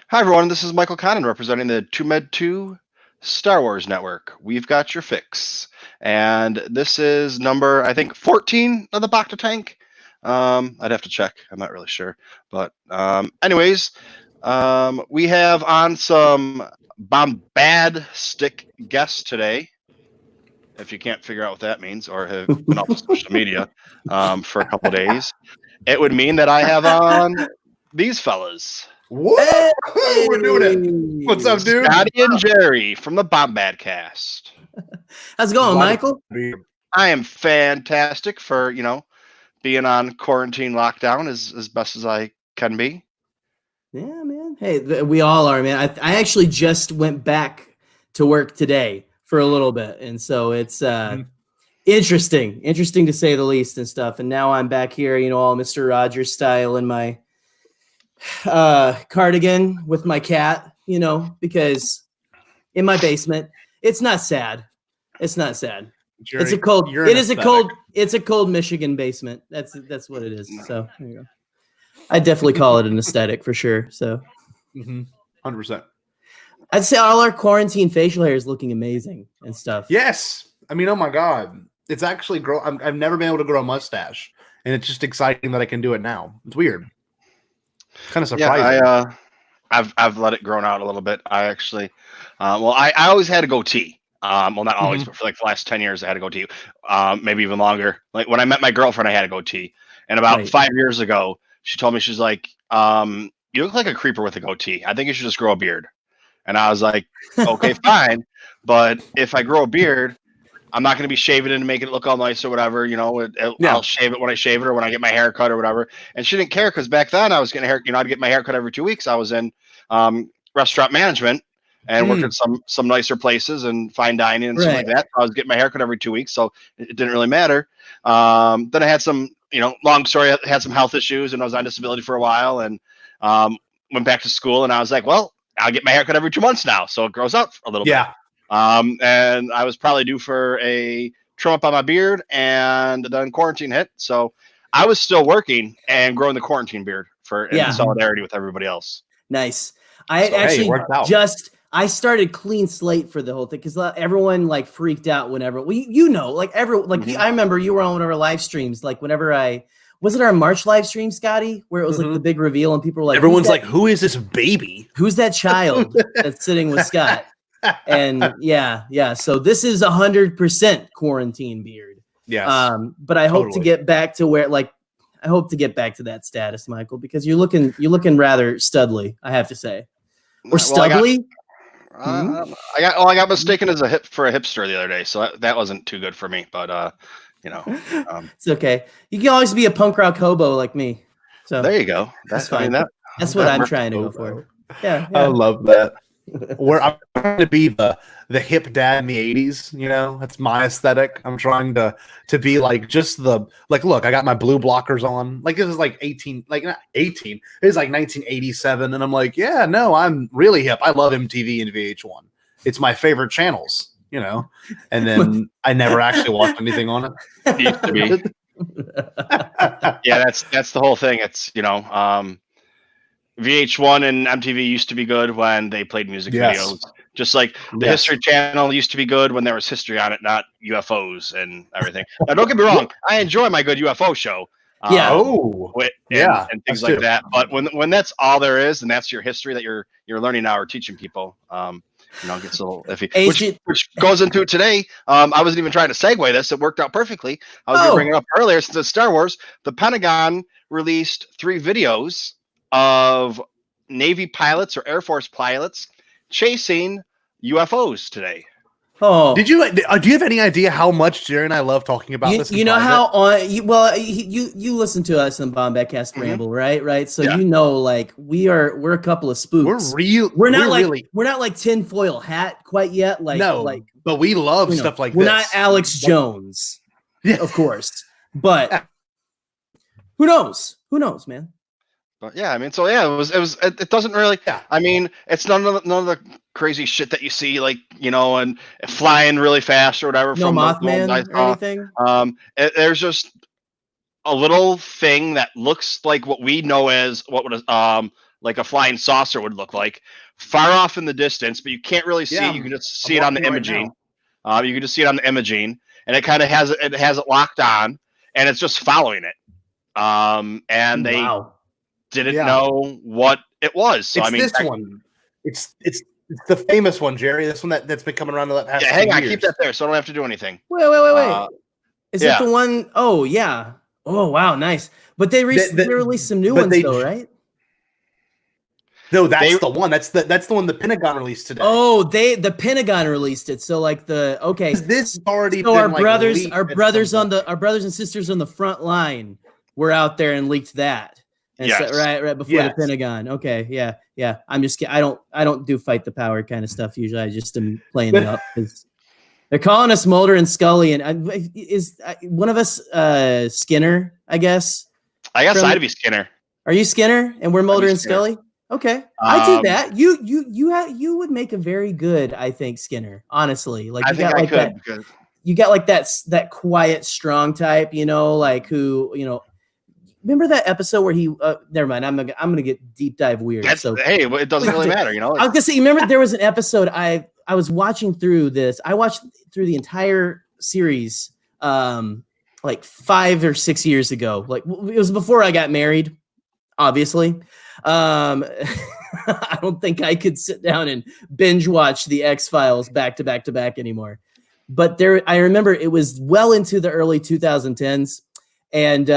Hi, everyone. This is Michael Connon representing the TooMedToo's Star Wars Network. We've got your fix. And this is number, I think, 14 of the Bacta tank. I'd have to check. I'm not really sure. But anyways, we have on some Bombadcast guests today. If you can't figure out what that means or have been off of social media for a couple days, it would mean that I have on these fellas. What? Hey! We're doing it. What's up, dude? Scotty and Jerry from the Bombadcast. How's it going, Michael? I am fantastic for, being on quarantine lockdown as best as I can be. Yeah, man. Hey, we all are, man. I actually just went back to work today for a little bit. And so it's interesting to say the least and stuff. And now I'm back here, all Mr. Rogers style in my cardigan with my cat, because in my basement, it's not sad. It's not sad. Jerry, it's a cold Michigan basement. That's what it is. So there you go. I definitely call it an aesthetic for sure. So 100%. I'd say all our quarantine facial hair is looking amazing and stuff. Yes. I mean, oh my God. It's actually I've never been able to grow a mustache, and it's just exciting that I can do it now. It's weird. It's kind of surprising. Yeah, I've let it grow out a little bit. I actually, I always had a goatee. Well, not always, but for like the last 10 years, I had a goatee. Maybe even longer. Like when I met my girlfriend, I had a goatee. And about 5 years ago, she told me, she's like, you look like a creeper with a goatee. I think you should just grow a beard. And I was like, okay, fine. But if I grow a beard, I'm not going to be shaving it and making it look all nice or whatever. I'll shave it when I shave it or when I get my hair cut or whatever. And she didn't care because back then I was getting I'd get my hair cut every 2 weeks. I was in restaurant management and worked at some nicer places and fine dining and stuff like that. I was getting my hair cut every 2 weeks, so it didn't really matter. Then I had some, long story, I had some health issues and I was on disability for a while and went back to school and I was like, well, I'll get my hair cut every 2 months now. So it grows out a little bit. And I was probably due for a trim up on my beard and then quarantine hit. So I was still working and growing the quarantine beard in solidarity with everybody else. Nice. I started clean slate for the whole thing because everyone freaked out whenever I remember you were on one of our live streams, whenever was it our March live stream, Scotty, where it was the big reveal and people were like, everyone's like, who is this baby? Who's that child that's sitting with Scott? And yeah. So this is 100% quarantine beard. Yes. But I hope to get back to where I hope to get back to that status, Michael, because you're looking rather studly, I have to say. Or studly? I got mistaken as a hipster the other day, so that wasn't too good for me. But it's okay. You can always be a punk rock hobo like me. So there you go. That's fine. That's what I'm trying to go for. Yeah. I love that. Where I'm trying to be the hip dad in the 80s, that's my aesthetic. I'm trying to be just look, I got my blue blockers on. This is not 18. It is 1987. And I'm like, yeah, no, I'm really hip. I love MTV and VH1. It's my favorite channels, and then I never actually watched anything on it. Used to be. Yeah, that's the whole thing. It's, VH1 and MTV used to be good when they played music videos. Just like the History Channel used to be good when there was history on it, not UFOs and everything. Now, don't get me wrong. I enjoy my good UFO show. And things like that. But when that's all there is, and that's your history that you're learning now or teaching people, it gets a little iffy. Which goes into today. I wasn't even trying to segue this. It worked out perfectly. I was going to bring it up earlier since it's Star Wars. The Pentagon released 3 videos of Navy pilots or Air Force pilots chasing UFOs today. Oh, do you have any idea how much Jerry and I love talking about this? You know how you listen to us on Bombadcast Ramble, right? So we're a couple of spooks. We're not like tinfoil hat quite yet. But we love stuff like this. We're not Alex Jones, of course. But who knows? Who knows, man? But yeah, I mean, so yeah, it doesn't really. Yeah. I mean, it's none of the crazy shit that you see, and flying really fast or whatever. No Mothman or anything. There's just a little thing that looks like what we know as what would like a flying saucer would look like, far off in the distance, but you can't really see. Yeah, You can just I'm see it on the watching right imaging. You can just see it on the imaging, and it kind of has it locked on, and it's just following it. And they Wow. didn't know what it was. So It's I mean, this one. It's the famous one, Jerry. This one that's been coming around the past yeah, few hang on, years. keep that there, so I don't have to do anything. Wait. Is yeah. it the one? Oh, yeah. Oh, wow, nice. But they released some new ones, though, right? No, that's the one. That's the one the Pentagon released today. Oh, the Pentagon released it. So like this already. So been, our like, brothers leaked our brothers and sisters on the front line were out there and leaked that. And Yes. so, right before the Pentagon. Okay, yeah. I'm just kidding. I don't do fight the power kind of stuff usually. I just am playing it up because they're calling us Mulder and Scully, and is one of us Skinner? I guess. I guess I'd be Skinner. Are you Skinner? And we're Mulder and Scully. Okay, I do that. You would make a very good, I think, Skinner. Honestly, like you got like that. You got like that quiet, strong type. Like who Remember that episode where he? Never mind. I'm gonna get deep dive weird. Hey, it doesn't really matter. I was gonna say. You remember there was an episode I was watching through this. I watched through the entire series, like 5 or 6 years ago. Like it was before I got married, obviously. I don't think I could sit down and binge watch the X-Files back to back anymore. But I remember it was well into the early 2010s, and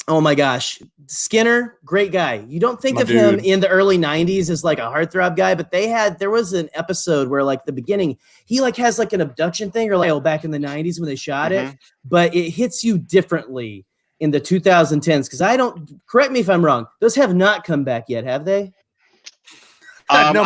oh my gosh, Skinner, great guy. You don't think of him in the early 90s as like a heartthrob guy, but there was an episode where like the beginning, he like has like an abduction thing or like back in the 90s when they shot it, but it hits you differently in the 2010s. Cause correct me if I'm wrong. Those have not come back yet, have they? I don't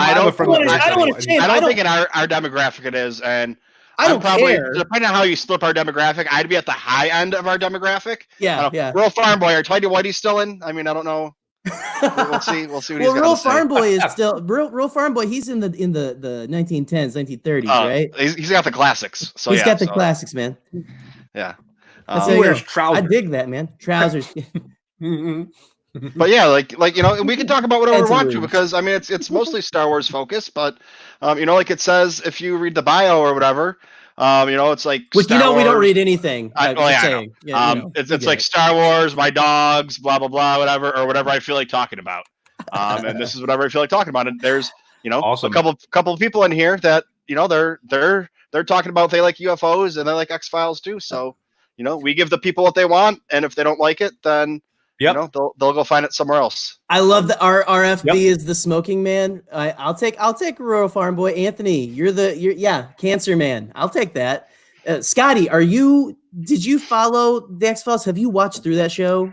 think in our demographic it is. And I don't care. Depending on how you split our demographic, I'd be at the high end of our demographic. Yeah. Rural Farm Boy, are Tidy Whitey still in? I mean, I don't know. We'll see. What he's got Rural to say. Farm Boy is still Rural Farm Boy. He's in the 1910s, 1930s, right? He's got the classics. So he's got the classics, man. Yeah. He wears trousers. I dig that, man. Trousers. But yeah, like we can talk about whatever we want to, because I mean it's mostly Star Wars focused, but like it says if you read the bio or whatever, it's like which Star we don't Wars. read anything. It's like Star Wars, my dogs, blah blah blah, whatever, or whatever I feel like talking about. And this is whatever I feel like talking about. And there's awesome. a couple of people in here that they're talking about they like UFOs and they like X-Files too. So we give the people what they want, and if they don't like it, then they'll go find it somewhere else. I love that our RFB is the smoking man. I'll take Rural Farm Boy. Anthony, you're Cancer Man. I'll take that. Scotty, did you follow the X-Files? Have you watched through that show?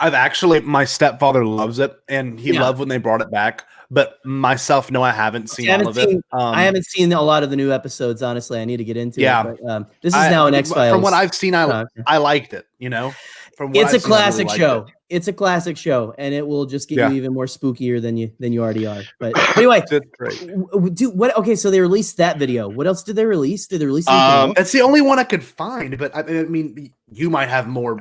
My stepfather loves it, and he loved when they brought it back. But myself, no, I haven't seen all of it. I haven't seen a lot of the new episodes. Honestly, I need to get into it. But, this is now an X-Files. From what I've seen, I liked it. It's a classic show. It's a classic show, and it will just get you even more spookier than you already are. But anyway, Okay, so they released that video. What else did they release? Did they release anything else? That's the only one I could find. But I mean, you might have more,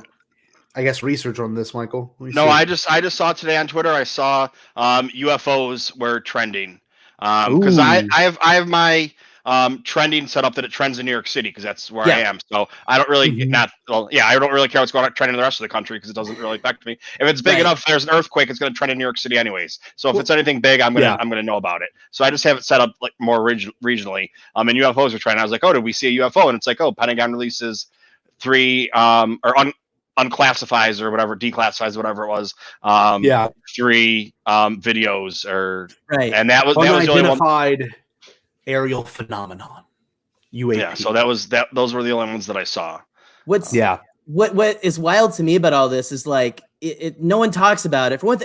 I guess, research on this, Michael. No, I just saw it today on Twitter. I saw UFOs were trending because I have my trending set up that it trends in New York City because that's where I am. So I don't really I don't really care what's going on trending in the rest of the country because it doesn't really affect me. If it's big enough, there's an earthquake, it's going to trend in New York City anyways. So if it's anything big, I'm gonna know about it. So I just have it set up like more regionally. And UFOs are trending. I was like, oh, did we see a UFO? And it's like, oh, Pentagon releases 3 unclassifies or whatever, declassifies whatever it was. 3 videos or and that was the only one. Aerial phenomenon, UAP. Yeah, so those were the only ones that I saw. What is wild to me about all this is like no one talks about it. For one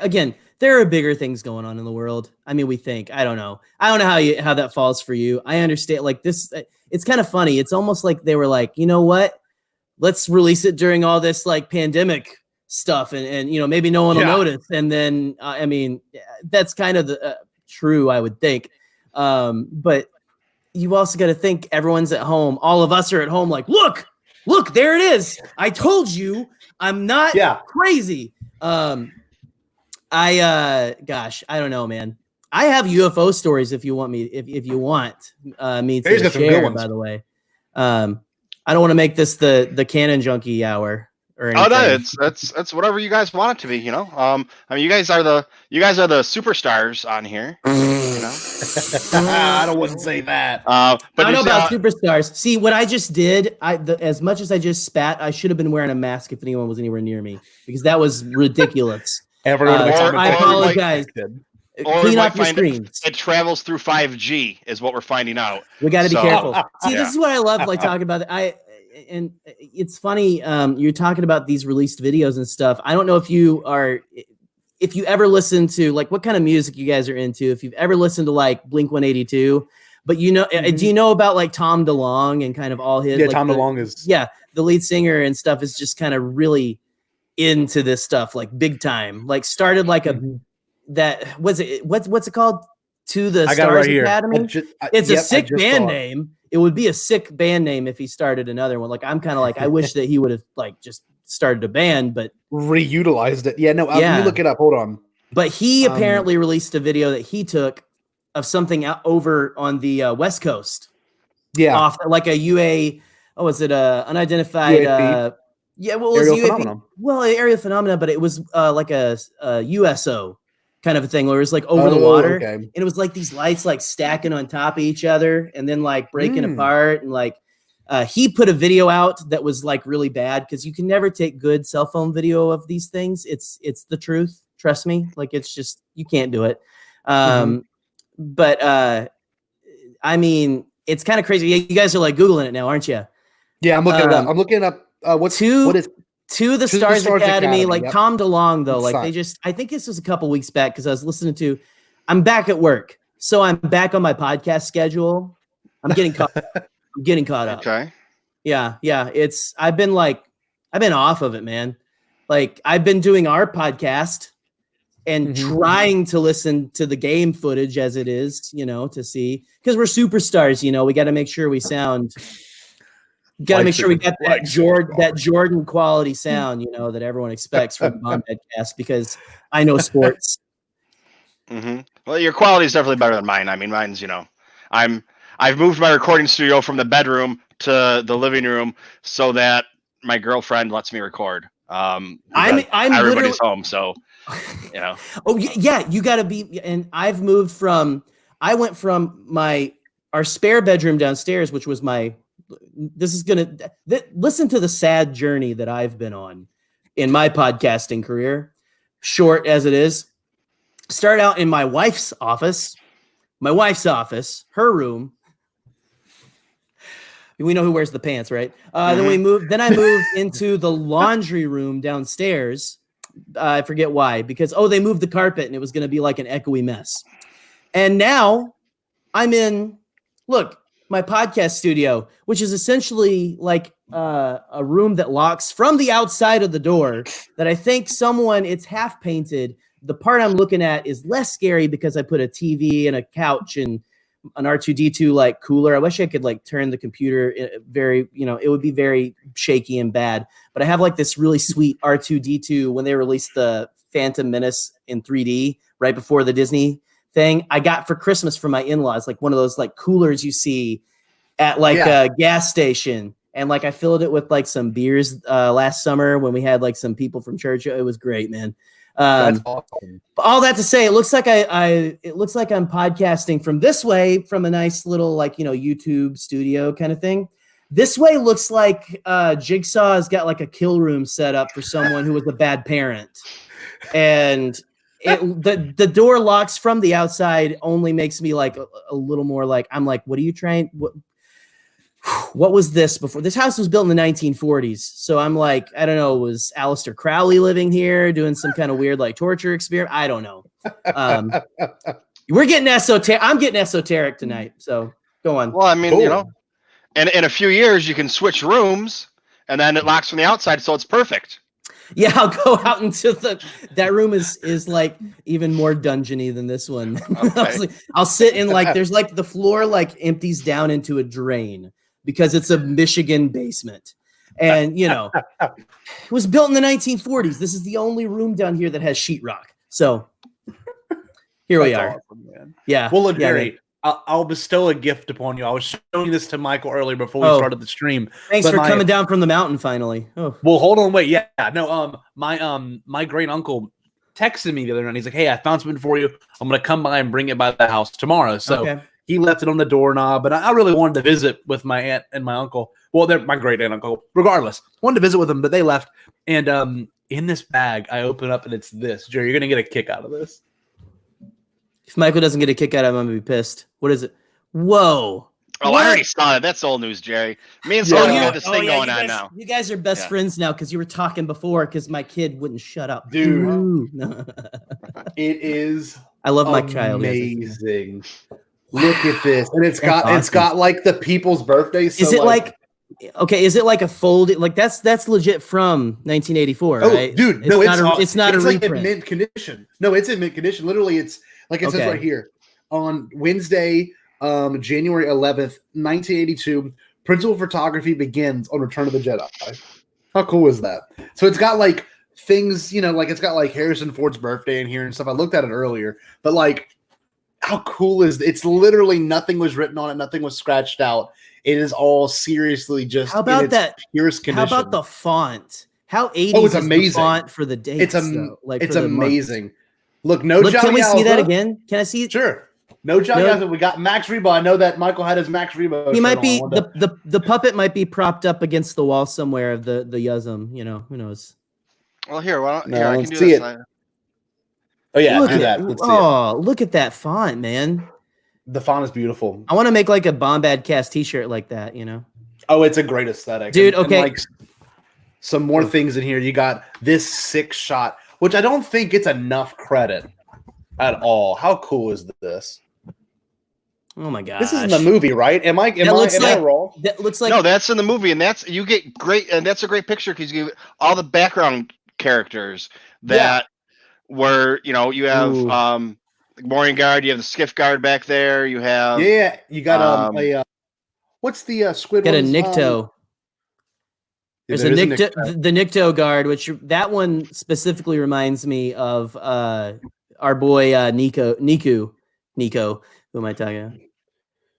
again, there are bigger things going on in the world. I mean, we think. I don't know how that falls for you. I understand. Like this, it's kind of funny. It's almost like they were like, you know what? Let's release it during all this like pandemic stuff, and maybe no one will notice. And then I mean, that's kind of true, I would think. But you also got to think everyone's at home. All of us are at home. Like, look, there it is. I told you I'm not crazy. Gosh, I don't know, man. I have UFO stories if you want me, if you want me to Got some good share, ones. by the way. I don't want to make this the canon junkie hour or anything. Oh no, that's whatever you guys want it to be, you know. I mean, you guys are the superstars on here, you know. I wouldn't say that. But I don't know about superstars. See what I just did. As much as I just spat, I should have been wearing a mask if anyone was anywhere near me because that was ridiculous. I apologize. Clean up your screens. It travels through 5G, is what we're finding out. We got to be careful. See, this is what I love, like talking about. And it's funny. You're talking about these released videos and stuff. I don't know if you ever listen to like what kind of music you guys are into. If you've ever listened to like Blink-182, but you know, do you know about like Tom DeLonge and kind of all his? Yeah, like, Tom DeLonge is. Yeah, the lead singer and stuff is just kind of really into this stuff, like big time. Like started like a. That was it. What's it called? To the Stars Academy. It's a sick band name. It would be a sick band name if he started another one. Like I'm kind of like I wish that he would have like just started a band, but reutilized it. Yeah, no. Let me look it up. Hold on. But he apparently released a video that he took of something out over on the West Coast. Yeah, off like a UA. Oh, was it a unidentified? Yeah, well, it was aerial UAP. Phenomena. Well, area phenomena, but it was like a USO. Kind of a thing where it was like over the water and it was like these lights like stacking on top of each other and then like breaking apart and like he put a video out that was like really bad because you can never take good cell phone video of these things. It's the truth. Trust me. Like it's just you can't do it. But I mean it's kind of crazy. You guys are like Googling it now, aren't you? Yeah, I'm looking it up. I'm looking up what is To the Stars Academy, like yep. Tom DeLonge, though, like they just, I think this was a couple weeks back because I was listening to, I'm back at work. So I'm back on my podcast schedule. I'm getting caught up. Okay. Yeah. I've been off of it, man. Like I've been doing our podcast and trying to listen to the game footage as it is, you know, to see, because we're superstars, you know, we got to make sure we sound. Got to make sure we got that Jordan quality sound, you know, that everyone expects from the Bombadcast because I know sports. Well, your quality is definitely better than mine. I mean, mine's, you know, I've moved my recording studio from the bedroom to the living room so that my girlfriend lets me record. I'm everybody's home, so you know. Oh yeah, you got to be. And I went from our spare bedroom downstairs, which was my. Listen to the sad journey that I've been on in my podcasting career, short as it is. Start out in my wife's office, her room. We know who wears the pants, right? Then I moved into the laundry room downstairs. I forget why, because they moved the carpet and it was going to be like an echoey mess. And now I'm in, my podcast studio, which is essentially like a room that locks from the outside of the door that I think it's half painted. The part I'm looking at is less scary because I put a TV and a couch and an R2-D2 like cooler. I wish I could like turn the computer it would be very shaky and bad, but I have like this really sweet R2-D2 when they released the Phantom Menace in 3D right before the Disney thing I got for Christmas from my in-laws, like one of those like coolers you see at like a gas station. And like I filled it with like some beers last summer when we had like some people from church. It was great, man. That's awesome. All that to say, it looks like it looks like I'm podcasting from this way from a nice little like, you know, YouTube studio kind of thing. This way looks like Jigsaw has got like a kill room set up for someone who was a bad parent. And the door locks from the outside only makes me like a little more like, I'm like, what are you trying? What was this before? This house was built in the 1940s. So I'm like, I don't know, was Aleister Crowley living here doing some kind of weird like torture experiment? I don't know. We're getting esoteric. I'm getting esoteric tonight. So go on. Well, I mean, you know, and in a few years you can switch rooms and then it locks from the outside. So it's perfect. Yeah, I'll go out into that room is like even more dungeony than this one. Okay. I'll sit in like there's like the floor like empties down into a drain because it's a Michigan basement. And you know, it was built in the 1940s. This is the only room down here that has sheetrock. So here we That's are. awesome, man. Yeah. Well, look, yeah, Jerry, man. I'll bestow a gift upon you. I was showing this to Michael earlier before we started the stream. Thanks but for coming down from the mountain finally. Oh. Well, hold on, wait. Yeah, no. My great uncle texted me the other night. He's like, "Hey, I found something for you. I'm gonna come by and bring it by the house tomorrow." So he left it on the doorknob, and I really wanted to visit with my aunt and my uncle. Well, they're my great aunt and uncle. Regardless, wanted to visit with them, but they left. And in this bag, I open up, and it's this. Jerry, you're gonna get a kick out of this. If Michael doesn't get a kick out of it, I'm gonna be pissed. What is it? Whoa. Oh, What? I already saw it. That's old news, Jerry. Me and Sully got this thing going on now. You guys are best friends now because you were talking before because my kid wouldn't shut up. Dude. It is I love my child. Amazing. Look at this. And it's got like the people's birthdays. So is it like okay, is it like a folded like that's legit from 1984, right? Dude, it's not a reprint. Like in mint condition. No, it's in mint condition. Literally, it's like it says right here. On Wednesday, January 11th, 1982, principal photography begins on Return of the Jedi. How cool is that? So it's got like things, like it's got like Harrison Ford's birthday in here and stuff. I looked at it earlier, but like how cool is it? It's literally nothing was written on it, nothing was scratched out. It is all seriously just how about that purest condition. How about the font? How 80s it's amazing. Is the font for the dates? It's amazing. Look, can we see that again? Can I see it? Sure. No Johnny Alva. We got Max Rebo. I know that Michael had his Max Rebo. He might be the puppet might be propped up against the wall somewhere of the Yuzum. Who knows? Well, here, I can do see this. It. Oh yeah, look do that. Look at that font, man. The font is beautiful. I want to make like a Bombadcast T-shirt like that. Oh, it's a great aesthetic, dude. And okay, like some more things in here. You got this 6-shot, which I don't think gets enough credit at all. How cool is this? Oh my god! This is in the movie, right? Am I wrong? That looks like no. That's in the movie, and that's you get great, and that's a great picture because you get all the background characters that were, you have Morian Guard, you have the Skiff Guard back there, you have you got what's the squid? Got a Nikto. There's a Nikto, the Nikto Guard, which that one specifically reminds me of our boy Nico. Who am I talking about?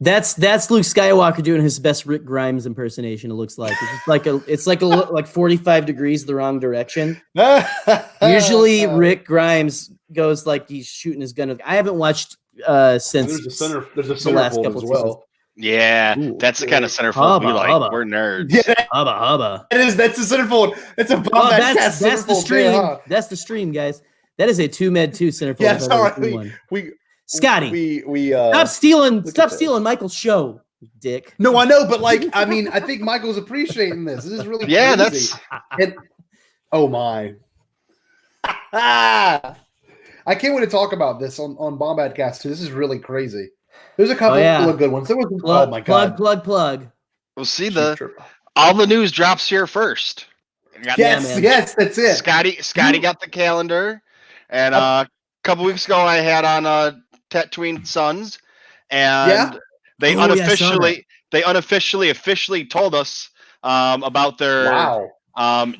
That's Luke Skywalker doing his best Rick Grimes impersonation. It looks like it's like 45 degrees the wrong direction. Usually Rick Grimes goes like he's shooting his gun. I haven't watched since there's a the last couple as well. Seasons. Yeah, that's the kind of centerfold we like. We're nerds. Yeah, hubba. That's the centerfold. It's a Bombadcast that's the stream. There, huh? That's the stream, guys. That is a TooMedToo's centerfold. Yeah, sorry. Scotty, we stop stealing Michael's show, dick. No, I know, but I think Michael's appreciating this. This is really crazy. Oh my. I can't wait to talk about this on Bombadcast too. This is really crazy. There's a couple of good ones. There was oh my god. Plug. We'll see all the news drops here first. Yes, that's it. Scotty got the calendar, and a couple weeks ago I had on Tatooine Suns, and they officially told us about their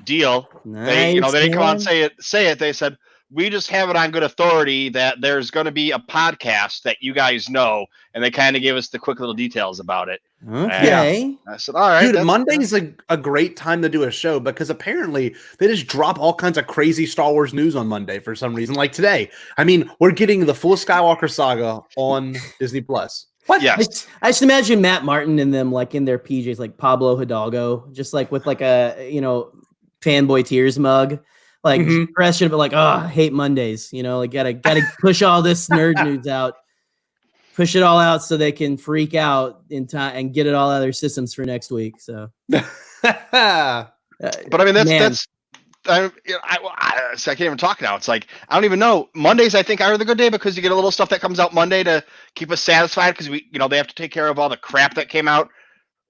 deal. Nice, they didn't come out and say it. They said, we just have it on good authority that there's going to be a podcast that you guys know, and they kind of gave us the quick little details about it. Okay. I said, all right. Dude, Monday's a great time to do a show because apparently they just drop all kinds of crazy Star Wars news on Monday for some reason. Like today. I mean, we're getting the full Skywalker saga on Disney Plus. What? Yes. I just imagine Matt Martin and them like in their PJs, like Pablo Hidalgo, just like with like a, fanboy tears mug. Like depression, but like, I hate Mondays. Like gotta push all this nerd news out. Push it all out so they can freak out in time and get it all out of their systems for next week. So, but I mean, that's I can't even talk now. It's like I don't even know. Mondays I think are the good day because you get a little stuff that comes out Monday to keep us satisfied because we, they have to take care of all the crap that came out.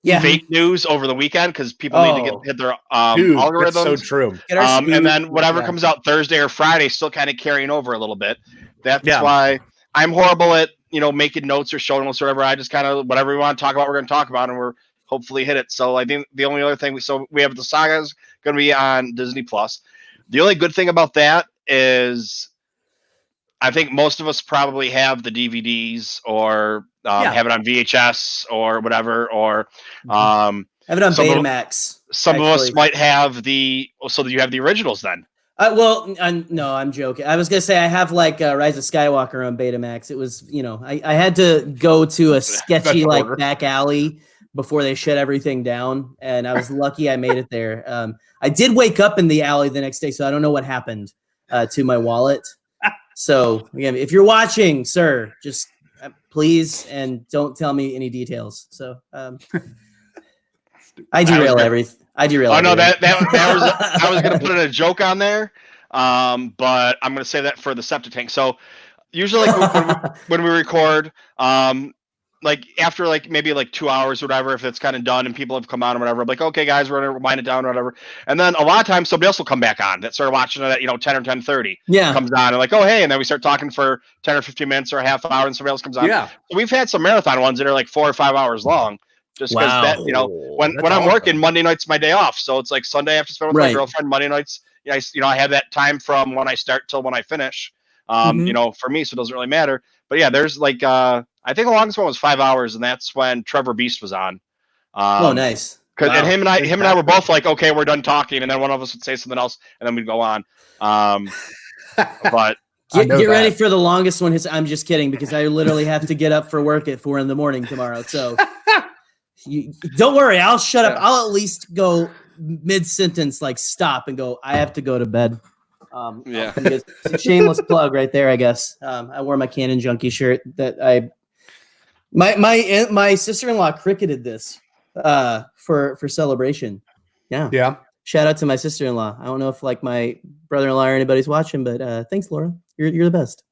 Yeah. Fake news over the weekend because people need to hit their algorithms. That's so true. And then whatever comes out Thursday or Friday still kind of carrying over a little bit. That's why I'm horrible at making notes or showing notes or whatever. I just kind of whatever we want to talk about, we're going to talk about, and we're hopefully hit it. So I think the only other thing we have the saga is going to be on Disney Plus. The only good thing about that is I think most of us probably have the DVDs or have it on VHS or whatever, or have it on some Betamax. Some of us might have so that you have the originals then. No, I'm joking. I was gonna say I have like Rise of Skywalker on Betamax. It was, I had to go to a sketchy like back alley before they shut everything down, and I was lucky I made it there. I did wake up in the alley the next day, so I don't know what happened to my wallet. So again, if you're watching, sir, just please and don't tell me any details. So I derail everything. I know that was I was gonna put in a joke on there, but I'm gonna say that for the septic tank. So usually when we record, like after like maybe like 2 hours or whatever, if it's kind of done and people have come on or whatever, I'm like, okay guys, we're gonna wind it down or whatever. And then a lot of times somebody else will come back on that started watching it at 10 or 10:30. Yeah, comes on and like, oh hey, and then we start talking for 10 or 15 minutes or a half hour, and somebody else comes on. Yeah, so we've had some marathon ones that are like 4 or 5 hours long. Just because that, when I'm working, Monday night's my day off. So it's like Sunday I have to spend with my girlfriend. Monday nights, I have that time from when I start till when I finish. For me, so it doesn't really matter. But yeah, there's like I think the longest one was 5 hours, and that's when Trevor Beast was on. Nice. And him and I were both like, okay, we're done talking, and then one of us would say something else, and then we'd go on. But get ready for the longest one. I'm just kidding, because I literally have to get up for work at 4 a.m. tomorrow. So don't worry, I'll shut up. I'll at least go mid-sentence, like stop and go, I have to go to bed. It's a shameless plug right there, I guess. I wore my Canon Junkie shirt that my sister-in-law cricketed this for celebration. Yeah. Shout out to my sister-in-law. I don't know if like my brother-in-law or anybody's watching, but thanks, Laura. You're the best.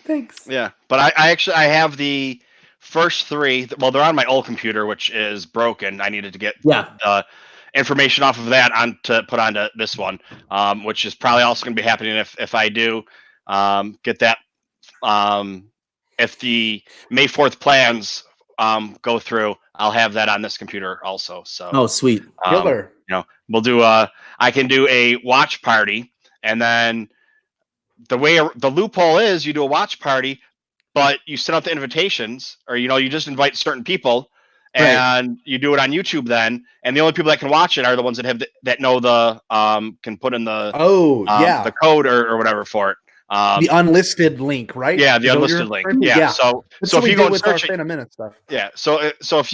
Thanks. Yeah, but I have the first 3. Well, they're on my old computer, which is broken. I needed to get information off of that to put onto this one, which is probably also going to be happening if I do get that. If the May 4th plans go through, I'll have that on this computer also. So sweet. We'll do I can do a watch party, and then the way the loophole is, you do a watch party, but you send out the invitations, or you just invite certain people, and you do it on YouTube then, and the only people that can watch it are the ones that know the can put in the the code or whatever for it. The unlisted link, right? Yeah, the unlisted link. Yeah. So if you go and search it, in a minute stuff. Yeah. So if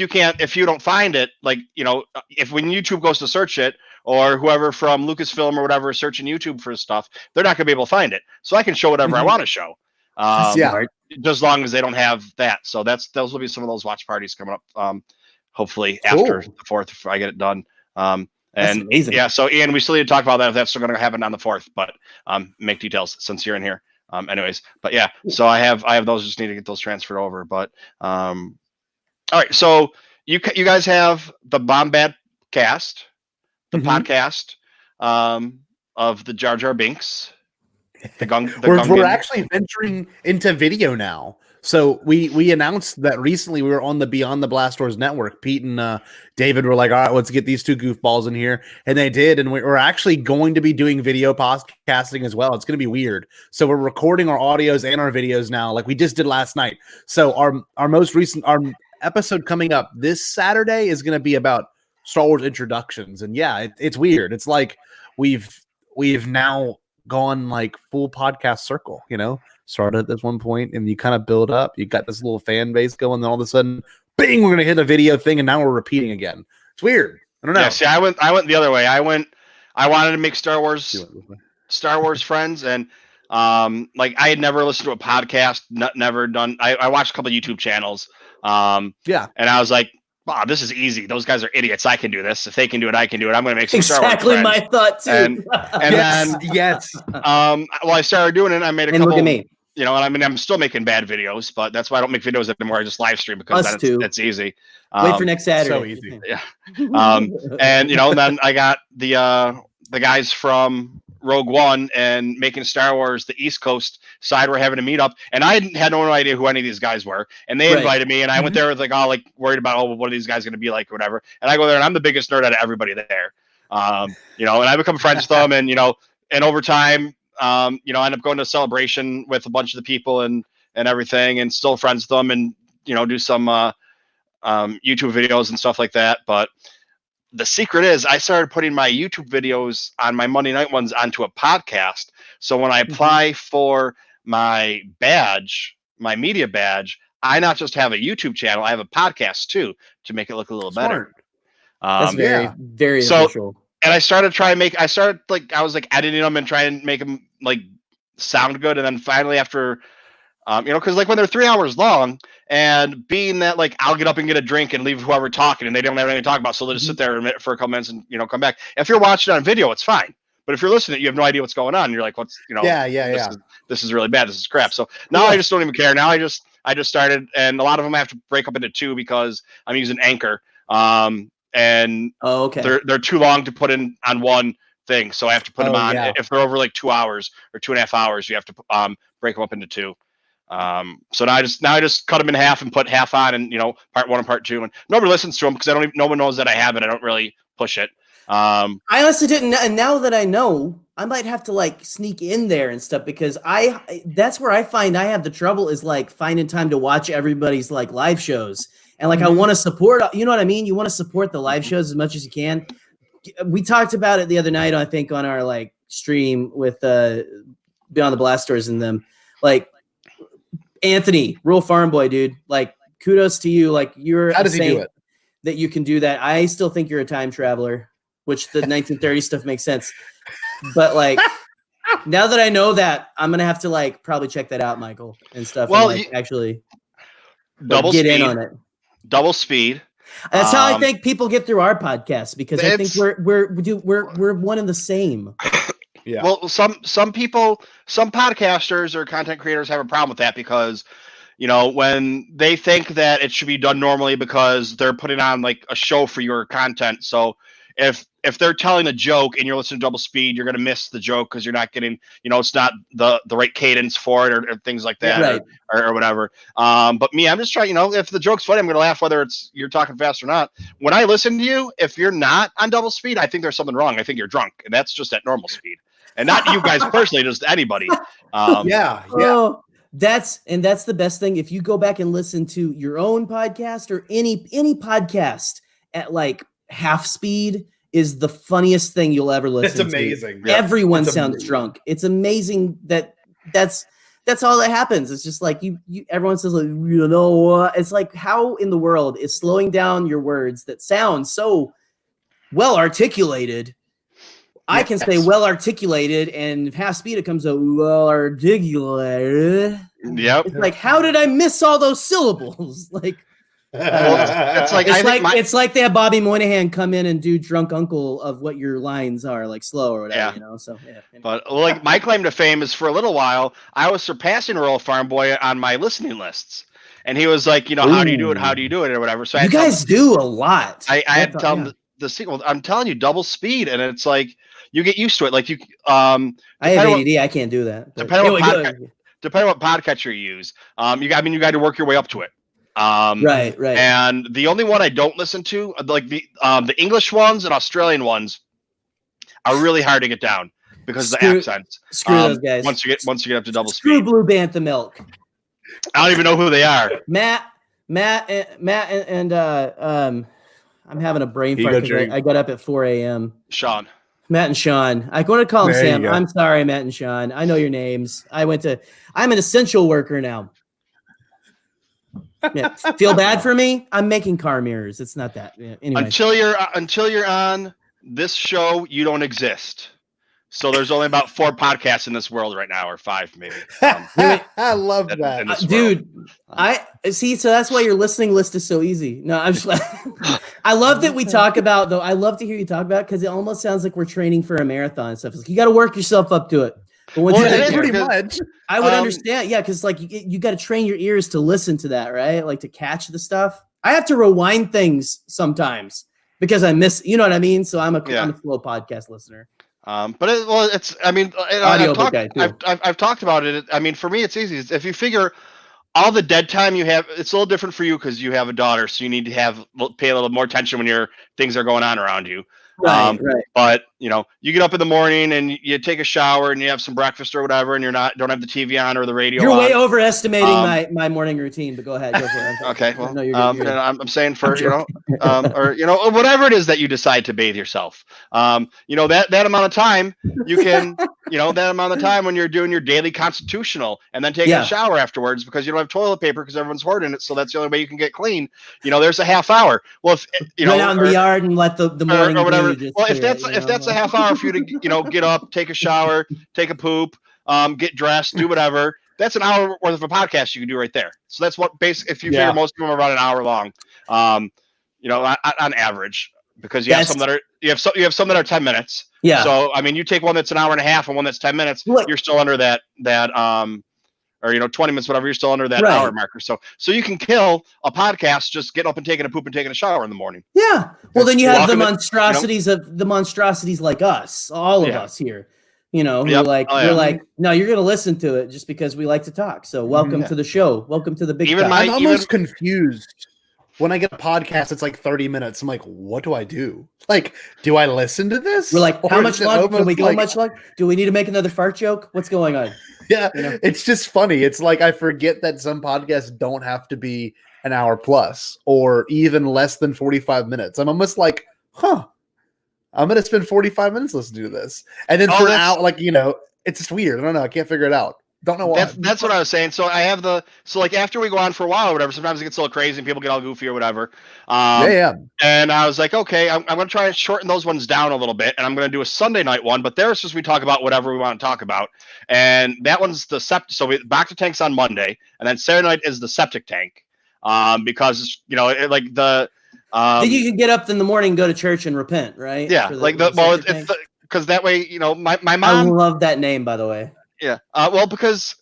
you don't find it, like if when YouTube goes to search it, or whoever from Lucasfilm or whatever is searching YouTube for stuff, they're not going to be able to find it. So I can show whatever I want to show. Just as long as they don't have that. So those will be some of those watch parties coming up. Hopefully after the 4th, if I get it done. That's amazing. Yeah, so Ian, we still need to talk about that if that's still going to happen on the 4th, but make details since you're in here. Anyways, but yeah, so I have those. Just need to get those transferred over. But all right, so you guys have the Bombadcast, the podcast of the Jar Jar Binks. We're actually venturing into video now. So we announced that recently we were on the Beyond the Blast Doors network. Pete and David were like, all right, let's get these 2 goofballs in here. And they did. And we're actually going to be doing video podcasting as well. It's going to be weird. So we're recording our audios and our videos now, like we just did last night. So our most recent episode coming up this Saturday is going to be about Star Wars introductions. And yeah, it's weird. It's like we've now gone like full podcast circle, started at this one point and you kind of build up, you got this little fan base going, and then all of a sudden, bing, we're going to hit a video thing. And now we're repeating again. It's weird. I don't know. Yeah, see, I went the other way. I wanted to make Star Wars friends. And like I had never listened to a podcast, never done. I watched a couple of YouTube channels. And I was like, wow, this is easy. Those guys are idiots. I can do this. If they can do it, I can do it. I'm going to make some Star Wars friends. Exactly my thought too. And then I started doing it. I made a couple. Look at me. And I mean, I'm still making bad videos, but that's why I don't make videos anymore. I just live stream because that's easy. Wait for next Saturday. So easy. Yeah. And then I got the guys from Rogue One and making Star Wars the East Coast side. We're having a meetup, and I had no idea who any of these guys were, and they invited me, and I went there with like worried about what are these guys going to be like or whatever. And I go there, and I'm the biggest nerd out of everybody there. And I become friends with them, and and over time, you know, I end up going to a celebration with a bunch of the people and everything, and still friends with them, and you know, do some YouTube videos and stuff like that. But the secret is I started putting my YouTube videos on my Monday night ones onto a podcast. So when I apply for my badge, my media badge, I not just have a YouTube channel, I have a podcast too, to make it look a little better. That's very, very so, official. And I started I was like editing them and trying to make them like sound good. And then finally after, you know, because like when they're 3 hours long, and being that like I'll get up and get a drink and leave whoever talking, and they don't have anything to talk about, so they'll just sit there for a couple minutes and, you know, come back. If you're watching on video, it's fine. But if you're listening, you have no idea what's going on. You're like, what's, you know, this is really bad. This is crap. So now I just don't even care. Now I just started, and a lot of them I have to break up into two because I'm using Anchor. And they're too long to put in on one thing. So I have to put them on. If they're over like 2 hours or 2.5 hours, you have to break them up into two. So now I just cut them in half and put half on, and, you know, part one and part two, and nobody listens to them because no one knows that I have it. I don't really push it. I honestly didn't. And now that I know, I might have to like sneak in there and stuff, because that's where I find I have the trouble, is like finding time to watch everybody's like live shows. And like, I want to support, you know what I mean? You want to support the live shows as much as you can. We talked about it the other night, I think, on our like stream with Beyond the Blast Doors and them. Like, Anthony, real farm boy, dude. Like, kudos to you. Like, you're how does he do it? That you can do that. I still think you're a time traveler, which the 1930s stuff makes sense. But like, now that I know that, I'm gonna have to like probably check that out, Michael, and stuff. Well, and, like, actually get in on it. Double speed. That's how I think people get through our podcast, because I think we're one and the same. Yeah. Well, some people, some podcasters or content creators have a problem with that, because, you know, when they think that it should be done normally because they're putting on like a show for your content. So if they're telling a joke and you're listening to double speed, you're going to miss the joke because you're not getting, you know, it's not the right cadence for it, or things like that, right, or whatever. But me, I'm just trying, you know, if the joke's funny, I'm going to laugh whether you're talking fast or not. When I listen to you, if you're not on double speed, I think there's something wrong. I think you're drunk, and that's just at normal speed. And not you guys personally, just anybody. Oh, that's the best thing. If you go back and listen to your own podcast or any podcast at like half speed, is the funniest thing you'll ever listen to. It's amazing. Yeah. Everyone sounds drunk. It's amazing that's all that happens. It's just like you everyone says, like, you know what? It's like, how in the world is slowing down your words that sound so well articulated? I can say well articulated, and half speed it comes out well articulated. Yep. It's like, how did I miss all those syllables? Like, it's like they have Bobby Moynihan come in and do drunk uncle of what your lines are, like slow or whatever, you know. So yeah. But like, my claim to fame is, for a little while I was surpassing Rural Farm Boy on my listening lists, and he was like, you know, how do you do it? How do you do it? Or whatever. So you guys do a lot. I had to tell him the sequel. I'm telling you, double speed, and it's like you get used to it. Like you, I have ADD. I can't do that. Depending on what podcatcher you use, you got to work your way up to it. Right. And the only one I don't listen to, like the English ones and Australian ones, are really hard to get down because of the accents. Screw those guys. Once you get up to double screw speed. Blue Bantha Milk. I don't even know who they are. Matt, and I'm having a brain fart because I got up at 4 a.m. Sean. Matt and Sean. I want to call him Sam. I'm sorry, Matt and Sean. I know your names. I'm an essential worker now. Yeah. Feel bad for me? I'm making car mirrors. It's not that. Yeah, anyway. Until you're on this show, you don't exist. So there's only about 4 podcasts in this world right now, or 5 maybe. I love that, dude. I see. So that's why your listening list is so easy. No, I'm just. I love that we talk about, though. I love to hear you talk about, because it almost sounds like we're training for a marathon and stuff. It's like, you got to work yourself up to it. But once pretty much. I would understand, because like you got to train your ears to listen to that, right? Like to catch the stuff. I have to rewind things sometimes because I miss. You know what I mean? So I'm a slow podcast listener. But it's. I mean, I've talked about it. I mean, for me, it's easy. If you figure all the dead time you have, it's a little different for you because you have a daughter, so you need to pay a little more attention when things are going on around you. Right. But you get up in the morning and you take a shower and you have some breakfast or whatever, and don't have the TV on or the radio. You're on. way overestimating my morning routine, but go ahead. Go for it. Okay, well, no, you're good. and I'm saying for or whatever it is that you decide to bathe yourself. That amount of time you can, that amount of time when you're doing your daily constitutional and then taking a shower afterwards because you don't have toilet paper because everyone's hoarding it, so that's the only way you can get clean. There's a half hour. Well, if go out in the yard and let the morning or whatever. Well, if that's a half hour for you to get up, take a shower, take a poop, get dressed, do whatever. That's an hour worth of a podcast you can do right there. So that's what if you figure most of them are about an hour long, on average, because you have some that are 10 minutes. Yeah. So I mean, you take one that's an hour and a half and one that's 10 minutes, you're still under that or 20 minutes, whatever, you're still under that hour marker. So you can kill a podcast just getting up and taking a poop and taking a shower in the morning. Yeah. Well, then you have the monstrosities of the monstrosities like us, all of us here. Who we're like, no, you're going to listen to it just because we like to talk. So welcome to the show. Welcome to the big time. I'm almost confused. When I get a podcast, it's like 30 minutes. I'm like, what do I do? Like, do I listen to this? We're like, how much longer? Can we go much longer? Do we need to make another fart joke? What's going on? Yeah, it's just funny. It's like I forget that some podcasts don't have to be an hour plus or even less than 45 minutes. I'm almost like, I'm going to spend 45 minutes listening to this. And then for an hour, it's just weird. I don't know. I can't figure it out. Don't know why. That's what I was saying. So I have after we go on for a while or whatever, sometimes it gets a little crazy and people get all goofy or whatever. And I was like, okay, I'm going to try and shorten those ones down a little bit. And I'm going to do a Sunday night one, but there's just, we talk about whatever we want to talk about. And that one's the septic. So Bacta tank's on Monday, and then Saturday night is the septic tank. Because, then you can get up in the morning and go to church and repent, right? Yeah. Because that way, my mom. I love that name, by the way. Yeah. Because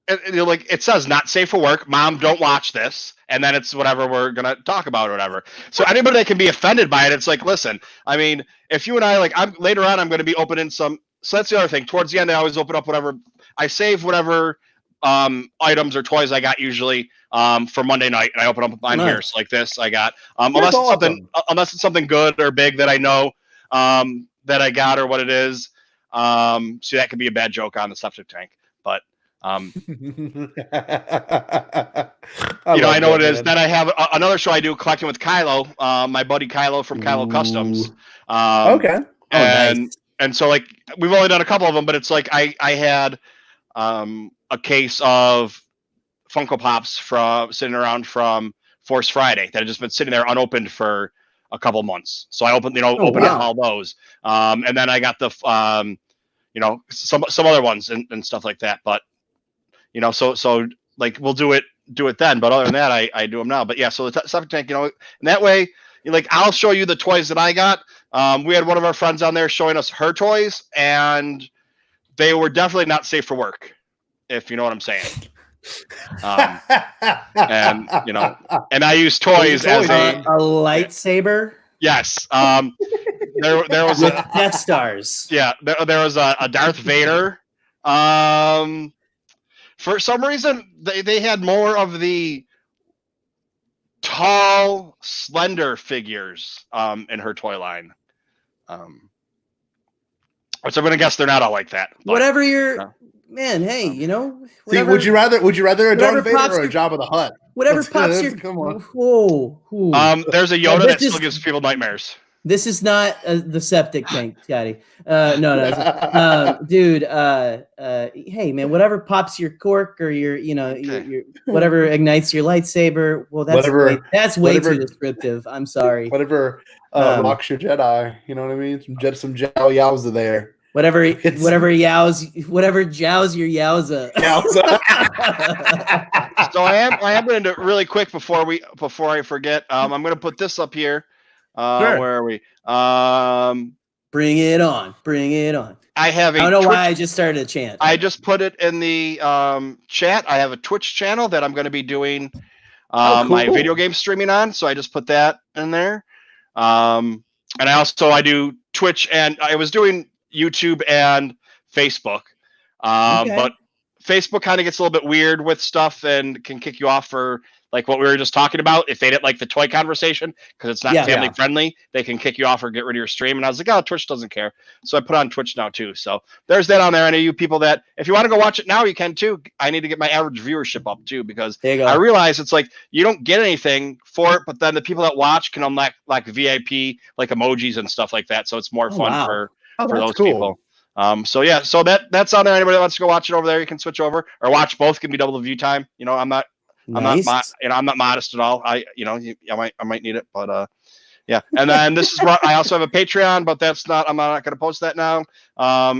it says not safe for work. Mom, don't watch this. And then it's whatever we're going to talk about or whatever. So anybody that can be offended by it, it's like, listen, I mean, if you and I, later on, I'm going to be opening some. So that's the other thing. Towards the end, I always open up whatever. I save whatever items or toys I got usually for Monday night. And I open up mine here. So like this, I got, unless it's something good or big that I know that I got or what it is. So that could be a bad joke on the septic tank, but I know what it is. Then I have another show I do, Collecting with Kylo, my buddy Kylo from Kylo Customs. Okay. And so we've only done a couple of them, but it's like I had a case of Funko Pops sitting around from Force Friday that had just been sitting there unopened for a couple months. So I opened all those. And then I got the some other ones and stuff like that. But so we'll do it then. But other than that, I do them now. But yeah, so the septic tank, and that way, I'll show you the toys that I got. We had one of our friends on there showing us her toys, and they were definitely not safe for work, if you know what I'm saying. And I use toys as a lightsaber. Yes. There was with Death Stars. Yeah, there was a Darth Vader. For some reason, they had more of the tall, slender figures in her toy line. Which I'm gonna guess they're not all like that. But, whatever your man, hey, whatever, see, would you rather a Darth Vader or a Jabba the Hutt? Whatever pops your. Come on. Whoa. There's a Yoda that still gives people nightmares. This is not the septic tank, Scotty. No, dude. Hey, man, whatever pops your cork or your whatever ignites your lightsaber. Well, that's way too descriptive. I'm sorry. Whatever rocks your Jedi. You know what I mean? Some Yowza there. Whatever jows your Yowza. So I am going to really quick before I forget. I'm going to put this up here. Sure. Where are we? Bring it on. I have I don't know why I just started a chant. I just put it in the chat. I have a Twitch channel that I'm going to be doing my video game streaming on. So I just put that in there. And I do Twitch, and I was doing YouTube and Facebook. But Facebook kind of gets a little bit weird with stuff and can kick you off for like what we were just talking about, if they didn't like the toy conversation because it's not family friendly, they can kick you off or get rid of your stream. And I was like, oh, Twitch doesn't care. So I put on Twitch now too. So there's that on there. I know you people that if you want to go watch it now, you can too. I need to get my average viewership up too, because I realize it's like you don't get anything for it, but then the people that watch can unlock like VIP, like emojis and stuff like that. So it's more fun for those people. So that's on there. Anybody that wants to go watch it over there, you can switch over or watch both. Can be double the view time. You know, I'm not modest at all. I might need it, but yeah. And then this is what I also have a Patreon, but I'm not going to post that now.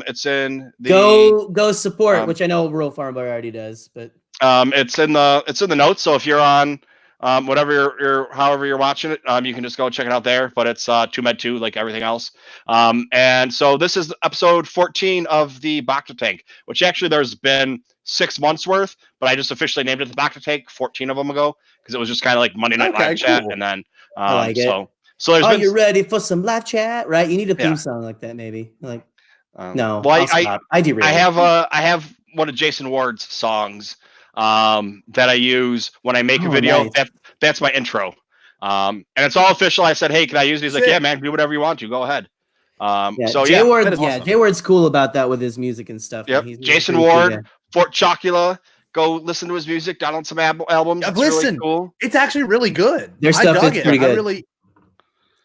It's in the go support, which I know Rural Farm Boy already does, but it's in the notes. So if you're on whatever however you're watching it, you can just go check it out there. But it's TooMedToo's like everything else. And so this is episode 14 of the Bacta tank, which actually there's been 6 months worth, but I just officially named it the Bacta tank 14 of them ago because it was just kind of like Monday Night Live chat, and then so there's you ready for some live chat? Right, you need a theme song like that, maybe. Like no, well, I have one of Jason Ward's songs that I use when I make a video. Nice. That's my intro. And it's all official. I said, hey, can I use it? He's like, yeah, man, do whatever you want to. Go ahead. Jay Ward's cool about that with his music and stuff. Yep. Jason Ward, Fort Chocula. Go listen to his music, download some albums. It's really cool. It's actually really good. Their stuff is pretty good.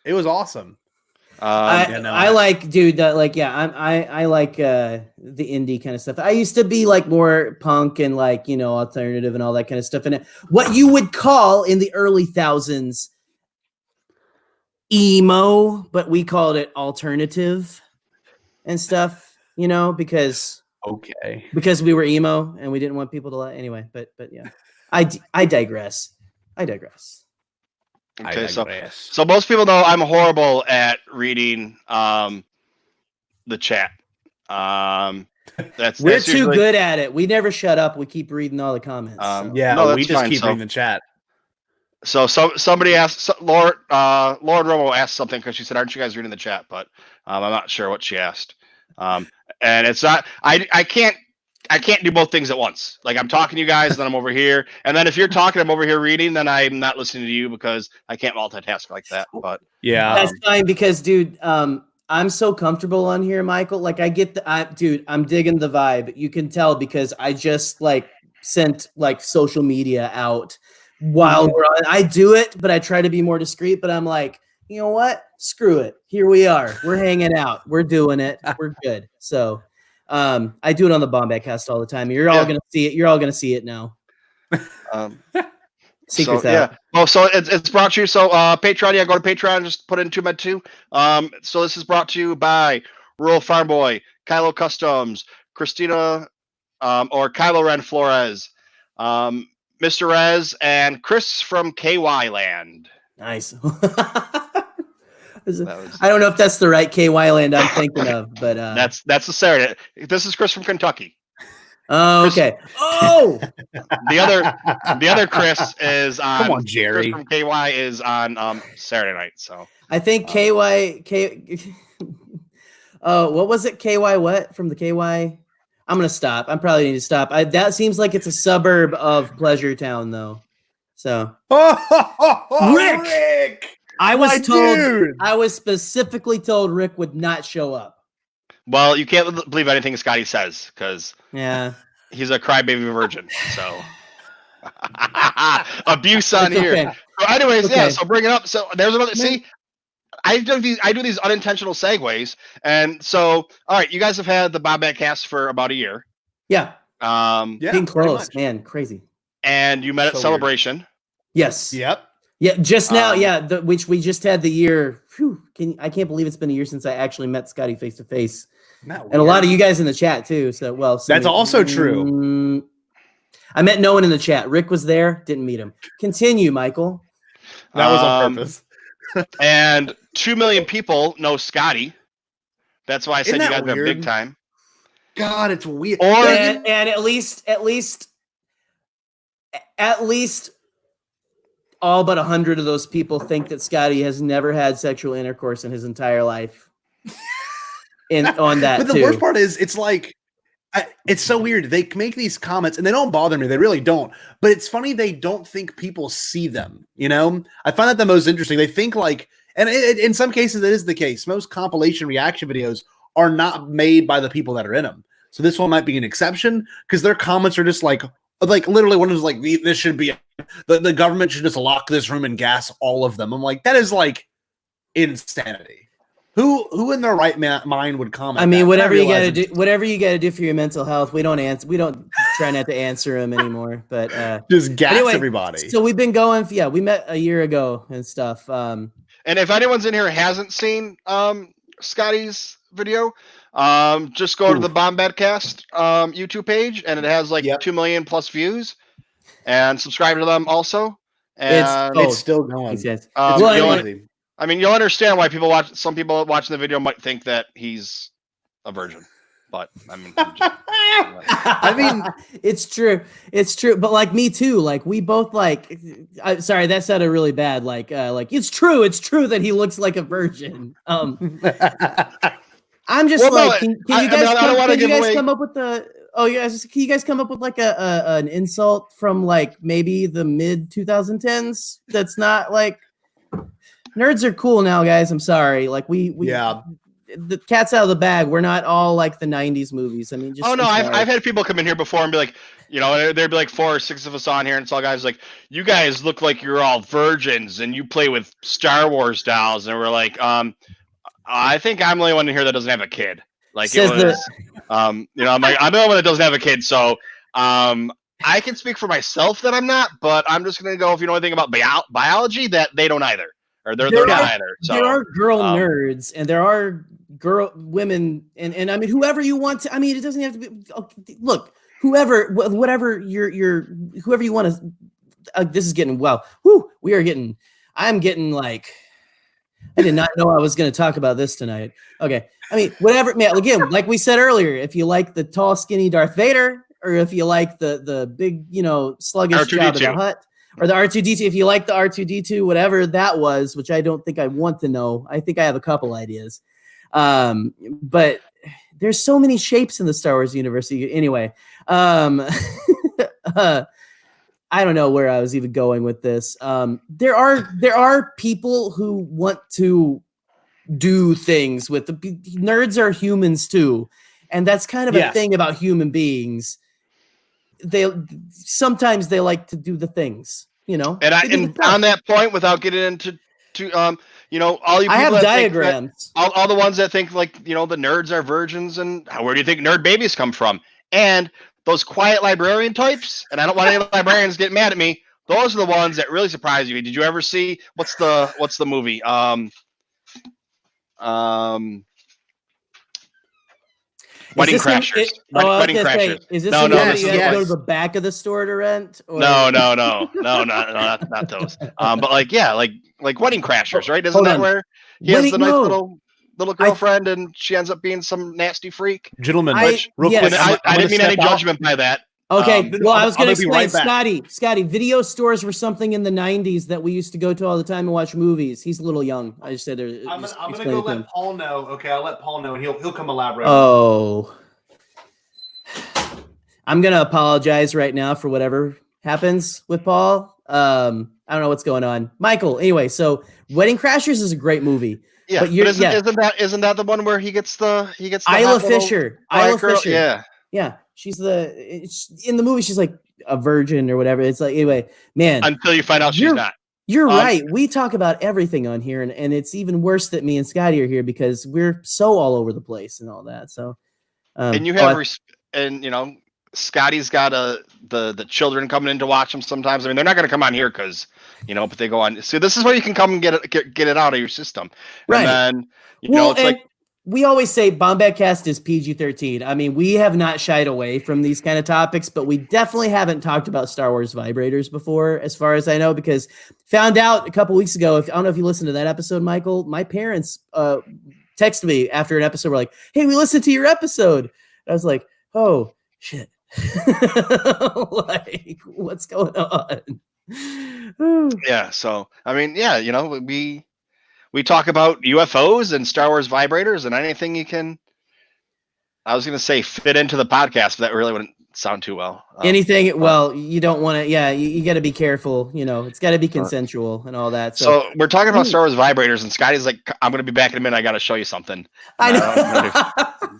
It was awesome. I like, dude. I like the indie kind of stuff. I used to be like more punk and like alternative and all that kind of stuff. And what you would call in the early thousands emo, but we called it alternative and stuff. Because we were emo and we didn't want people to anyway. But yeah, I digress. Okay, so most people know I'm horrible at reading the chat. We're too good at it. We never shut up. We keep reading all the comments. We just keep reading the chat. So somebody asked, Lord Romo asked something because she said, "Aren't you guys reading the chat?" But I'm not sure what she asked. And it's not. I can't do both things at once. Like I'm talking to you guys, then I'm over here, and then if you're talking, I'm over here reading. Then I'm not listening to you because I can't multitask like that. But yeah, that's fine because, dude, I'm so comfortable on here, Michael. Like I get I'm digging the vibe. You can tell because I just like sent like social media out while we're on. I do it, but I try to be more discreet. But I'm like, you know what? Screw it. Here we are. We're hanging out. We're doing it. We're good. So. I do it on the Bombadcast all the time. You're all gonna see it. You're all gonna see it now. Secrets out. Yeah. Oh, so it's brought to you. So Patreon, go to Patreon, just put in TooMedToo's. So this is brought to you by Rural Farm Boy, Kylo Customs, Christina, or Kylo Ren Flores, Mr. Rez, and Chris from KY Land. Nice. I don't know if that's the right KY Land I'm thinking of, but that's the Saturday. This is Chris from Kentucky. Oh, okay. The other Chris is on. Come on, Jerry. Chris from KY is on Saturday night. So I think what was it? KY what from the KY? I'm gonna stop. I probably need to stop. That seems like it's a suburb of Pleasure Town, though. So Rick. I was specifically told Rick would not show up. Well, you can't believe anything Scotty says because he's a crybaby virgin. So abuse on here. Okay. So anyways, so bring it up. So there's another. See, I do these unintentional segues, and so all right, you guys have had the Bombadcast for about a year. Yeah. Being close, man, crazy. And you met at Celebration. Weird. Yes. Yep. Yeah, just now, which we just had the year. I can't believe it's been a year since I actually met Scotty face to face, and a lot of you guys in the chat too. So, that's also true. I met no one in the chat. Rick was there, didn't meet him. Continue, Michael. That was on purpose. And 2 million people know Scotty. All why I said you guys are big time. God, it's weird. And at least all but 100 of those people think that Scotty has never had sexual intercourse in his entire life. On that, but the worst part is, it's like It's so weird. They make these comments and they don't bother me. They really don't. But it's funny they don't think people see them. You know, I find that the most interesting. They think like, and in some cases it is the case. Most compilation reaction videos are not made by the people that are in them. So this one might be an exception because their comments are just like literally one is like, this should be the government should just lock this room and gas all of them. I'm like, that is like insanity. Who in their right mind would comment? I mean, whatever you got to do for your mental health. We don't try not to answer them anymore, but just gas everybody. So we've been going. Yeah, we met a year ago and stuff. And if anyone's in here hasn't seen Scotty's video, just go to the Bombadcast YouTube page, and it has like 2 million plus views, and subscribe to them also. And it's still going. I mean, you'll understand why some people watching the video might think that he's a virgin, but I mean, I mean, it's true. It's true. But like me too, like we both sorry, that sounded really bad. Like it's true that he looks like a virgin. I'm just can you guys come up with can you guys come up with like an insult from like maybe the mid 2010s that's not like, nerds are cool now, guys. I'm sorry. Like the cat's out of the bag. We're not all like the 90s movies. I mean, I've had people come in here before and be like, there'd be like 4 or 6 of us on here, and it's all guys like, you guys look like you're all virgins and you play with Star Wars dolls, and we're like, I think I'm the only one in here that doesn't have a kid. Like I'm like, I'm the only one that doesn't have a kid, so I can speak for myself that I'm not, but I'm just gonna go, if you know anything about biology, that they don't either. Or they're not either. So, there are girl nerds and there are women and I mean whoever you want to. I mean, it doesn't have to be. Look, whatever whoever you want to. This is getting I'm getting like. I did not know I was going to talk about this tonight. Okay, I mean whatever. Man, again, like we said earlier, if you like the tall, skinny Darth Vader, or if you like the big, sluggish Jabba the Hutt. Or the R2-D2, if you like the R2-D2, whatever that was, which I don't think I want to know. I think I have a couple ideas. But there's so many shapes in the Star Wars universe. Anyway, I don't know where I was even going with this. There are people who want to do things with nerds are humans too. And that's kind of a thing about human beings. Sometimes they like to do the things, And on that point, without getting into all you people, I have diagrams. All the ones that think like the nerds are virgins, and where do you think nerd babies come from? And those quiet librarian types, and I don't want any librarians getting mad at me. Those are the ones that really surprise you. Did you ever see what's the movie? Wedding Crashers. Wedding Crashers. Is this you have to go to the back of the store to rent? Or? No, not those. But like Wedding Crashers, right? Isn't that where he has the nice little girlfriend and she ends up being some nasty freak? Gentlemen, I didn't mean any judgment by that. Okay, I was going to explain, Scotty, video stores were something in the 90s that we used to go to all the time and watch movies. He's a little young. I just said I'm going to go let Paul know. Okay, I'll let Paul know, and he'll come elaborate. Oh. I'm going to apologize right now for whatever happens with Paul. I don't know what's going on. Michael, anyway, so Wedding Crashers is a great movie. Yeah, but isn't that the one where he gets the Isla Fisher. Isla Fisher. Yeah. Yeah, she's in the movie. She's like a virgin or whatever. It's like, anyway, man. Until you find out she's not. You're right. We talk about everything on here, and it's even worse that me and Scotty are here because we're so all over the place and all that. So, and you have, Scotty's got the children coming in to watch them sometimes. I mean, they're not going to come on here because but they go on. So this is where you can come and get it out of your system, right? And then it's like. We always say Bombadcast is PG-13. I mean, we have not shied away from these kind of topics, but we definitely haven't talked about Star Wars vibrators before, as far as I know, because found out a couple weeks ago, I don't know if you listened to that episode, Michael, my parents texted me after an episode, were like, hey, we listened to your episode. I was like, oh, shit. Like, what's going on? Yeah, so, I mean, we talk about UFOs and Star Wars vibrators and anything you can I was gonna say fit into the podcast, but that really wouldn't sound too well. Anything? Well, you don't want to. Yeah, you got to be careful. It's got to be consensual and all that. So we're talking about Star Wars vibrators, and Scotty's like, "I'm gonna be back in a minute. I got to show you something." I know.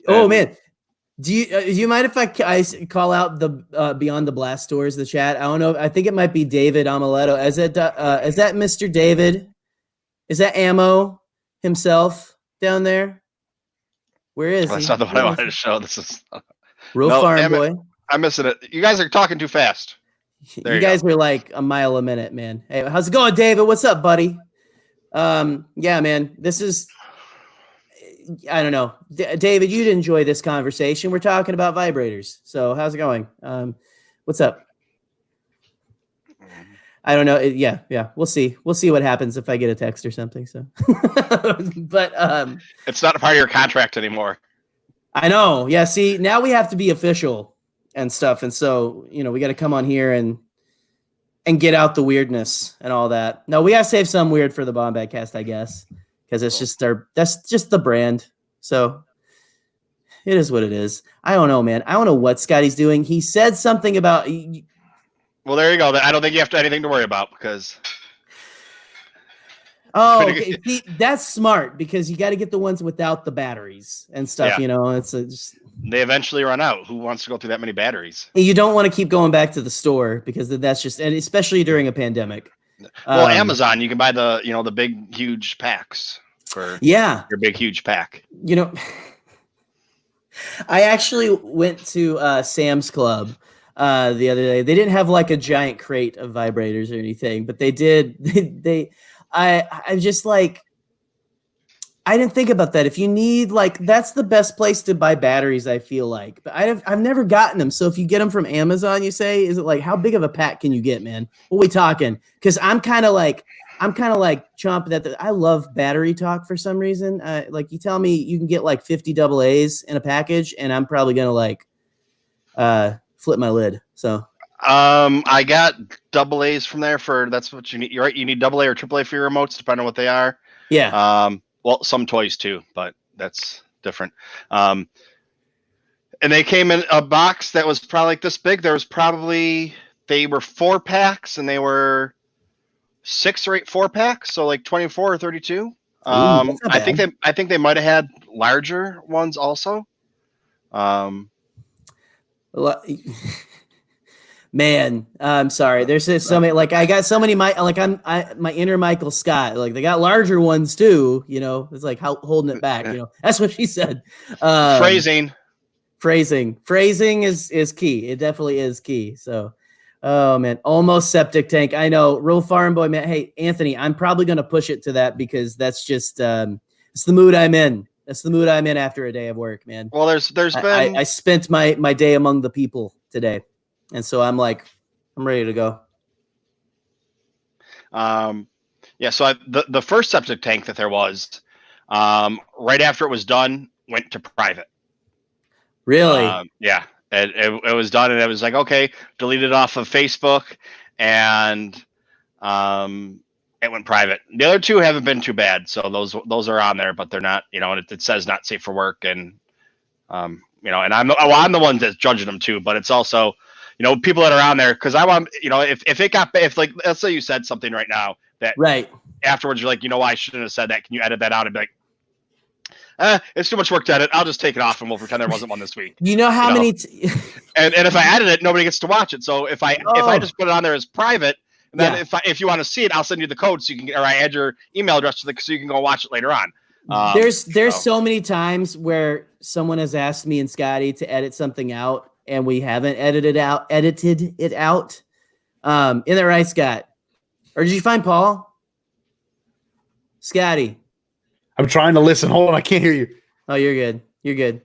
Oh man, do you mind if I call out the Beyond the Blast Doors, the chat? I don't know. I think it might be David Amaletto. Is that Mr. David? Is that Ammo himself down there? Where is he? That's not the one I wanted to show. This is Real Farm Boy. I'm missing it. You guys are talking too fast. You guys are like a mile a minute, man. Hey, how's it going, David? What's up, buddy? Yeah, man. This is, I don't know. David, you'd enjoy this conversation. We're talking about vibrators. So how's it going? What's up? I don't know. Yeah. We'll see. We'll see what happens if I get a text or something. So, but it's not a part of your contract anymore. I know. Yeah. See, now we have to be official and stuff, and so we got to come on here and get out the weirdness and all that. No, we got to save some weird for the Bombadcast, I guess, because it's just that's just the brand. So it is what it is. I don't know, man. I don't know what Scotty's doing. He said something about. Well, there you go. I don't think you have anything to worry about because. Oh, okay. See, that's smart because you got to get the ones without the batteries and stuff. Yeah. It's just. They eventually run out. Who wants to go through that many batteries? You don't want to keep going back to the store because that's just, and especially during a pandemic. Well, Amazon, you can buy the big, huge packs for your big, huge pack. I actually went to Sam's Club the other day. They didn't have like a giant crate of vibrators or anything, but they did. I'm just like, I didn't think about that. If you need that's the best place to buy batteries, I feel like. But I've never gotten them. So if you get them from Amazon, you say, is it like how big of a pack can you get, man? What we talking? Because I'm kind of like chomping at I love battery talk for some reason. Like you tell me you can get like 50 AA's in a package, and I'm probably gonna flip my lid. So I got AA's from there that's what you need. You're right. You need AA or AAA for your remotes, depending on what they are. Yeah. Well, some toys too, but that's different. And they came in a box that was probably like this big. They were 4 packs, and they were 6 or 8 4-packs, so like 24 or 32. I think they might have had larger ones also. Man, I'm sorry. There's just so many. Like I got so many. My inner Michael Scott. Like they got larger ones too. It's like holding it back. That's what she said. Phrasing is key. It definitely is key. So, oh man, almost septic tank. I know. Real Farm Boy, man. Hey, Anthony, I'm probably gonna push it to that because that's just it's the mood I'm in. That's the mood I'm in after a day of work, man. Well, there's been. I spent my day among the people today. And so I'm ready to go. So the first septic tank that there was, right after it was done, went to private. Really? Yeah. It was done, and it was like, okay, deleted off of Facebook, and it went private. The other 2 haven't been too bad, so those are on there, but they're not, and it says not safe for work, and and I'm the one that's judging them too, but it's also. People that are on there, because I want, if let's say you said something right now that right afterwards you're like, I shouldn't have said that. Can you edit that out and be like, it's too much work to edit. I'll just take it off and we'll pretend there wasn't one this week. You know how many? And if I edit it, nobody gets to watch it. So if I just put it on there as private, and then if you want to see it, I'll send you the code so you can, or I add your email address so you can go watch it later on. There's so many times where someone has asked me and Scotty to edit something out, and we haven't edited it out. Isn't that right, Scott? Or did you find Paul? Scotty. I'm trying to listen. Hold on, I can't hear you. Oh, you're good. You're good.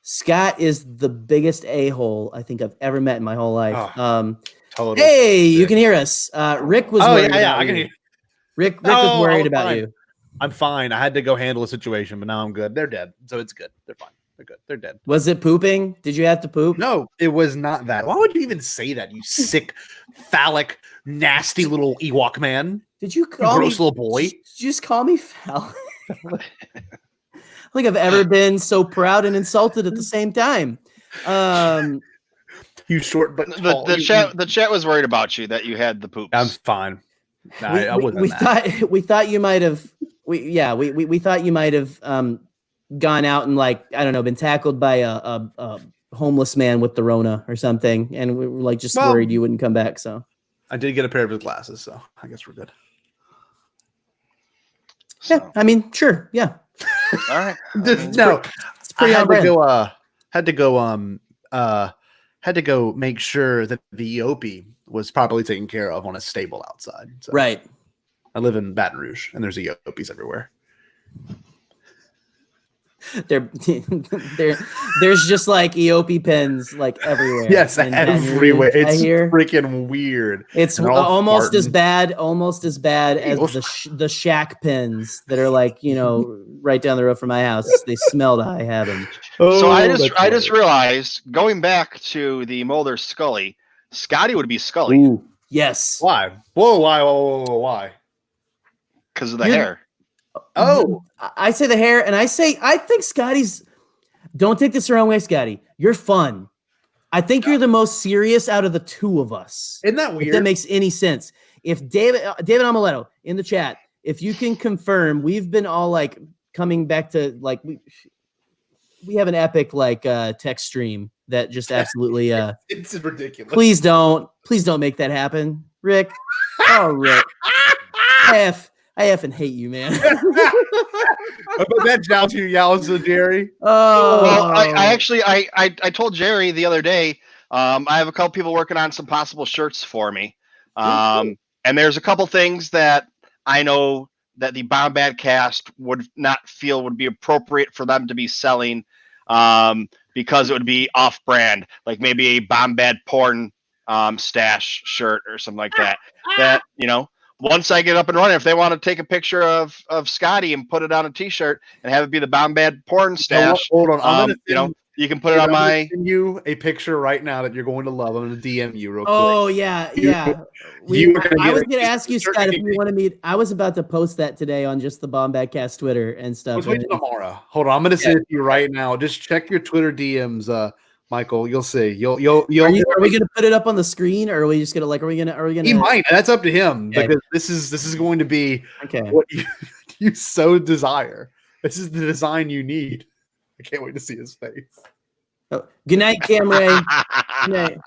Scott is the biggest a-hole I think I've ever met in my whole life. Totally. Hey, you can hear us. Rick was worried about I can hear you. Rick was worried about you. I'm fine. I had to go handle a situation, but now I'm good. They're dead, so it's good. They're fine. They're good. They're dead. Was it pooping? Did you have to poop? No, it was not that. Why would you even say that, you sick, phallic, nasty little Ewok man? Did you call gross little boy? Did you just call me phallic? think I've ever been so proud and insulted at the same time. You short but tall. The chat was worried about you that you had the poops. I'm fine. I wasn't. We thought you might have. We thought you might have gone out and like I don't know, been tackled by a homeless man with the Rona or something, and we were like just worried you wouldn't come back. So I did get a pair of his glasses, so I guess we're good. So. Yeah, I mean, sure, yeah. All right. It's pretty had to go make sure that the EOP was properly taken care of on a stable outside. So right. I live in Baton Rouge, and there's EOPs everywhere. There's just like EOP pens like everywhere. Yes, everywhere. It's freaking weird. It's almost as bad as the Shack pens that are like, right down the road from my house. They smell to high heaven. So I just realized, going back to the Mulder Scully, Scotty would be Scully. Ooh, yes. Why? Why? Because of the hair. Oh, I say the hair, and I think Scotty's. Don't take this the wrong way, Scotty. You're fun. I think you're the most serious out of the two of us. Isn't that weird? If that makes any sense. If David Amaletto in the chat, if you can confirm, we've been all like coming back to like we have an epic like text stream that just absolutely it's ridiculous. Please don't make that happen, Rick. Oh, Rick. I effing hate you, man. But that job you yells to Jerry. Oh, well, I told Jerry the other day. I have a couple people working on some possible shirts for me, and there's a couple things that I know that the Bombadcast would not feel would be appropriate for them to be selling, because it would be off-brand, like maybe a Bombad porn stash shirt or something like that. That once I get up and running, if they want to take a picture of Scotty and put it on a T-shirt and have it be the Bombad porn stash, hold on. You can put it on my. Send you a picture right now that you're going to love. I'm going to DM you real quick. Oh yeah. I was going to ask you, Scott, if you want to meet. I was about to post that today on just the Bombadcast Twitter and stuff. Let's wait tomorrow. Hold on, I'm going to send it to you right now. Just check your Twitter DMs, Michael. You'll see. You'll. Are we going to put it up on the screen, or are we just going to like? Are we going to? He might. That's up to him, because this is going to be what you so desire. This is the design you need. I can't wait to see his face. Oh, good night, Camray. Good night.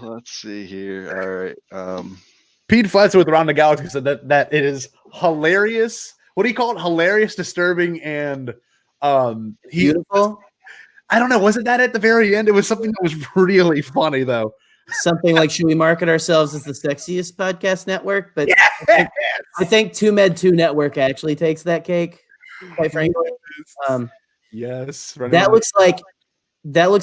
Let's see here. All right. Pete Fletcher with Around the Galaxy said that it is hilarious. What do you call it? Hilarious, disturbing, and beautiful. I don't know. Wasn't that at the very end? It was something that was really funny, though. Something like, should we market ourselves as the sexiest podcast network? But yes. I think TooMedToo's network actually takes that cake. Quite frankly, yes. That looks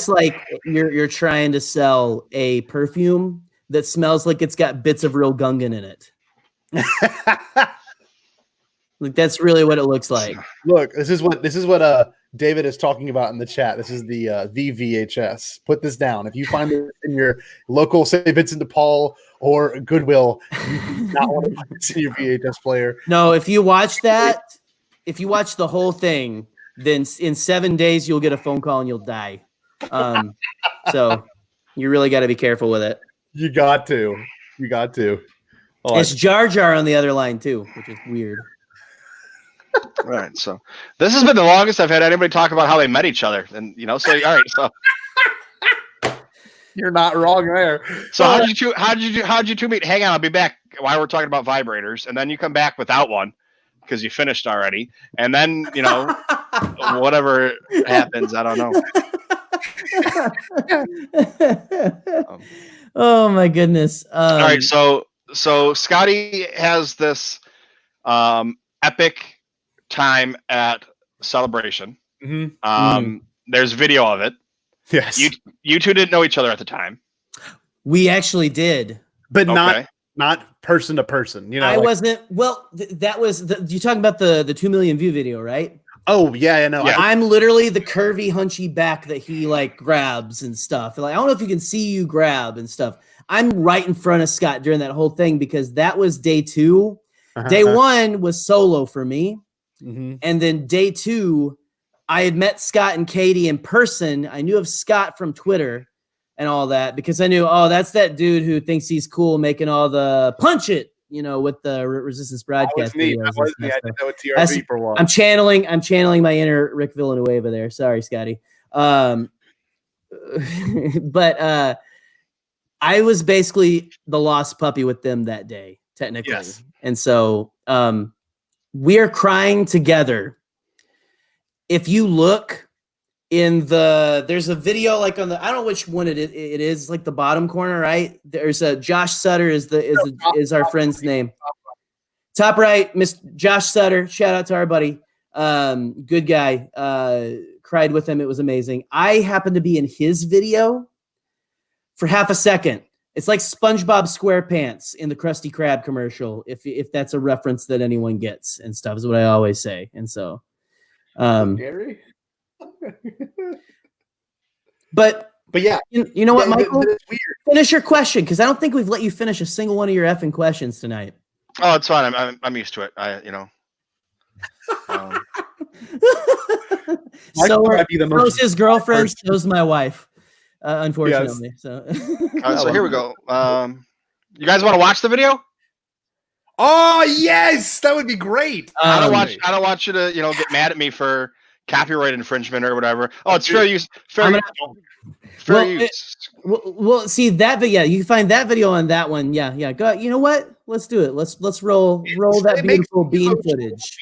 like you're trying to sell a perfume that smells like it's got bits of real Gungan in it. Like that's really what it looks like. Look, this is what David is talking about in the chat. This is the VHS. Put this down. If you find it in your local, say Vincent de Paul or Goodwill, you do not want to see your VHS player. No, if you watch the whole thing, then in 7 days you'll get a phone call and you'll die. So you really got to be careful with it. You got to. Oh, it's Jar Jar on the other line too, which is weird. Right. So this has been the longest I've had anybody talk about how they met each other, and so all right. So you're not wrong there. So how did you two meet? Hang on, I'll be back while we're talking about vibrators, and then you come back without one because you finished already, and then whatever happens, I don't know. Oh my goodness. All right, so Scotty has this epic time at Celebration. Mm-hmm. There's video of it. Yes. You two didn't know each other at the time. We actually did, but not person to person. I wasn't. Well, that was you talking about the 2 million view video, right? Oh yeah, I know. Yeah. I'm literally the curvy, hunchy back that he like grabs and stuff. Like I don't know if you can see you grab and stuff. I'm right in front of Scott during that whole thing because that was day 2. Day 1 was solo for me. Mm-hmm. And then day 2, I had met Scott and Katie in person. I knew of Scott from Twitter and all that because I knew, that's that dude who thinks he's cool making all the punch it, with the Resistance broadcast videos. That was me. I didn't know it's TRV for a while. I'm channeling my inner Rick Villanueva there. Sorry, Scotty. But I was basically the lost puppy with them that day, technically. Yes. And so we are crying together. If you look there's a video like on I don't know which one it is, like the bottom corner, right? There's a Josh Sutter is our friend's name. Top right, Miss Josh Sutter. Shout out to our buddy. Good guy. Cried with him. It was amazing. I happened to be in his video for half a second. It's like SpongeBob SquarePants in the Krusty Krab commercial. If that's a reference that anyone gets and stuff is what I always say. And so, Gary. but yeah, you know what, Michael? It's weird. Finish your question because I don't think we've let you finish a single one of your effing questions tonight. Oh, it's fine. I'm used to it. So's his girlfriend. So's my wife. Unfortunately, yes. so. So here we go. You guys want to watch the video? Oh yes, that would be great. I don't want you to get mad at me for copyright infringement or whatever. Oh, it's fair use. Fair use. Well, see that video. You can find that video on that one. Yeah. Go. You know what? Let's do it. Let's roll that beautiful bean footage.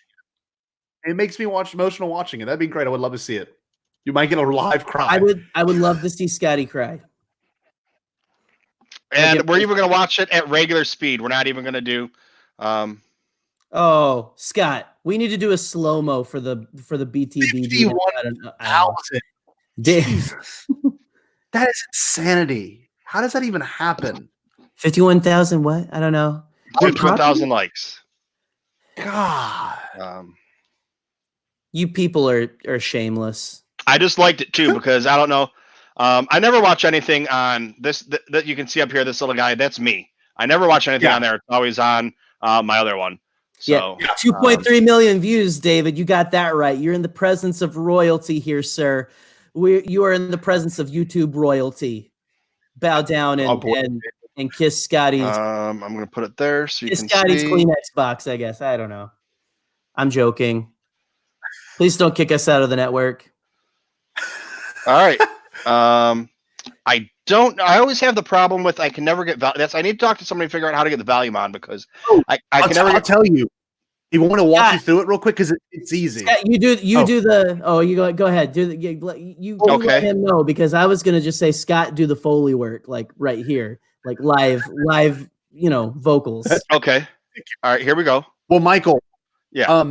It makes me emotional watching it. That'd be great. I would love to see it. You might get a live cry. I would love to see Scotty cry. And we're even going to watch it at regular speed. We're not even going to do. Oh, Scott, we need to do a slow mo for the BTB. 51,000. Jesus, that is insanity. How does that even happen? 51,000. What? I don't know. 51,000 likes. God, you people are shameless. I just liked it too because I don't know. I never watch anything on this that you can see up here. This little guy, that's me. I never watch anything on there. It's always on my other one. So 2.3 million views, David. You got that right. You're in the presence of royalty here, sir. You are in the presence of YouTube royalty. Bow down and kiss Scotty's. I'm gonna put it there so you kiss can Scotty's see. Kleenex box. I guess I don't know. I'm joking. Please don't kick us out of the network. All right. I always have the problem with I can never get I need to talk to somebody to figure out how to get the volume on because I'll tell you. You want to walk you through it real quick because it's easy. Yeah, you go ahead. Let him know because I was gonna just say Scott do the Foley work like right here, like live, vocals. Okay. All right, here we go. Well, Michael. Yeah.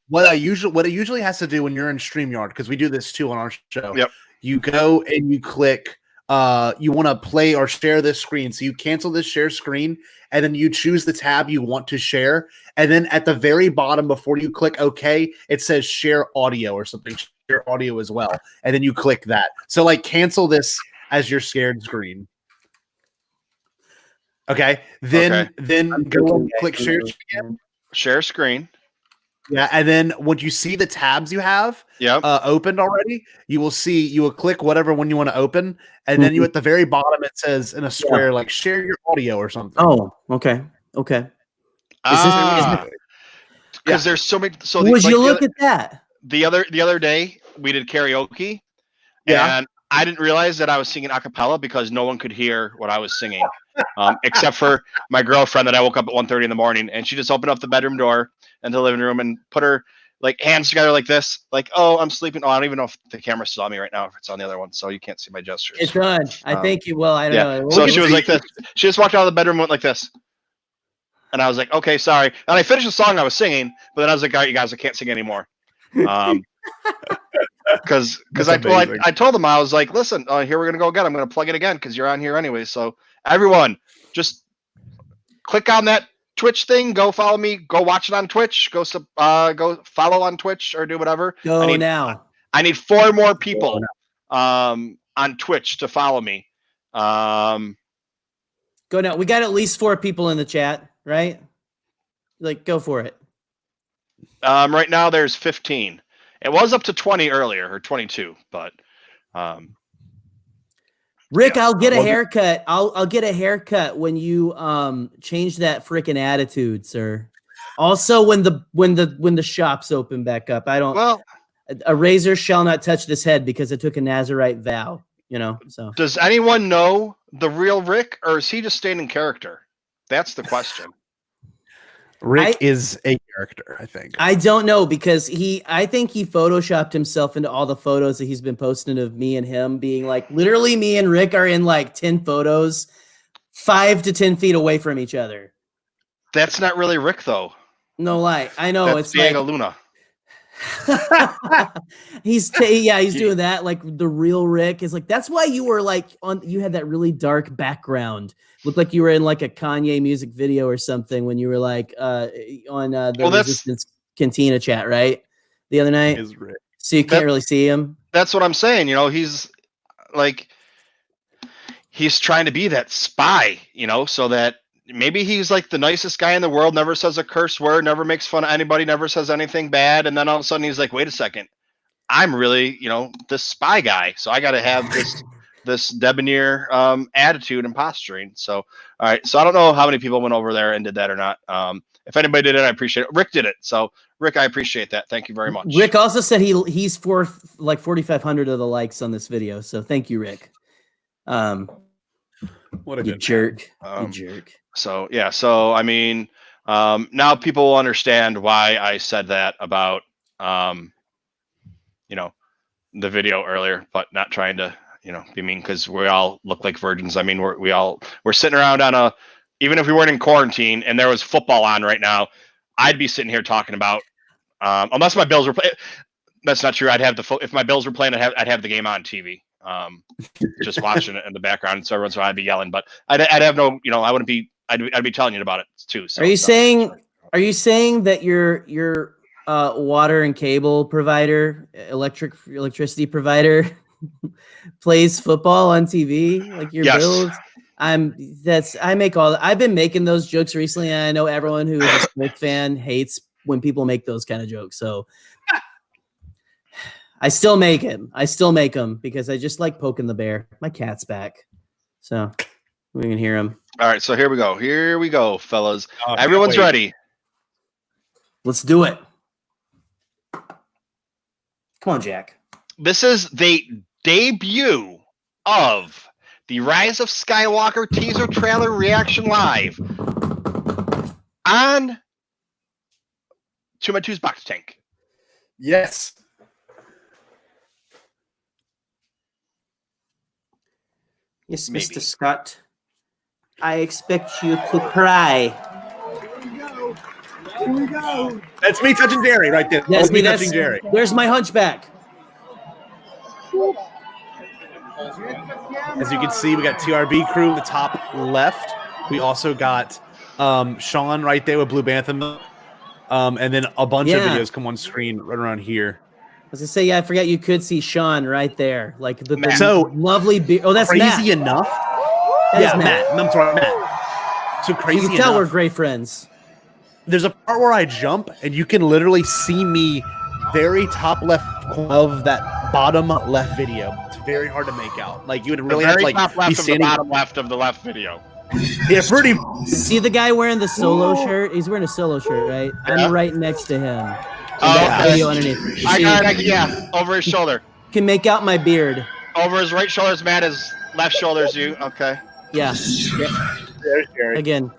What it usually has to do when you're in StreamYard, because we do this too on our show. Yep. You go and you click you want to play or share this screen. So you cancel this share screen and then you choose the tab you want to share. And then at the very bottom, before you click OK, it says share audio or something, share audio as well. And then you click that. So like cancel this as your shared screen. Okay. Then go and click share screen. Share screen. Yeah, and then once you see the tabs you have opened already, you will click whatever one you want to open, and then you at the very bottom it says in a square like share your audio or something. Oh, okay. Because there's so many. So would you look at that? The other day we did karaoke, and I didn't realize that I was singing a cappella because no one could hear what I was singing, except for my girlfriend that I woke up at 1:30 in the morning, and she just opened up the bedroom door and the living room and put her like hands together like this, like, oh, I'm sleeping. Oh, I don't even know if the camera's still on me right now, if it's on the other one, so you can't see my gestures. It's on. I think you will. I don't know. So she was like this. She just walked out of the bedroom and went like this. And I was like, okay, sorry. And I finished the song I was singing, but then I was like, all right, you guys, I can't sing anymore. Because I told them, I was like, listen, here we're going to go again. I'm going to plug it again because you're on here anyway. So everyone, just click on that Twitch thing. Go follow me. Go watch it on Twitch. Go follow on Twitch or do whatever. I need 4 more people on Twitch to follow me. Go now. We got at least 4 people in the chat, right? Like, go for it. Right now there's 15. It was up to 20 earlier, or 22, but Rick, yeah. I'll get a haircut. I'll get a haircut when you change that freaking attitude, sir. Also, when the shops open back up, a razor shall not touch this head because I took a Nazarite vow. So does anyone know the real Rick, or is he just staying in character? That's the question. Rick is a character, I think. I don't know because I think he photoshopped himself into all the photos that he's been posting of me and him being like, literally me and Rick are in like 10 photos, 5 to 10 feet away from each other. That's not really Rick though. No lie. I know. That's it's Diego like Luna. he's doing that. Like the real Rick is like, that's why you were like you had that really dark background. Looked like you were in like a Kanye music video or something when you were like on the Resistance Cantina chat, right? The other night. So you can't really see him. That's what I'm saying. He's like, he's trying to be that spy, so that maybe he's like the nicest guy in the world, never says a curse word, never makes fun of anybody, never says anything bad. And then all of a sudden he's like, wait a second, I'm really, this spy guy. So I got to have this debonair attitude and posturing. So, all right. So I don't know how many people went over there and did that or not. If anybody did it, I appreciate it. Rick did it. So Rick, I appreciate that. Thank you very much. Rick also said he's for like 4,500 of the likes on this video. So thank you, Rick. What a you good jerk. You jerk. So, yeah. So, I mean, now people will understand why I said that about, the video earlier, but not trying to, be mean, because we all look like virgins. I mean, we're sitting around even if we weren't in quarantine and there was football on right now, I'd be sitting here talking about, unless my Bills were playing. That's not true. If my Bills were playing, I'd have the game on TV. Just watching it in the background. So every once in a while I'd be yelling, but I'd have no, I wouldn't be, I'd be telling you about it too. So, are you saying that your water and cable provider, electricity provider plays football on TV like your Bills? I've been making those jokes recently, and I know everyone who is a sports fan hates when people make those kind of jokes. So I still make them because I just like poking the bear. My cat's back, so we can hear him. All right, so here we go, fellas. Everyone's ready. Let's do it. Come on, Jack. This is the debut of the Rise of Skywalker teaser trailer reaction live on TooMedToo's Box Tank. Yes. Yes, maybe. Mr. Scott. I expect you to cry. Here we go. That's me touching Jerry right there. That's me touching Jerry. There's my hunchback. As you can see, we got TRB crew in the top left. We also got Sean right there with Blue Bantha. And then a bunch of videos come on screen right around here. I was gonna say, I forgot you could see Sean right there, like the lovely. That's crazy Matt. Enough. That Matt. I'm sorry, Matt. So crazy. You can tell we're great friends. There's a part where I jump, and you can literally see me very top left of that bottom left video. It's very hard to make out. Like you would really have to be standing the bottom left of the left video. Yeah, pretty. See the guy wearing the solo shirt? He's wearing a solo shirt, right? Yeah. I'm right next to him. Video underneath. Over his shoulder. Can make out my beard. Over his right shoulder is Matt. His left shoulder is you. Okay. Yeah. Again.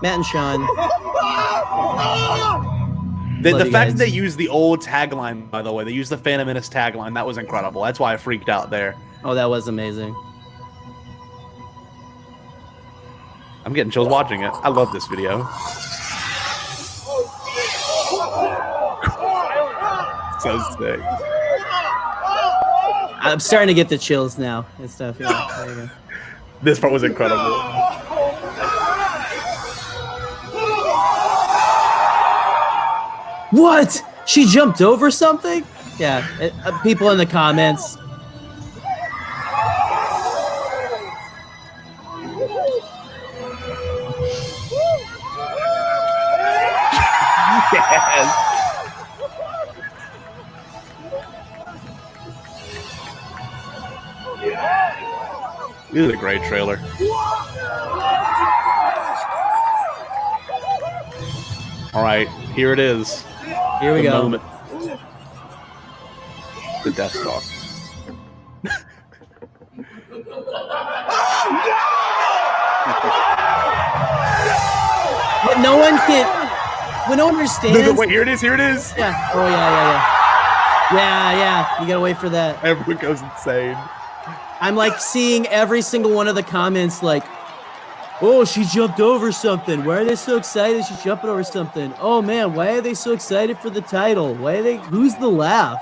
Matt and Sean. The fact that they used the old tagline, by the way, they used the Phantom Menace tagline. That was incredible. That's why I freaked out there. Oh, that was amazing. I'm getting chills watching it. I love this video. So sick. I'm starting to get the chills now and stuff. Yeah, there you go. This part was incredible. What? She jumped over something? Yeah. People in the comments. This is a great trailer. All right, here it is. Here we go. Moment. The Death Star. But no one can. When no one understands. No, wait, here it is. Here it is. Yeah. Oh yeah. You gotta wait for that. Everyone goes insane. I'm like seeing every single one of the comments like, oh, she jumped over something. Why are they so excited she's jumping over something? Oh man, why are they so excited for the title? Who's the laugh?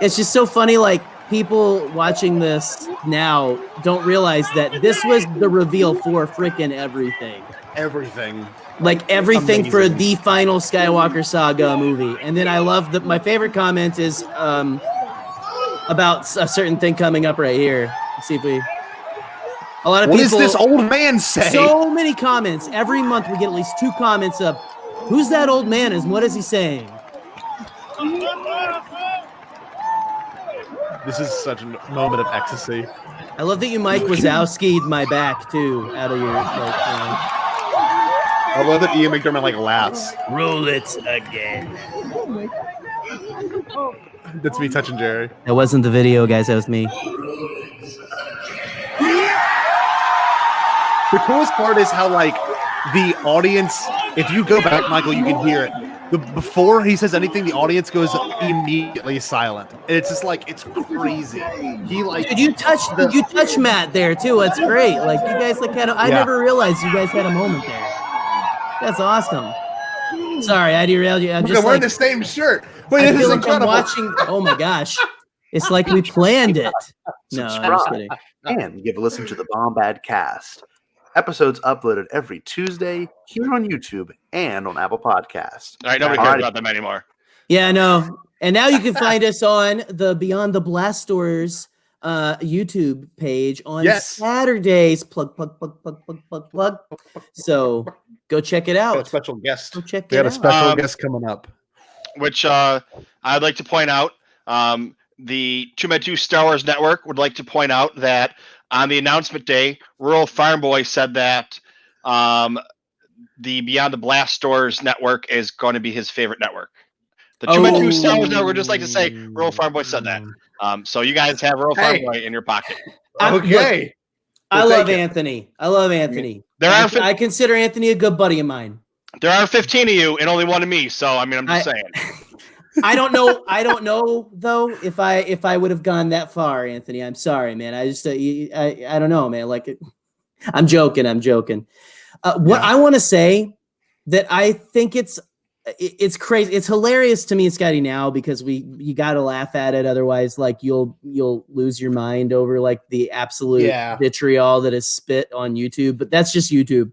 It's just so funny, like people watching this now don't realize that this was the reveal for freaking everything. Everything. Like everything Amazing. for the final Skywalker saga movie. And then I love that my favorite comment is about a certain thing coming up right here. Let's see if we. A lot of What people. does this old man say? So many comments. Every month we get at least 2 comments of who's that old man and what is he saying? This is such a moment of ecstasy. I love that you Mike Wazowski'd my back too out of your I love that Ian McDermott like laughs. roll it again. That's me touching Jerry. That wasn't the video, guys. That was me. The coolest part is how like the audience, if you go back, Michael, you can hear it. Before he says anything, the audience goes immediately silent. And it's just like it's crazy. He like Did you touch Matt there too? It's great. Like you guys like had I never realized you guys had a moment there. That's awesome. Sorry, I derailed you. I'm just wearing like, the same shirt. Wait, I this feel is like I'm incredible. watching. Oh my gosh, it's like we planned it. No, I'm just kidding. And give a listen to the Bombadcast. Episodes uploaded every Tuesday here on YouTube and on Apple Podcasts. All right, nobody cares about them anymore. Yeah, no. And now you can find us on the Beyond the Blast Doors YouTube page on Saturdays. Plug. So go check it Got a out. special guest. Go check We it got a out. special guest coming up. Which I'd like to point out, the TooMedToo's Star Wars Network would like to point out that on the announcement day, Rural Farm Boy said that the Beyond the Blast Doors Network is going to be his favorite network. The TooMedToo's Star Wars Network would just like to say Rural Farm Boy said that. So you guys have Rural Farm Boy in your pocket. Okay. I love Anthony. I consider Anthony a good buddy of mine. There are 15 of you and only one of me, so I mean, I'm just saying. I don't know though if I would have gone that far, Anthony. I'm sorry, man. I just I don't know, man. Like I'm joking. What I want to say that I think it's crazy. It's hilarious to me, Scotty, now because you got to laugh at it. Otherwise, like you'll lose your mind over like the absolute vitriol that is spit on YouTube. But that's just YouTube.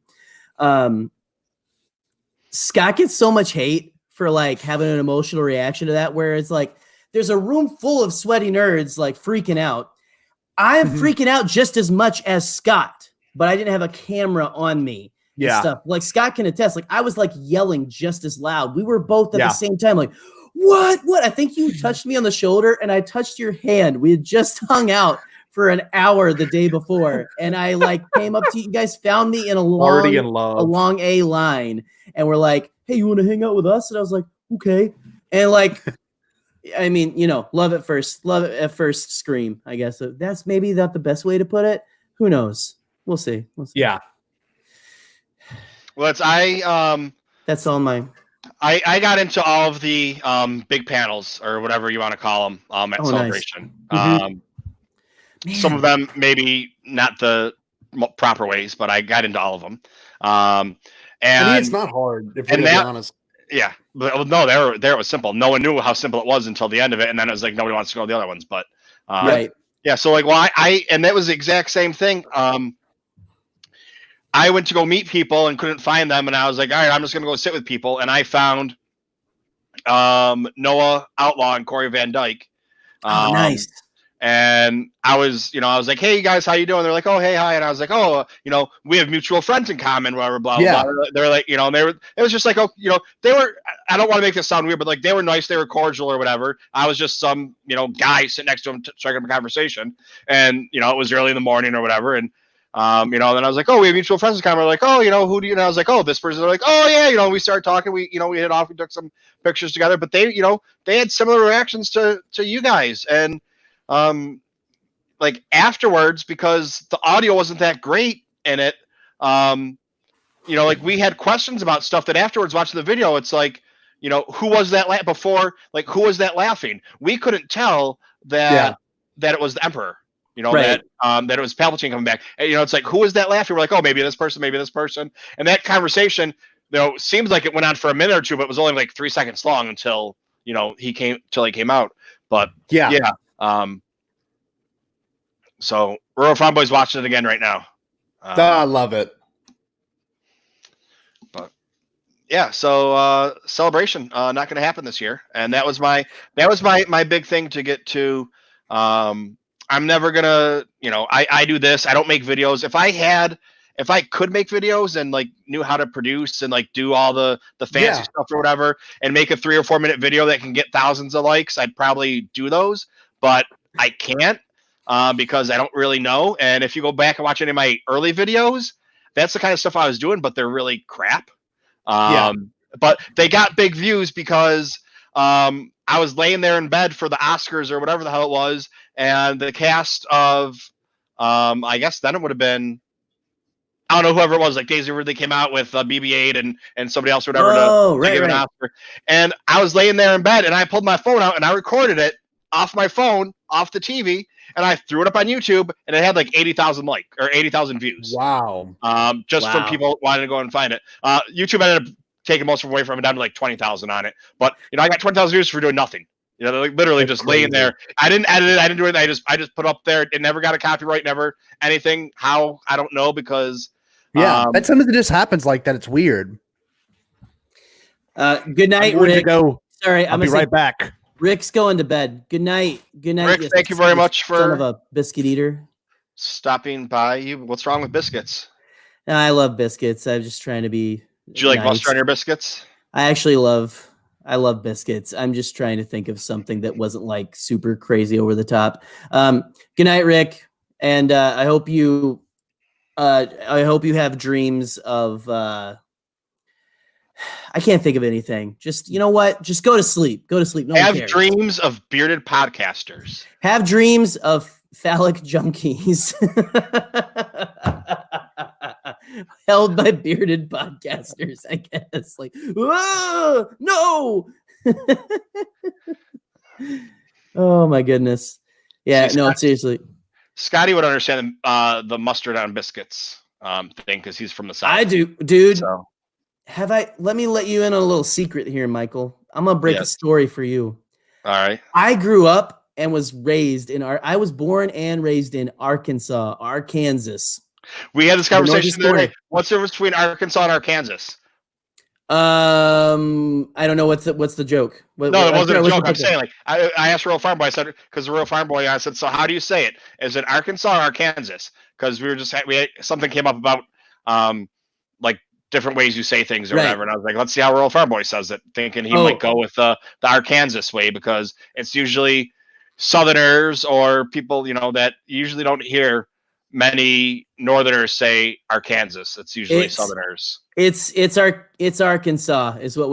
Scott gets so much hate for like having an emotional reaction to that, where it's like there's a room full of sweaty nerds like freaking out. I'm freaking out just as much as Scott, but I didn't have a camera on me. Yeah. Stuff. Like Scott can attest. Like I was like yelling just as loud. We were both at the same time, like, what? I think you touched me on the shoulder and I touched your hand. We had just hung out for an hour the day before. And I like came up to you guys, found me in a long A line, and we're like, hey, you want to hang out with us? And I was like, okay. And like, I mean, love at first scream, I guess. So that's maybe not the best way to put it. Who knows? We'll see. Yeah. Well, that's all mine. I got into all of the big panels or whatever you want to call them at Celebration. Nice. Some of them maybe not the proper ways, but I got into all of them. And it's not hard, if we're going to be honest. Yeah. But, no, there it was simple. No one knew how simple it was until the end of it, and then it was like nobody wants to go to the other ones. But right. Yeah, so like and that was the exact same thing. I went to go meet people and couldn't find them, and I was like, all right, I'm just gonna go sit with people, and I found Noah Outlaw and Corey Van Dyke. Nice. And I was like, hey guys, how you doing? They're like, oh, hey, hi. And I was like, oh, we have mutual friends in common, whatever, blah, blah, blah. They're like, it was just like, oh, they were, I don't want to make this sound weird, but like, they were nice, they were cordial or whatever. I was just some, guy sitting next to him, striking up a conversation. And, it was early in the morning or whatever. And, then I was like, oh, we have mutual friends in common. They're like, oh, who do you know? I was like, oh, this person. They're like, oh yeah, we started talking. We hit off, we took some pictures together, but they had similar reactions to you guys. And, like afterwards, because the audio wasn't that great in it, like we had questions about stuff that afterwards watching the video, it's like, who was that before? Like, who was that laughing? We couldn't tell that it was the Emperor, Right. that it was Palpatine coming back. And, it's like, who was that laughing? We're like, oh, maybe this person. And that conversation, seems like it went on for a minute or two, but it was only like 3 seconds long until, he came out. But yeah. So Royal Farm Boy's watching it again right now. I love it. But yeah, so Celebration not going to happen this year, and that was my big thing to get to. I'm never gonna, I do this. I don't make videos. If I could make videos and like knew how to produce and like do all the fancy stuff or whatever, and make a 3 or 4 minute video that can get thousands of likes, I'd probably do those. But I can't. Because I don't really know. And if you go back and watch any of my early videos, that's the kind of stuff I was doing, but they're really crap. But they got big views because I was laying there in bed for the Oscars or whatever the hell it was. And the cast of, I guess then it would have been, I don't know, whoever it was, like Daisy Ridley came out with BB-8 and somebody else or whatever to give an Oscar. And I was laying there in bed and I pulled my phone out and I recorded it off my phone, off the TV. And I threw it up on YouTube, and it had like 80,000 or 80,000 vieys. Wow! Just from people wanting to go and find it. YouTube ended up taking most of it away from it, down to like 20,000 on it. But I got 20,000 views for doing nothing. Like literally just laying there. I didn't edit it. I didn't do anything. I just put up there. It never got a copyright. Never anything. How? I don't know, because that's something that just happens like that. It's weird. Good night, Rick. Sorry, I'll be right back. Rick's going to bed. Good night. Good night. Rick, thank you very much for son of a biscuit eater stopping by. What's wrong with biscuits? I love biscuits. I'm just trying to be. Do you like mustard on your biscuits? I love biscuits. I'm just trying to think of something that wasn't like super crazy over the top. Good night, Rick. And I hope you have dreams of. I can't think of anything. Just, you know what? Just go to sleep. Go to sleep. No one cares. Have dreams of bearded podcasters. Have dreams of phallic junkies. Held by bearded podcasters, I guess. Like, whoa, no. Oh, my goodness. Yeah, seriously. Scotty would understand the mustard on biscuits thing because he's from the South. I do, dude. So. Let me let you in on a little secret here, Michael. I'm going to break a story for you. All right. I grew up and was raised I was born and raised in Arkansas. We had this conversation today. What's the difference between Arkansas and Arkansas? I don't know what's the joke. No, it wasn't a joke. I'm saying, like, I asked Royal Farm Boy. I said, because the Royal Farm Boy, I said, so how do you say it? Is it Arkansas or Arkansas? Because something came up about like different ways you say things or whatever, and I was like, let's see how Royal Farm Boy says it, thinking he might go with the Arkansas way, because it's usually Southerners or people that usually don't hear many Northerners say Arkansas. It's usually Southerners. It's Arkansas is what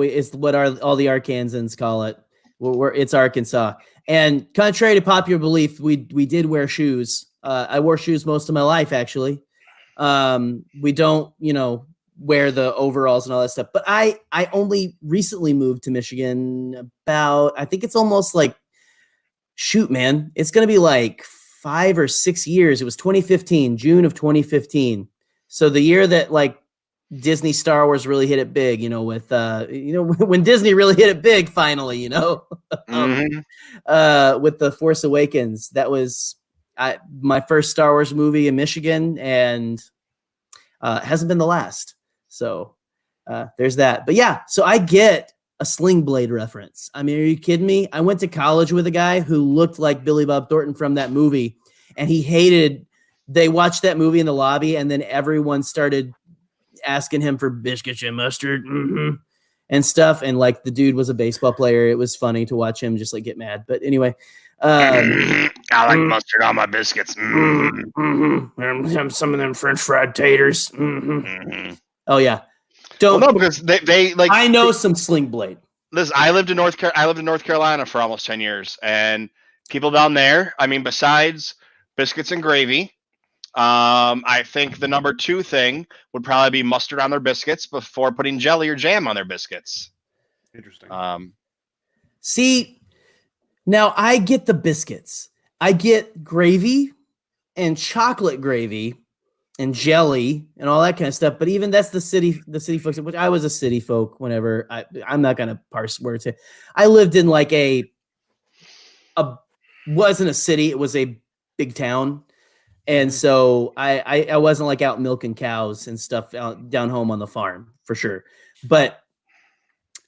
all the Arkansans call it. It's Arkansas. And contrary to popular belief, we did wear shoes. I wore shoes most of my life, actually. We don't, wear the overalls and all that stuff. But I only recently moved to Michigan I think it's almost like, shoot, man, it's going to be like 5 or 6 years. It was 2015, June of 2015. So the year that like Disney Star Wars really hit it big, with, when Disney really hit it big, finally, with The Force Awakens, that was my first Star Wars movie in Michigan, and hasn't been the last. So there's that. But yeah, so I get a Sling Blade reference. I mean, are you kidding me? I went to college with a guy who looked like Billy Bob Thornton from that movie, and he hated. They watched that movie in the lobby, and then everyone started asking him for biscuits and mustard and stuff. And like the dude was a baseball player. It was funny to watch him just like get mad. But anyway, I like mustard on my biscuits. some of them French fried taters. Oh yeah, don't. Well, no, because they like. I know some Sling Blade. Listen, I lived in North Carolina for almost 10 years, and people down there. I mean, besides biscuits and gravy. I think the number 2 thing would probably be mustard on their biscuits before putting jelly or jam on their biscuits. Interesting. See, now I get the biscuits. I get gravy and chocolate gravy and jelly and all that kind of stuff. But even that's the city folks, which I was a city folk whenever I'm not going to parse words here. I lived in like wasn't a city. It was a big town. And so I wasn't like out milking cows and stuff down home on the farm for sure. But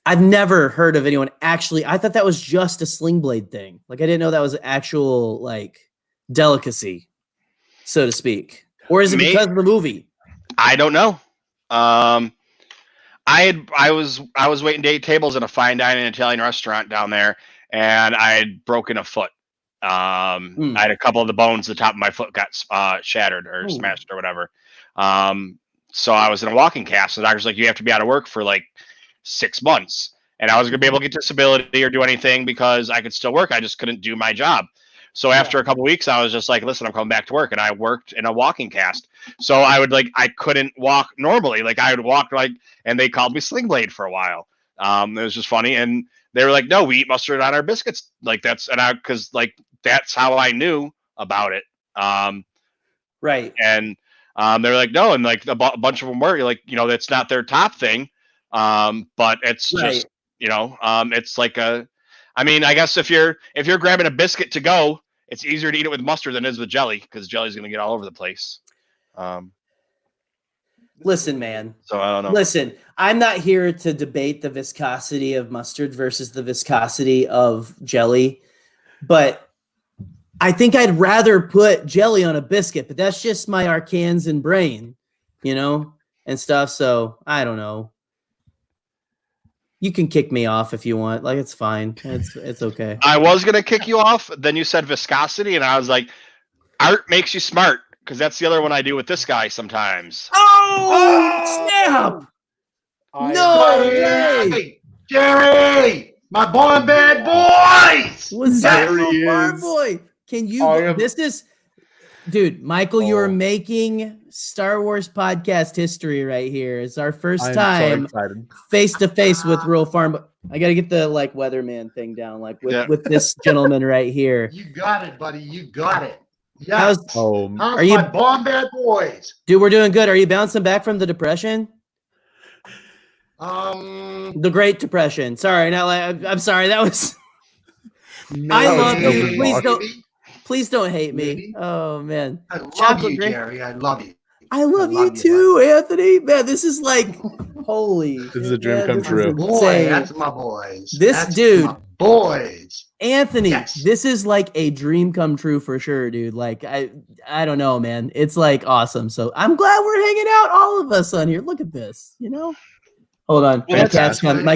I've never heard of anyone actually. I thought that was just a Sling Blade thing. Like I didn't know that was an actual like delicacy, so to speak. Or is it because of the movie? I don't know. I was waiting to 8 tables at a fine dining Italian restaurant down there, and I had broken a foot. I had a couple of the bones at the top of my foot got shattered or smashed or whatever. So I was in a walking cast. The doctor's like, you have to be out of work for like 6 months. And I was going to be able to get disability or do anything because I could still work. I just couldn't do my job. So after a couple of weeks, I was just like, listen, I'm coming back to work. And I worked in a walking cast. So I couldn't walk normally. Like I would walk and they called me Sling Blade for a while. It was just funny. And they were like, no, we eat mustard on our biscuits. Like that's how I knew about it. Right. And they were like, no. And like a bunch of them were like, that's not their top thing. But it's just, it's like I guess if you're grabbing a biscuit to go, it's easier to eat it with mustard than it is with jelly because jelly's going to get all over the place. Listen, man. So I don't know. Listen, I'm not here to debate the viscosity of mustard versus the viscosity of jelly, but I think I'd rather put jelly on a biscuit, but that's just my Arkansan brain, and stuff. So I don't know. You can kick me off if you want. Like, it's fine. It's okay. I was going to kick you off. Then you said viscosity, and I was like, art makes you smart, because that's the other one I do with this guy sometimes. Oh, snap! No way! Jerry! My Bombad boys! Was that my boy? Can you... This is... Dude, Michael, you are making Star Wars podcast history right here. It's our first time face to face with Rural Farm. I got to get the weatherman thing down, with this gentleman right here. You got it, buddy. You got it. Yeah. How's my Bombad boys? Dude, we're doing good. Are you bouncing back from the Depression? The Great Depression. Sorry, I'm sorry. That was. I love you. Please don't hate me. Maybe. Oh man, I love you, Jerry. I love you. I love you too, Anthony. Man, this is holy. This is a dream come true. Boy, that's my boys. That's my boys. Anthony, This is a dream come true for sure, dude. I don't know, man. It's awesome. So I'm glad we're hanging out, all of us on here. Look at this, Hold on, my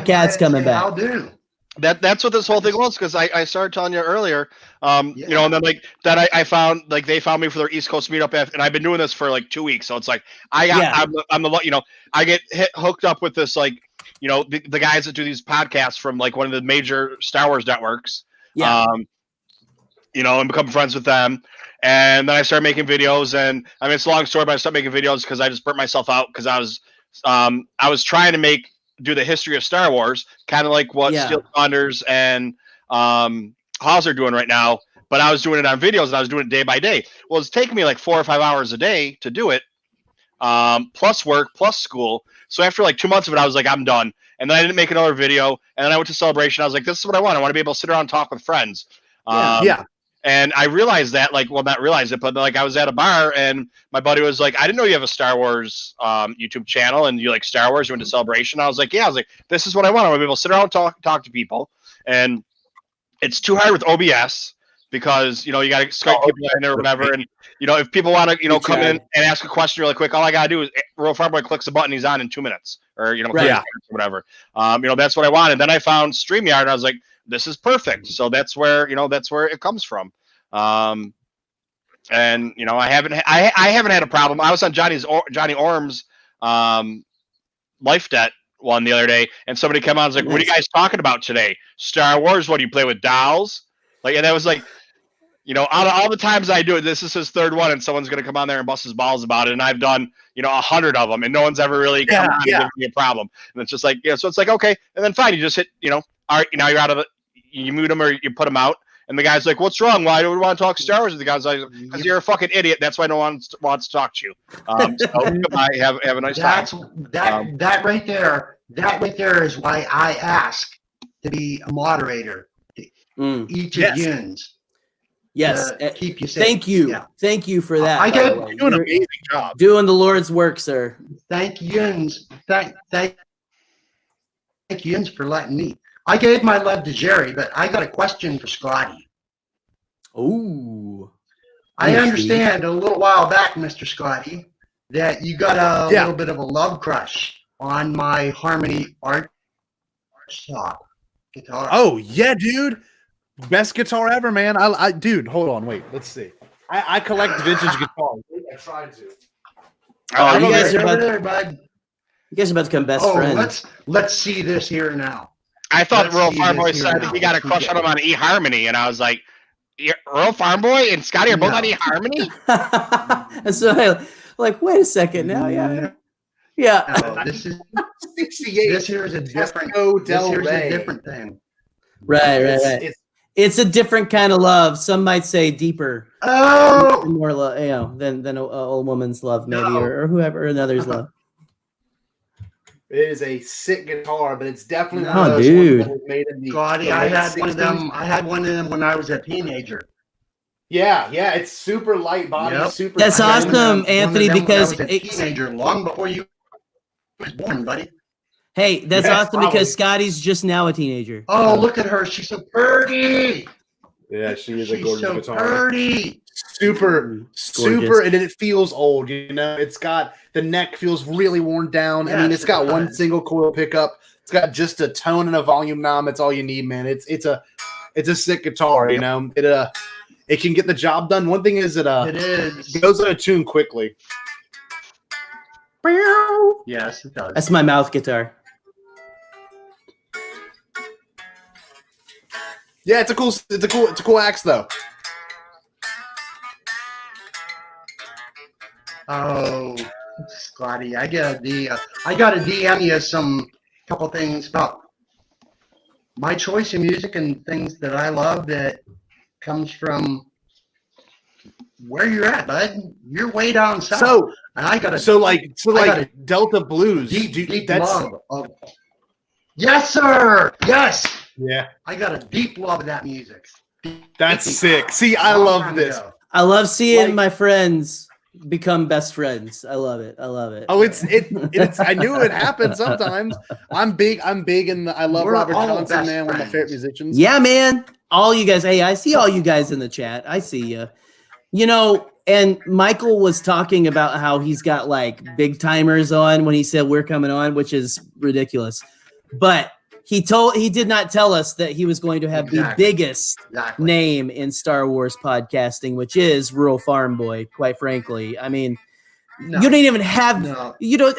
cat's coming back. I'll do. That's what this whole thing was, because I started telling you earlier, and then that I found they found me for their East Coast meetup, and I've been doing this for 2 weeks, so it's I get hooked up with this the guys that do these podcasts from one of the major Star Wars networks, and become friends with them, and then I started making videos, and I mean it's a long story, but I started making videos because I just burnt myself out because I was trying to do the history of Star Wars, kind of like what Steel Saunders and Haas are doing right now, but I was doing it on videos and I was doing it day by day. Well, it's taking me 4 or 5 hours a day to do it, plus work, plus school. So after 2 months of it, I was like, I'm done. And then I didn't make another video. And then I went to Celebration. I was like, this is what I want. I want to be able to sit around and talk with friends. And And I realized that, like, well, not realize it, but like I was at a bar and my buddy was like, I didn't know you have a Star Wars YouTube channel and you like Star Wars, you went to Celebration. I was like, yeah, I was like, this is what I want. I want to be able to sit around and talk to people. And it's too hard with OBS because, you know, you got to Skype people in there or whatever. And, you know, if people want to, you know, come in and ask a question really quick, all I got to do is Royal Farm Boy clicks a button, he's on in 2 minutes or, you know, 30 minutes or whatever. You know, that's what I wanted. Then I found StreamYard and I was like, this is perfect. So that's where, you know, that's where it comes from. And, you know, I haven't had a problem. I was on Johnny Orm's Life Debt one the other day, and somebody came on and was like, what are you guys talking about today? Star Wars? What do you play with dolls? Like, and that was like, you know, out of all the times I do it, this is his third one, and someone's going to come on there and bust his balls about it. And I've done, you know, 100 of them, and no one's ever really come on and given me a problem. And it's just like, yeah, so it's like, okay. And then fine, you just hit, you know, all right, now you're out of it. You mute them or you put them out. And the guy's like, what's wrong? Why do we want to talk Star Wars? And the guy's like, because you're a fucking idiot. That's why no one wants to talk to you. So goodbye. Have a nice time. That right there is why I ask to be a moderator. Each of yous. Yes. Keep you safe. Thank you. Yeah. Thank you for that. You're doing an amazing job. Doing the Lord's work, sir. Thank yous. Thank yous for letting me. I gave my love to Jerry, but I got a question for Scotty. Ooh. I understand a little while back, Mr. Scotty, that you got a little bit of a love crush on my Harmony Art Shop guitar. Oh yeah, dude. Best guitar ever, man. I dude, hold on, wait. Let's see. I collect vintage guitars. I tried to. Oh, you guys are about there, bud. You guys are about to become best friends. Let's see this here now. I thought Royal Farm Boy said he got a crush on him on eHarmony, and I was like, Royal Farm Boy and Scotty are both on eHarmony? And so I like, wait a second now, yeah. No, this is 68. This here is a different thing. Right. It's a different kind of love. Some might say deeper. Oh, more love, you know, than a old woman's love, maybe, or whoever another's love. It is a sick guitar, but it's definitely one of those ones that was made in the Scotty, I had one of them. I had one of them when I was a teenager. Yeah, it's super light body, super. That's awesome, Anthony, because I was a teenager long before you was born, buddy. Hey, that's awesome because Scotty's just now a teenager. Oh, look at her. She's so pretty. Yeah, she is a gorgeous guitar. Pretty. Super, and it feels old. You know, it's got the neck feels really worn down. Yes, I mean, it's got one single coil pickup. It's got just a tone and a volume knob. That's all you need, man. It's a sick guitar. You know, it can get the job done. One thing is it goes out of tune quickly. Yes, it does. That's my mouth guitar. Yeah, it's a cool axe though. Oh, Scotty, I got to DM you some couple things about my choice in music and things that I love that comes from where you're at, bud. You're way down south. So, and I got Delta Blues. Deep love of. Yes, sir. Yes. Yeah. I got a deep love of that music. That's sick. See, I love this. I love seeing my friends become best friends. I love it. Oh, it's I knew it happened sometimes. I'm big in the I love Robert Johnson, man, one of my favorite musicians. Yeah, man. All you guys, hey, I see all you guys in the chat. I see you. You know, and Michael was talking about how he's got like big timers on when he said we're coming on, which is ridiculous. But he did not tell us that he was going to have the biggest name in Star Wars podcasting, which is Rural Farm Boy, quite frankly. I mean, you don't even have you don't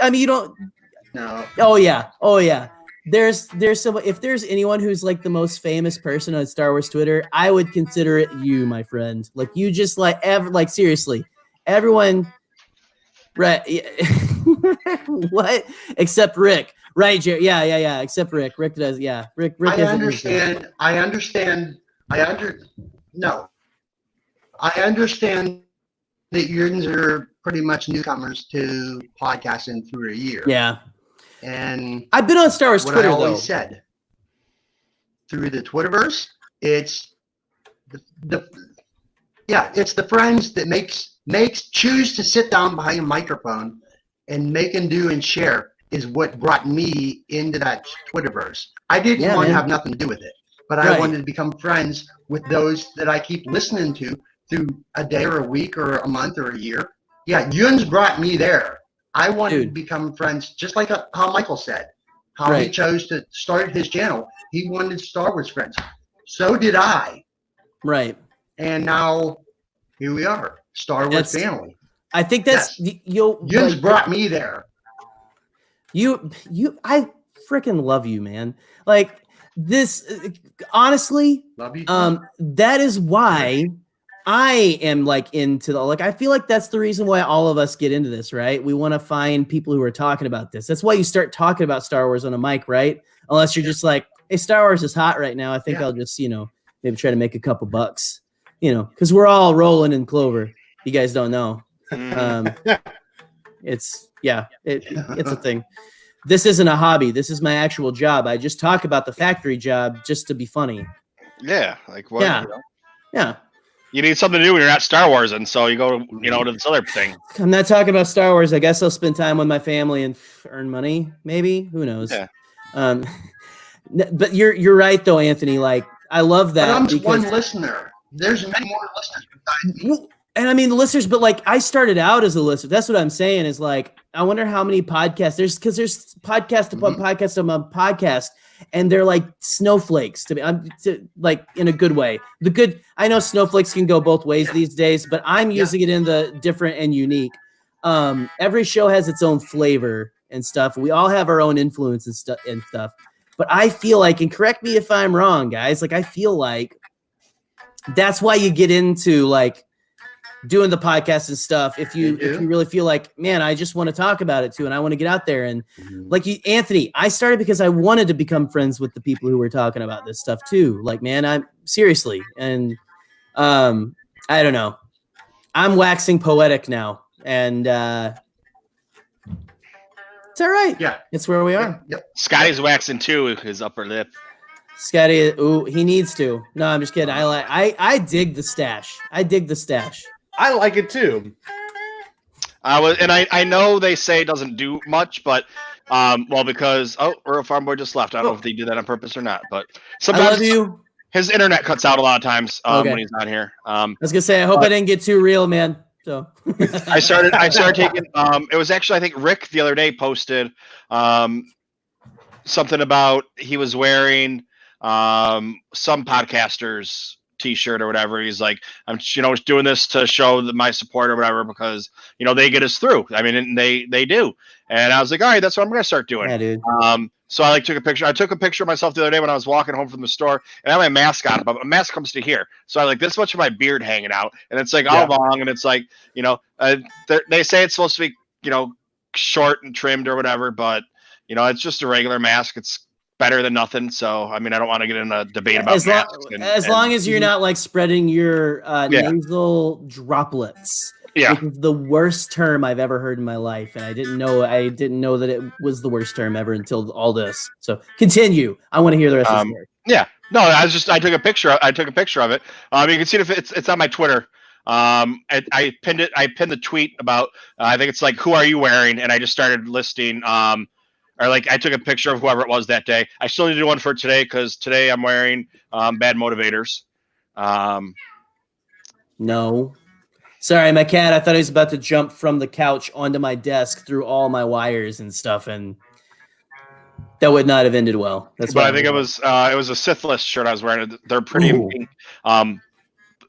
Oh yeah. There's some, if there's anyone who's like the most famous person on Star Wars Twitter, I would consider it you, my friend. Like you just like seriously, everyone right. What? Except Rick. Right, Jerry. Yeah. Except Rick. Rick does. Yeah. Rick. I understand that you are pretty much newcomers to podcasting through a year. Yeah. And I've been on Star Wars Twitter, I always said through the Twitterverse, it's Yeah, it's the friends that choose to sit down behind a microphone and make and do and share is what brought me into that Twitterverse. I didn't want to have nothing to do with it, but I wanted to become friends with those that I keep listening to through a day or a week or a month or a year. Yeah, Yun's brought me there. I wanted to become friends, just like how Michael said, how he chose to start his channel. He wanted Star Wars friends. So did I. Right. And now here we are, Star Wars family. I think that's Yun's brought me there. I freaking love you, man. Like this, honestly, love you. That is why I am like into I feel like that's the reason why all of us get into this, right? We want to find people who are talking about this. That's why you start talking about Star Wars on a mic, right? Unless you're just like, hey, Star Wars is hot right now. I think I'll just, maybe try to make a couple bucks, because we're all rolling in clover. You guys don't know. It's a thing. This isn't a hobby. This is my actual job. I just talk about the factory job just to be funny. Yeah. Like what? Yeah. Yeah. You need something to do when you're not Star Wars, and so you go, to this other thing. I'm not talking about Star Wars. I guess I'll spend time with my family and earn money. Maybe. Who knows? Yeah. But you're right though, Anthony. Like I love that. But I'm just one listener. There's many more listeners besides me. And I mean the listeners, but like I started out as a listener. That's what I'm saying is like I wonder how many podcasts there's podcast upon podcast upon podcast, and they're like snowflakes to me. Like in a good way. I know snowflakes can go both ways these days, but I'm using it in the different and unique. Every show has its own flavor and stuff. We all have our own influence and stuff. But I feel like, and correct me if I'm wrong, guys, like I feel like that's why you get into like doing the podcast and stuff. If you really feel like, man, I just want to talk about it too, and I want to get out there and like you, Anthony, I started because I wanted to become friends with the people who were talking about this stuff too. Like, man, I'm seriously, and I don't know, I'm waxing poetic now, and it's all right. Yeah, it's where we are. Yep. Scotty's waxing too his upper lip. Scotty, he needs to. No, I'm just kidding. I dig the stash. I dig the stash. I like it too. I know they say it doesn't do much, but because Earl Farm Boy just left. I don't know if they do that on purpose or not, but sometimes his internet cuts out a lot of times when he's not here. I was gonna say, I hope I didn't get too real, man. So I started taking. It was actually, I think Rick the other day posted something about he was wearing some podcaster's T-shirt or whatever. He's like, I'm doing this to show my support or whatever because they get us through. I mean, and they do. And I was like, all right, that's what I'm gonna start doing. Yeah, dude. So I took a picture. I took a picture of myself the other day when I was walking home from the store, and I have my mask on, but my mask comes to here. So I like this much of my beard hanging out, and it's like all long, and it's like they say it's supposed to be short and trimmed or whatever, but it's just a regular mask. It's better than nothing. So I mean, I don't want to get in a debate about masks. As long as you're not like spreading your nasal droplets. Yeah, which is the worst term I've ever heard in my life, and I didn't know that it was the worst term ever until all this. So continue. I want to hear the rest of the story. Yeah, no, I took a picture. I took a picture of it. You can see if it's on my Twitter. I pinned it. I pinned the tweet about. I think it's like, who are you wearing? And I just started listing. Or like I took a picture of whoever it was that day. I still need to do one for today because today I'm wearing Bad Motivators. No. Sorry, my cat, I thought he was about to jump from the couch onto my desk through all my wires and stuff, and that would not have ended well. But I think it was a Sithless shirt I was wearing. They're pretty in pink.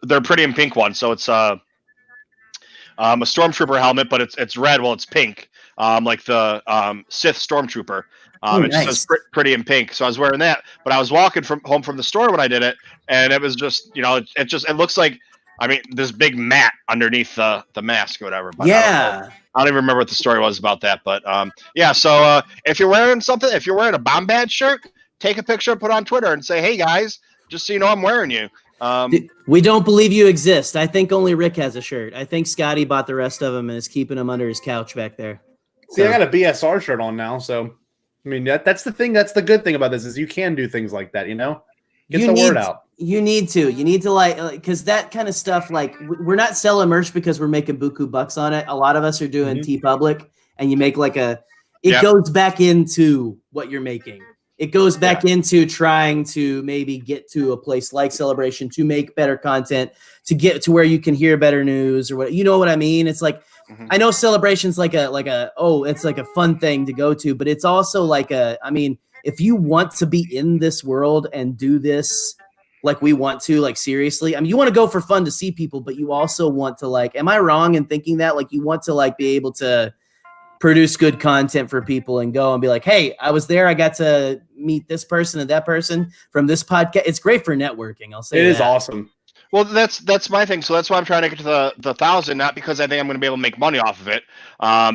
They're pretty in pink one. So it's a Stormtrooper helmet, but it's red. Well, it's pink. Like the Sith Stormtrooper. It just says pretty in pink. So I was wearing that, but I was walking home from the store when I did it, and it was just it looks like. I mean, this big mat underneath the mask or whatever. But yeah. I don't even remember what the story was about that. But yeah, so if you're wearing something, if you're wearing a Bombad shirt, take a picture and put it on Twitter and say, hey, guys, just so you know I'm wearing you. We don't believe you exist. I think only Rick has a shirt. I think Scotty bought the rest of them and is keeping them under his couch back there. See, I got a BSR shirt on now. So, I mean, that's the thing. That's the good thing about this is you can do things like that, Get the word out. You need to like, because that kind of stuff, like we're not selling merch because we're making buku bucks on it. A lot of us are doing TeePublic, and you make like it goes back into what you're making. It goes back into trying to maybe get to a place like Celebration to make better content, to get to where you can hear better news or what, you know what I mean? It's like, I know Celebration's it's like a fun thing to go to, but it's also like if you want to be in this world and do this like we want to, like seriously, I mean, you want to go for fun to see people, but you also want to like, am I wrong in thinking that? Like you want to like be able to produce good content for people and go and be like, hey, I was there. I got to meet this person and that person from this podcast. It's great for networking. I'll say it that. is awesome. Well, that's my thing. So that's why I'm trying to get to the 1,000, not because I think I'm going to be able to make money off of it.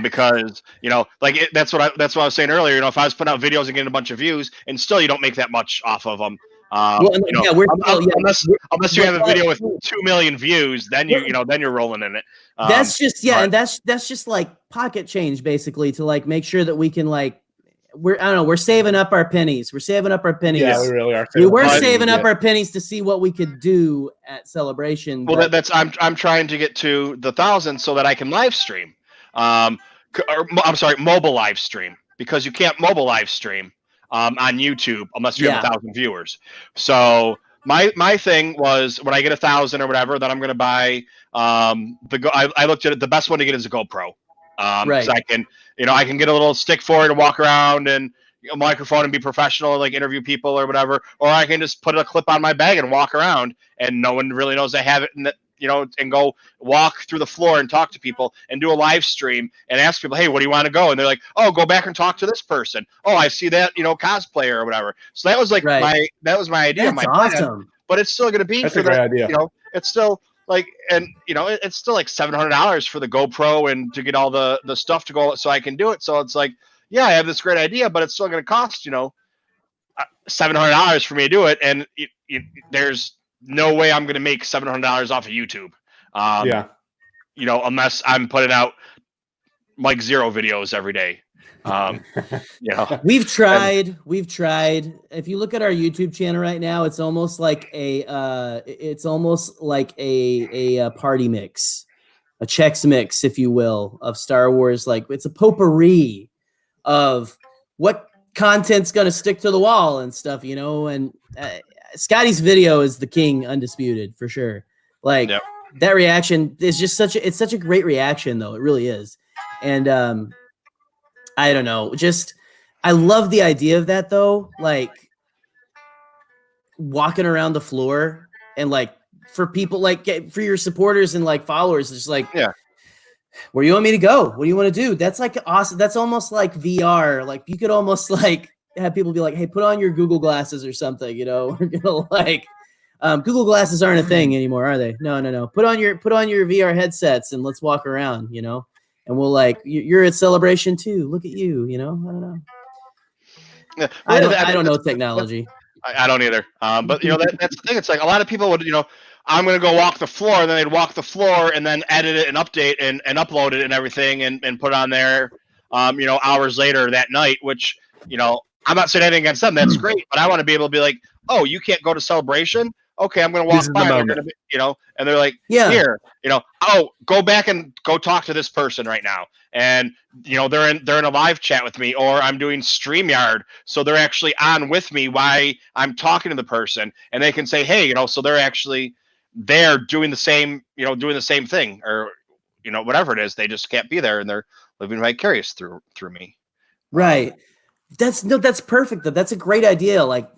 Because that's what I was saying earlier. You know, if I was putting out videos and getting a bunch of views, and still you don't make that much off of them. Unless you have a video with 2 million views, then you're rolling in it. That's just and that's just like pocket change basically to like make sure that we can like we're saving up our pennies. We're saving up our pennies. Yeah, we really are. We're saving up our pennies to see what we could do at Celebration. Well, I'm trying to get to the 1,000 so that I can live stream. I'm sorry, mobile live stream, because you can't mobile live stream on YouTube unless you have 1,000 viewers. So my thing was, when I get 1,000 or whatever, then I'm going to buy I looked at it. The best one to get is a GoPro. Right. So I can get a little stick for it and walk around and a microphone and be professional, like interview people or whatever. Or I can just put a clip on my bag and walk around, and no one really knows I have it. And go walk through the floor and talk to people and do a live stream and ask people, hey, what do you want to go? And they're like, oh, go back and talk to this person. Oh, I see that, cosplayer or whatever. So that was like my idea. That's awesome. But it's still going to be a great idea. It's still like, and it's still like $700 for the GoPro and to get all the stuff to go so I can do it. So it's like, yeah, I have this great idea, but it's still going to cost, $700 for me to do it. And there's no way I'm going to make $700 off of YouTube. Unless I'm putting out like 0 videos every day. We've tried. If you look at our YouTube channel right now, it's almost like a party mix, a Chex Mix, if you will, of Star Wars. Like it's a potpourri of what content's going to stick to the wall and stuff, and Scotty's video is the king, undisputed, for sure. Like that reaction is just it's such a great reaction, though. It really is. And I don't know, I love the idea of that, though. Like walking around the floor and like for people, like for your supporters and like followers, it's like, where do you want me to go? What do you want to do? That's like awesome. That's almost like VR. Like you could almost like have people be like, hey, put on your Google glasses or something, we're gonna like Google glasses aren't a thing anymore, are they? No. Put on your VR headsets and let's walk around, and we'll like, you're at Celebration too. Look at you, I don't know. Yeah. I don't know technology. I don't either. But that's the thing. It's like a lot of people would, I'm going to go walk the floor, and then they'd walk the floor and then edit it and update and upload it and everything and put it on there, hours later that night, which, I'm not saying anything against them. That's great. But I want to be able to be like, oh, you can't go to Celebration? Okay, I'm going to walk by. And they're like, here, oh, go back and go talk to this person right now. And, they're in a live chat with me, or I'm doing StreamYard. So they're actually on with me while I'm talking to the person, and they can say, hey, so they're actually there doing the same thing, or, whatever it is. They just can't be there, and they're living vicarious through me. Right. That's perfect. That's a great idea. Like,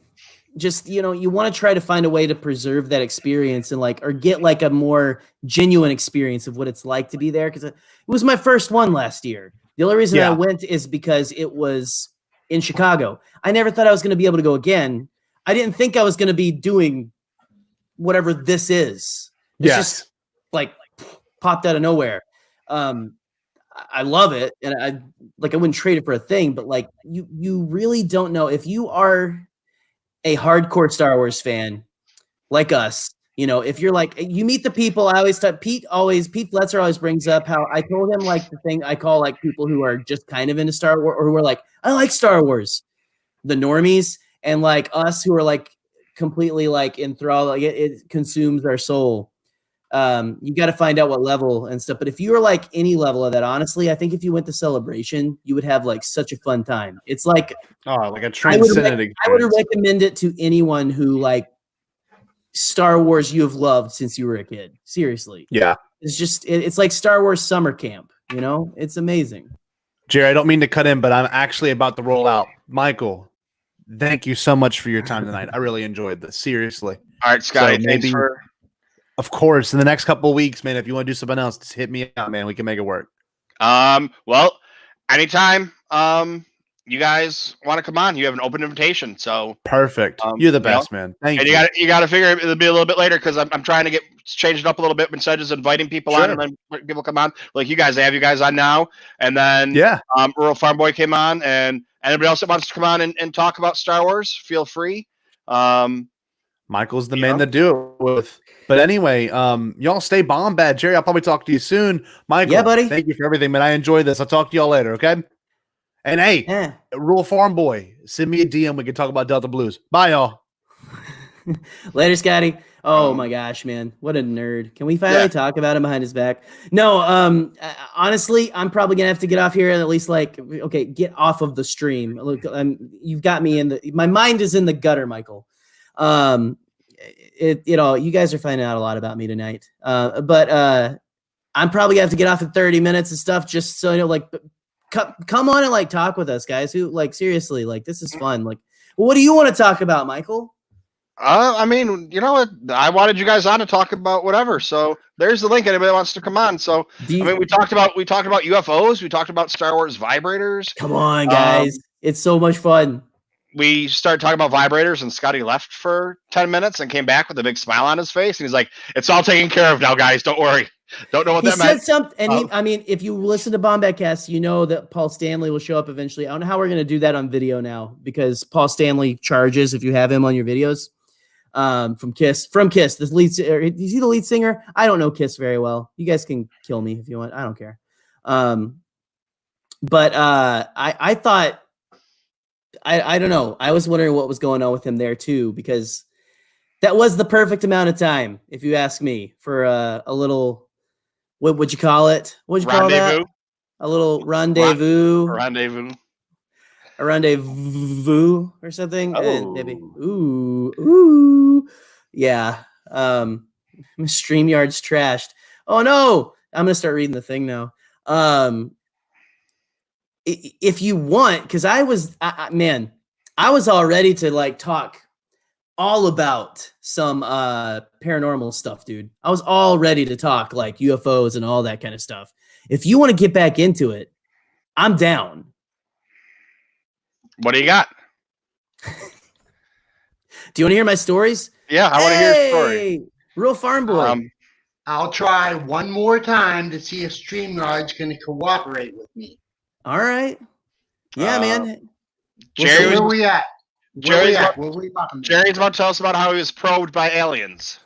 just, you want to try to find a way to preserve that experience and like, or get like a more genuine experience of what it's like to be there. Cause it was my first one last year. The only reason I went is because it was in Chicago. I never thought I was going to be able to go again. I didn't think I was going to be doing whatever this is. It's just like popped out of nowhere. I love it. And I wouldn't trade it for a thing, but like you really don't know if you are a hardcore Star Wars fan like us, if you're like, you meet the people. I always thought Pete Fletzer always brings up how I told him like the thing I call like people who are just kind of into Star Wars, or who are like, I like Star Wars, the normies, and like us who are like completely like enthralled. Like it consumes our soul. You got to find out what level and stuff. But if you were like any level of that, honestly, I think if you went to Celebration, you would have like such a fun time. It's like like a transcendent I would recommend it to anyone who like Star Wars you have loved since you were a kid. Seriously. Yeah. It's just it's like Star Wars summer camp, you know? It's amazing. Jerry, I don't mean to cut in, but I'm actually about to roll out. Michael, thank you so much for your time tonight. I really enjoyed this. Seriously. All right, Scotty, So thanks maybe- for. Of course, in the next couple of weeks, man, if you want to do something else, just hit me out, man. We can make it work. Well, anytime you guys want to come on, you have an open invitation. So Perfect. You're the best, man. Thank and you. you got to figure it'll be a little bit later because I'm trying to change it up a little bit instead of just inviting people on and then people come on. Like you guys, they have you guys on now, and then Rural Farm Boy came on, and anybody else that wants to come on and talk about Star Wars, feel free. Michael's the man to do it with. But anyway, y'all stay bomb bad. Jerry, I'll probably talk to you soon. Michael, yeah, buddy. Thank you for everything, man. I enjoyed this. I'll talk to y'all later, okay? And hey, Rural Farm Boy, send me a DM. We can talk about Delta Blues. Bye, y'all. Later, Scotty. Oh my gosh, man. What a nerd. Can we finally talk about him behind his back? No, honestly, I'm probably going to have to get off here and at least get off of the stream. Look, you've got me my mind is in the gutter, Michael. You guys are finding out a lot about me tonight. But I'm probably gonna have to get off in 30 minutes and stuff just so come on and talk with us, guys. Who seriously, this is fun. What do you want to talk about, Michael? I mean, you know what? I wanted you guys on to talk about whatever. So there's the link. Anybody wants to come on. So we talked about UFOs. We talked about Star Wars vibrators. Come on, guys. It's so much fun. We started talking about vibrators, and Scotty left for 10 minutes and came back with a big smile on his face. And he's like, "It's all taken care of now, guys. Don't worry." Don't know what that meant. He said something, and if you listen to Bombadcast, you know that Paul Stanley will show up eventually. I don't know how we're going to do that on video now because Paul Stanley charges if you have him on your videos. From Kiss, the lead. Is he the lead singer? I don't know Kiss very well. You guys can kill me if you want. I don't care. But I thought. I don't know. I was wondering what was going on with him there too, because that was the perfect amount of time, if you ask me, for a little. What would you call it? What'd you call that? A little rendezvous. A rendezvous or something. And maybe ooh. Yeah. StreamYard's trashed. Oh no. I'm gonna start reading the thing now. If you want, because I was all ready to talk all about some paranormal stuff, dude. I was all ready to talk UFOs and all that kind of stuff. If you want to get back into it, I'm down. What do you got? Do you want to hear my stories? Yeah, I want to hear a story. Real Farm Boy. I'll try one more time to see if StreamYard's going to cooperate with me. All right. Yeah, man. Jerry, where are we at? Jerry's about to tell us about how he was probed by aliens.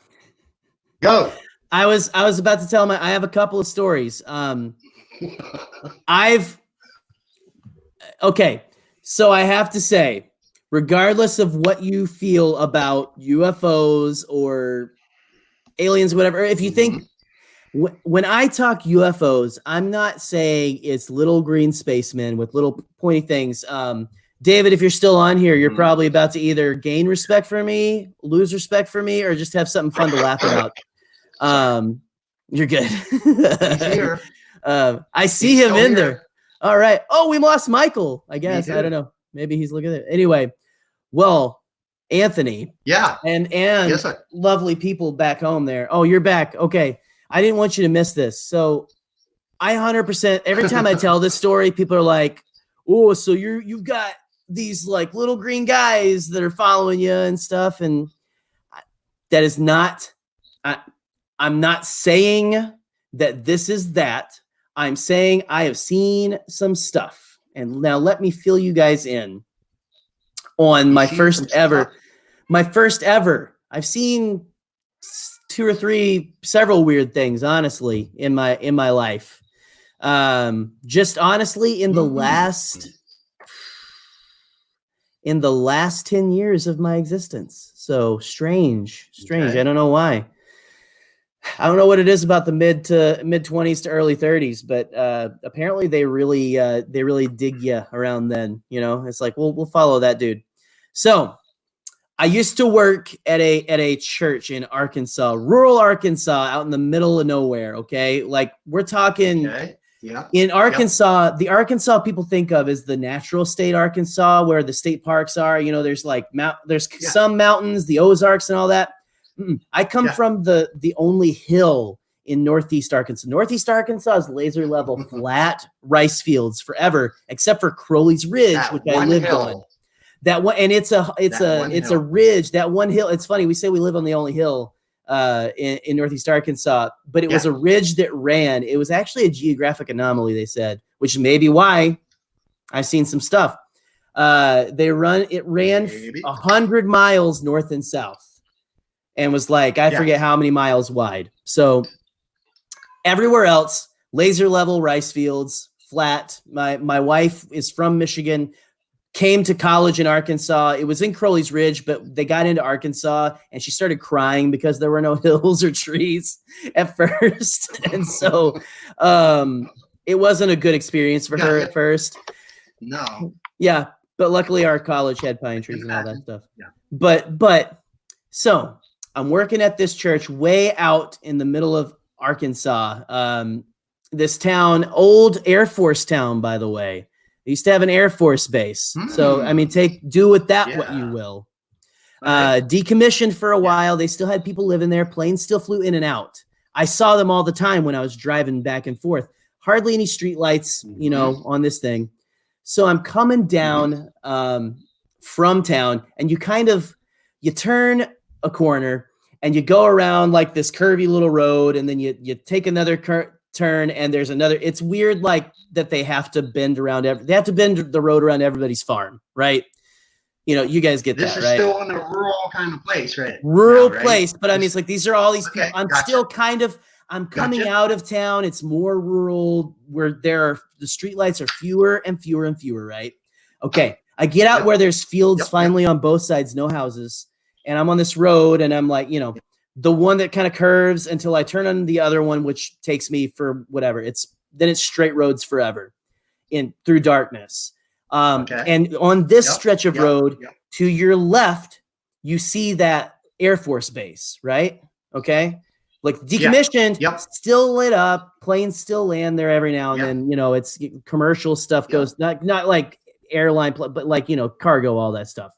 Go. I was about to tell I have a couple of stories. So I have to say, regardless of what you feel about UFOs or aliens, whatever, if you think when I talk UFOs, I'm not saying it's little green spacemen with little pointy things. David, if you're still on here, you're probably about to either gain respect for me, lose respect for me, or just have something fun to laugh about. You're good. He's here. I see him in there. All right. Oh, we lost Michael, I guess. I don't know. Maybe he's looking at it. Anyway, well, Anthony. Yeah. And yes, sir. Lovely people back home there. Oh, you're back. Okay. I didn't want you to miss this. So I 100%, every time I tell this story, people are like, oh, so you've got these little green guys that are following you and stuff. And that is not, I'm not saying that this is that. I'm saying I have seen some stuff. And now let me fill you guys in on my first ever. I've seen several weird things, honestly, in my life. Just honestly, in the in the last 10 years of my existence. So strange. Okay. I don't know why. I don't know what it is about the mid 20s to early 30s, but apparently they really dig you around then. You know, it's like we'll follow that dude. So I used to work at a church in Arkansas, rural Arkansas, out in the middle of nowhere. Okay, like we're talking. Okay. Yeah. In Arkansas, the Arkansas people think of as the natural state Arkansas, where the state parks are. You know, there's like some mountains, the Ozarks, and all that. I come from the only hill in Northeast Arkansas. Northeast Arkansas is laser level flat rice fields forever, except for Crowley's Ridge, That which I one lived hill. on. That one, and it's a ridge. That one hill. It's funny. We say we live on the only hill in Northeast Arkansas, but it was a ridge that ran. It was actually a geographic anomaly, they said, which may be why I've seen some stuff. It ran 100 miles north and south and was like, I forget how many miles wide. So everywhere else, laser level rice fields, flat. My wife is from Michigan. Came to college in Arkansas. It was in Crowley's Ridge, but they got into Arkansas and she started crying because there were no hills or trees at first. And so it wasn't a good experience for her at first. No. Yeah. But luckily our college had pine trees and all that stuff. Yeah. But so I'm working at this church way out in the middle of Arkansas. This town, old Air Force town, by the way. They used to have an Air Force base. So, I mean, do with that what you will. Decommissioned for a while. They still had people living there. Planes still flew in and out. I saw them all the time when I was driving back and forth. Hardly any street lights, you know, on this thing. So I'm coming down from town, and you turn a corner and you go around like this curvy little road, and then you take another turn, and there's another. It's weird, like that they have to bend around. They have to bend the road around everybody's farm, right? You know, you guys get this that, is right? still in a rural kind of place, right? Rural now, right? place, but I mean, it's like these are all these people. I'm gotcha. still I'm coming out of town. It's more rural where the streetlights are fewer and fewer and fewer, right? Okay, I get out where there's fields finally on both sides, no houses, and I'm on this road, and I'm like, you know, the one that kind of curves until I turn on the other one, which takes me for whatever. It's straight roads forever through darkness. And on this stretch of road to your left, you see that Air Force base, right? Okay. Like decommissioned, still lit up, planes still land there every now and then, you know, it's commercial stuff goes, not like airline, but like, you know, cargo, all that stuff.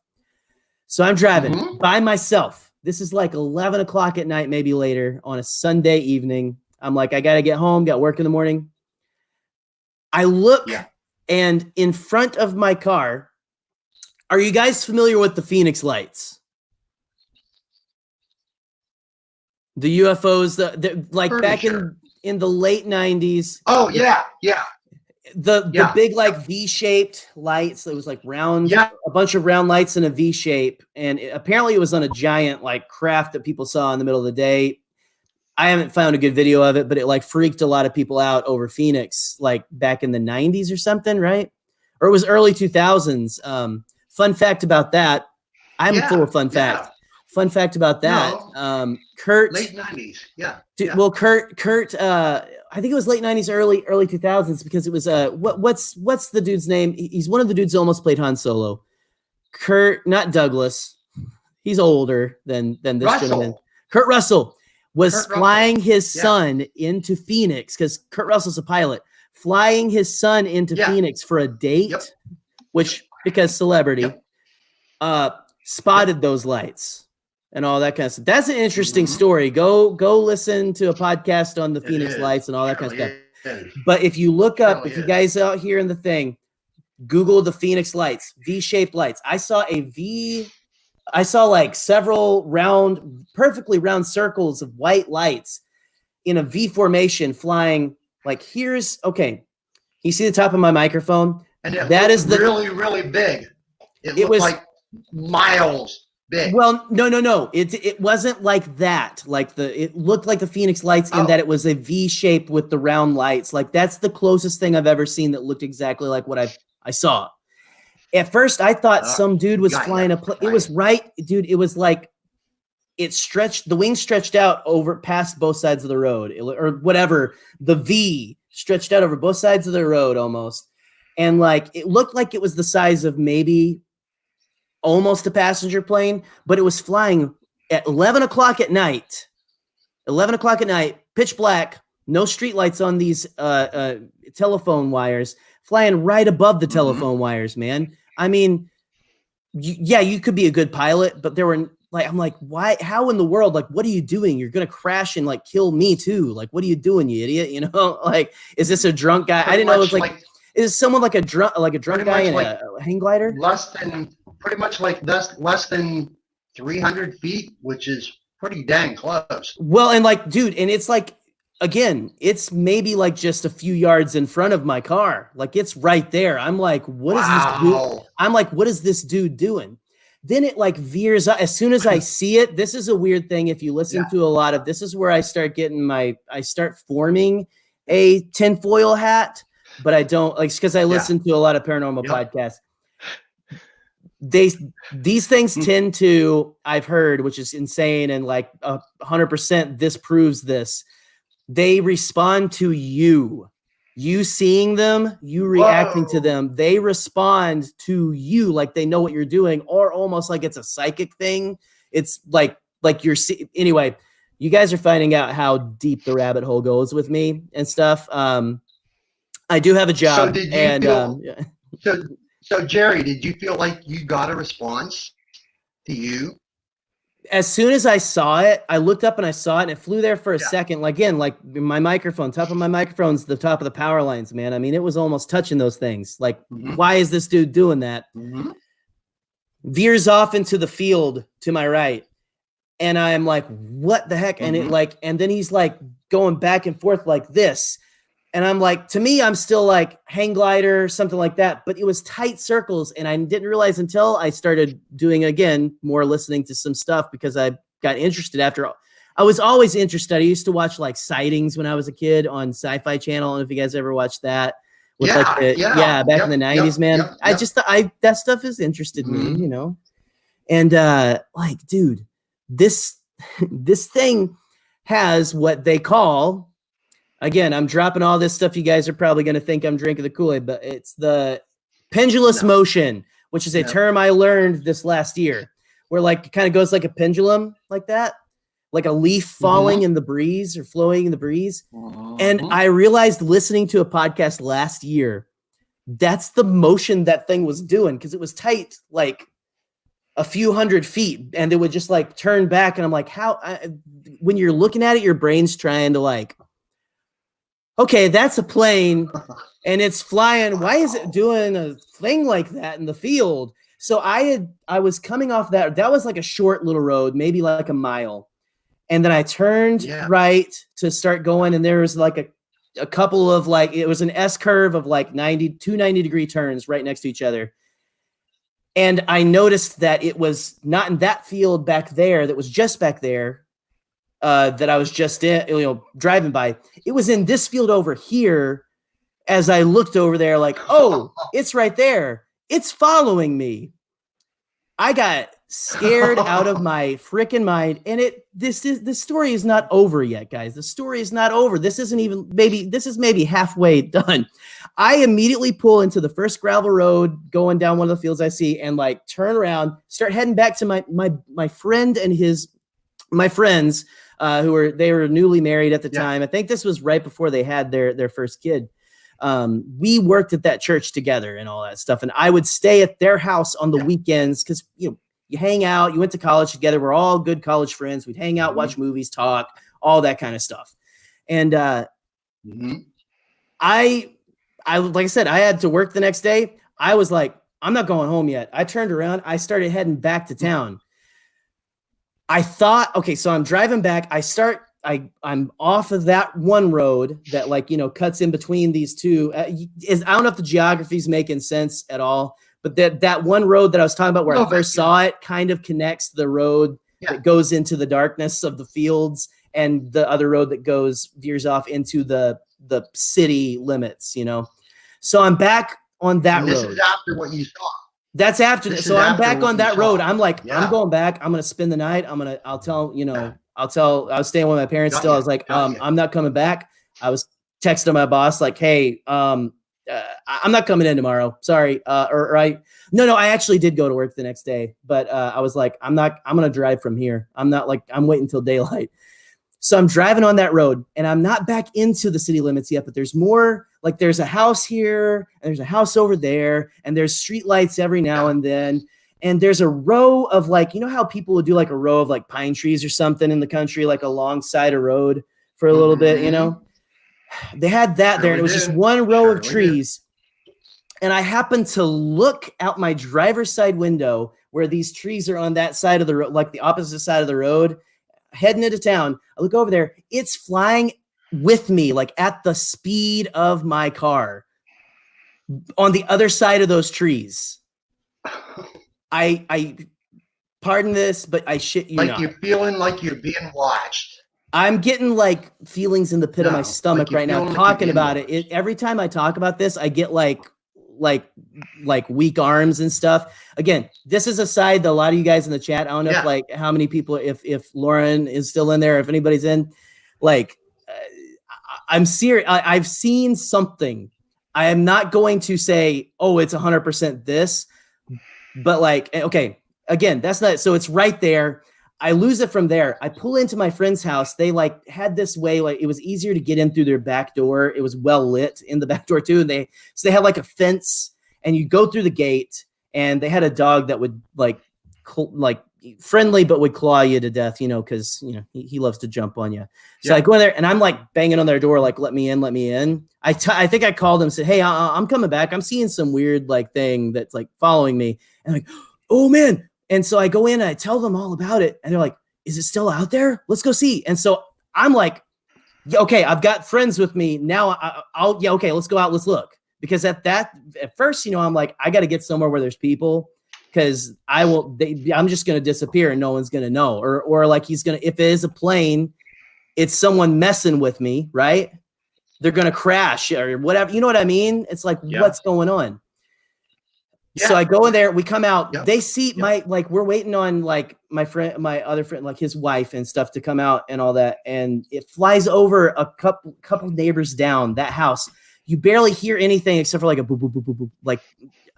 So I'm driving by myself. This is like 11 o'clock at night, maybe later on a Sunday evening. I'm like, I got to get home, got work in the morning. I look and in front of my car, are you guys familiar with the Phoenix lights? The UFOs, like back in the late 90s. Oh, yeah. The big like V-shaped lights. It was like round, a bunch of round lights in a V shape. And apparently it was on a giant like craft that people saw in the middle of the day. I haven't found a good video of it, but it like freaked a lot of people out over Phoenix, like back in the 90s or something, right? Or it was early 2000s. Fun fact about that. I'm full of fun facts. Fun fact about that. No. Kurt. Late 90s. Well, Kurt, I think it was late 90s, early 2000s, because it was what's the dude's name? He's one of the dudes that almost played Han Solo. Kurt, not Douglas. He's older than this gentleman. Kurt Russell was flying his son into Phoenix because Kurt Russell's a pilot, flying his son into Phoenix for a date, which because celebrity, spotted those lights and all that kind of stuff. That's an interesting story. Go listen to a podcast on the Phoenix lights and all that kind of stuff. But if you look up, if you guys out here in the thing, Google the Phoenix lights, V-shaped lights. I saw like several perfectly round circles of white lights in a V formation flying. Like you see the top of my microphone? And that is really, really big. It was like miles big. Well, no. It wasn't like that. It looked like the Phoenix lights in that it was a V shape with the round lights. Like that's the closest thing I've ever seen that looked exactly like what I saw. At first, I thought some dude was flying a plane. It was right, dude. It was like it stretched. The wings stretched out over past both sides of the road, or whatever. The V stretched out over both sides of the road almost, and like it looked like it was the size of maybe almost a passenger plane, but it was flying at 11 o'clock at night. 11 o'clock at night, pitch black, no street lights on these telephone wires, flying right above the telephone wires, man. I mean, you could be a good pilot, but there were like, I'm like, why? How in the world? Like, what are you doing? You're gonna crash and like kill me too. Like, what are you doing, you idiot? You know, like, is this a drunk guy? I didn't know it was like is someone like a drunk guy in a hang glider? Less than 300 feet, which is pretty dang close. Well, and like, dude, and it's like, again, it's maybe like just a few yards in front of my car. Like it's right there. I'm like, what is this dude? I'm like, what is this dude doing? Then it like veers up. As soon as I see it, this is a weird thing. If you listen to a lot of, this is where I start getting I start forming a tinfoil hat, but I don't like, because I listen to a lot of paranormal podcasts. These things tend to, I've heard, which is insane, and like 100% this proves this, they respond to you seeing them, you reacting to them. They respond to you like they know what you're doing, or almost like it's a psychic thing. It's like you're anyway, you guys are finding out how deep the rabbit hole goes with me and stuff. I do have a job. So did you feel, so Jerry, did you feel like you got a response to you? As soon as I saw it, I looked up and I saw it, and it flew there for a second. Like, again, like my microphone, top of my microphone's the top of the power lines, man. I mean, it was almost touching those things. Like, why is this dude doing that? Veers off into the field to my right. And I'm like, what the heck? And it like, and then he's like going back and forth like this. And I'm like, to me, I'm still like hang glider, something like that. But it was tight circles. And I didn't realize until I started doing, again, more listening to some stuff, because I got interested after. I was always interested. I used to watch like sightings when I was a kid on Sci-Fi Channel. I don't know if you guys ever watched that. With back in the 90s, man. I just, that stuff has interested me, you know? And like, dude, this thing has what they call, again, I'm dropping all this stuff. You guys are probably going to think I'm drinking the Kool-Aid, but it's the pendulous motion, which is a term I learned this last year, where like it kind of goes like a pendulum like that, like a leaf falling in the breeze or flowing in the breeze. And I realized listening to a podcast last year, that's the motion that thing was doing, because it was tight, like a few hundred feet, and it would just like turn back. And I'm like, when you're looking at it, your brain's trying to like, okay, that's a plane and it's flying. Why is it doing a thing like that in the field? So I was coming off that. That was like a short little road, maybe like a mile. And then I turned right to start going. And there was like a couple of like, it was an S curve of like 2 90-degree turns right next to each other. And I noticed that it was not in that field back there, that was just back there, that I was just in, driving by. It was in this field over here. As I looked over there, like, oh, it's right there. It's following me. I got scared out of my freaking mind. And this story is not over yet, guys. The story is not over. This isn't even this is maybe halfway done. I immediately pull into the first gravel road going down one of the fields I see, and like turn around, start heading back to my friend and my friends, who were newly married at the time. I think this was right before they had their first kid. We worked at that church together and all that stuff. And I would stay at their house on the weekends, because, you hang out, you went to college together. We're all good college friends. We'd hang out, watch movies, talk, all that kind of stuff. And, I, like I said, I had to work the next day. I was like, I'm not going home yet. I turned around. I started heading back to town. I thought, okay, so I'm driving back. I'm off of that one road that cuts in between these two. I don't know if the geography's making sense at all, but that one road that I was talking about where I first saw it kind of connects the road that goes into the darkness of the fields, and the other road that veers off into the city limits, So I'm back on that road. This is after what you saw. That's after. This So is I'm after back on we that road. talked. I'm like, Yeah. I'm going back. I'm gonna spend the night. I was staying with my parents Got still. ya, I was like, got ya. I'm not coming back. I was texting my boss like, hey, I'm not coming in tomorrow. Sorry. No, I actually did go to work the next day, but I was like, I'm gonna drive from here. I'm waiting until daylight. So I'm driving on that road and I'm not back into the city limits yet, but there's more, like there's a house here and there's a house over there and there's street lights every now and then. And there's a row of like, you know how people would do like a row of like pine trees or something in the country, like alongside a road for a little bit, you know? They had that there and it was just one row of trees. And I happened to look out my driver's side window where these trees are on that side of the road, like the opposite side of the road, heading into town. I look over there. It's flying with me, like at the speed of my car on the other side of those trees. I pardon this, but I shit you like not. you're feeling like you're being watched. I'm getting like feelings in the pit of my stomach right now talking about it. Every time I talk about this, I get like weak arms and stuff. Again, this is a side that a lot of you guys in the chat, I don't know if like how many people, if Lauren is still in there, if anybody's in, like I'm serious. I've seen something. I am not going to say, oh, it's 100% this, but like, okay, again, that's not, so it's right there. I lose it from there. I pull into my friend's house. They like had this way, like it was easier to get in through their back door. It was well lit in the back door too. And they had like a fence and you go through the gate and they had a dog that would like friendly, but would claw you to death, you know, cause you know, he loves to jump on you. So I go in there and I'm like banging on their door, like, let me in, let me in. I think I called them and said, hey, I'm coming back. I'm seeing some weird like thing that's like following me. And I'm like, oh man. And so I go in and I tell them all about it. And they're like, is it still out there? Let's go see. And so I'm like, okay, I've got friends with me now. Okay, let's go out. Let's look. Because at first, you know, I'm like, I got to get somewhere where there's people because I'm just going to disappear and no one's going to know. Or like if it is a plane, it's someone messing with me, right? They're going to crash or whatever. You know what I mean? It's like, what's going on? So I go in there, we come out, they see we're waiting on like my other friend, like his wife and stuff to come out and all that. And it flies over a couple neighbors down that house. You barely hear anything except for like a boop, boop, boop, boop, boop, like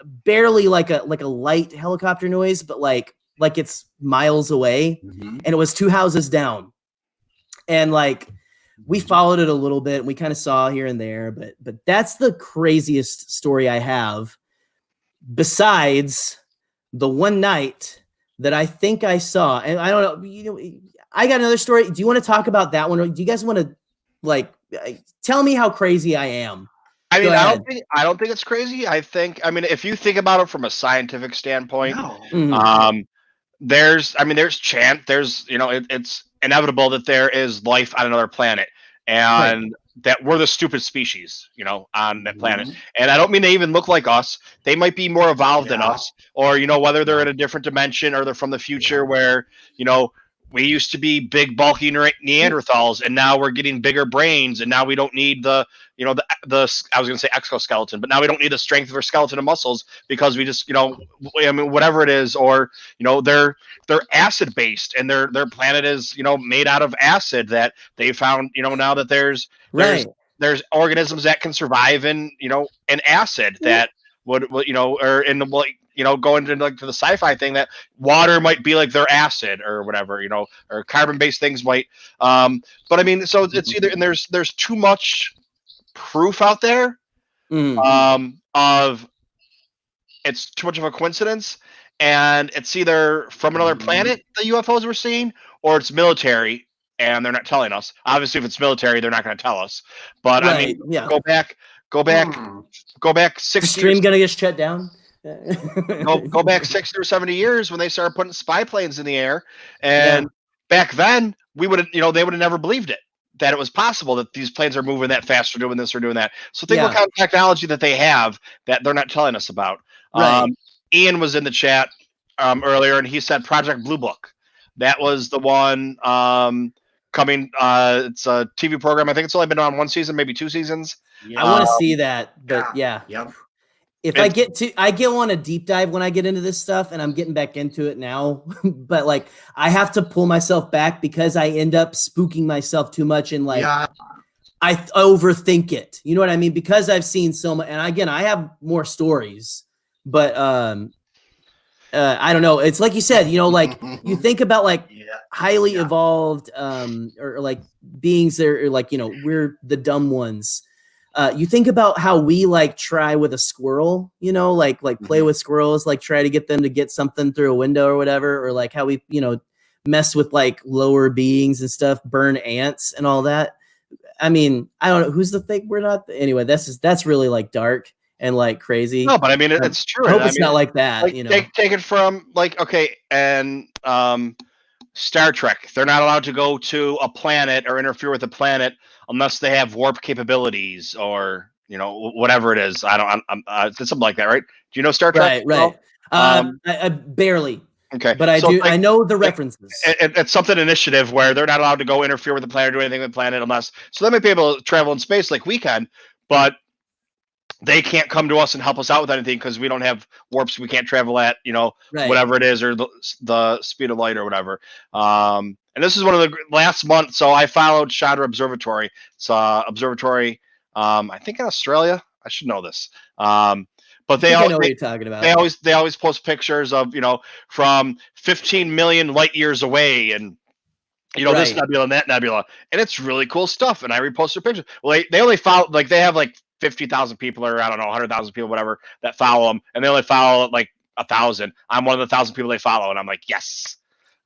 barely like a light helicopter noise, but like it's miles away. And it was 2 houses down. And like, we followed it a little bit and we kind of saw here and there, but that's the craziest story I have. Besides the one night that I think I saw, and I don't know, you know, I got another story. Do you want to talk about that one? Or do you guys want to like tell me how crazy I am? I mean, I don't think it's crazy. I mean, if you think about it from a scientific standpoint, there's you know, it's inevitable that there is life on another planet, and that we're the stupid species, you know, on that planet. And I don't mean they even look like us. They might be more evolved than us, or, you know, whether they're in a different dimension or they're from the future where, you know, we used to be big, bulky Neanderthals, and now we're getting bigger brains, and now we don't need the, you know, the I was going to say exoskeleton, but now we don't need the strength of our skeleton and muscles because we just, you know, I mean, whatever it is, or, you know, they're acid based, and their planet is, you know, made out of acid that they found, you know, now that there's organisms that can survive in, you know, an acid that would, you know, or in the, like, you know, going into like to the sci-fi thing that water might be like their acid or whatever, you know, or carbon-based things might. But I mean, so it's either, and there's too much proof out there of it's too much of a coincidence, and it's either from another planet the UFOs we're seeing, or it's military and they're not telling us. Obviously, if it's military, they're not going to tell us. But I mean, go back 60. Stream gonna get shut down. go back 60 or 70 years when they started putting spy planes in the air, and back then we would have, you know, they would have never believed it, that it was possible that these planes are moving that fast or doing this or doing that. So think what kind of technology that they have that they're not telling us about. Ian was in the chat earlier, and he said Project Blue Book. That was the one coming. It's a TV program. I think it's only been on 1 season, maybe 2 seasons. I want to see that, but if I get on a deep dive when I get into this stuff, and I'm getting back into it now, but like I have to pull myself back because I end up spooking myself too much and like I overthink it. You know what I mean? Because I've seen so much, and again, I have more stories, but I don't know. It's like you said, you know, like you think about like highly evolved or like beings that are like, you know, we're the dumb ones. You think about how we like try with a squirrel, you know, like play with squirrels, like try to get them to get something through a window or whatever, or like how we, you know, mess with like lower beings and stuff, burn ants and all that. I mean, I don't know who's the fake. We're not anyway. That's really like dark and like crazy. No, but I mean, it's true. I hope I it's mean, not like that. like, You know, take it from like, okay, and Star Trek. They're not allowed to go to a planet or interfere with a planet unless they have warp capabilities or, you know, whatever it is. It's something like that, right? Do you know Star Trek? right. I barely. Okay, But I so do. like, I know the references. it's something initiative where they're not allowed to go interfere with the planet or do anything with the planet unless. So they might be able to travel in space like we can, but they can't come to us and help us out with anything because we don't have warps. We can't travel at, you know, whatever it is, or the speed of light or whatever. And this is one of the last month. So I followed Chandra Observatory. It's observatory, I think in Australia. I should know this. But I know what you're talking about. They always post pictures of, you know, from 15 million light years away and, you know, this nebula and that nebula, and it's really cool stuff. And I repost their pictures. Well, they only follow, like, they have like 50,000 people or I don't know, 100,000 people, whatever, that follow them, and they only follow like 1,000. I'm one of the 1,000 people they follow, and I'm like, yes.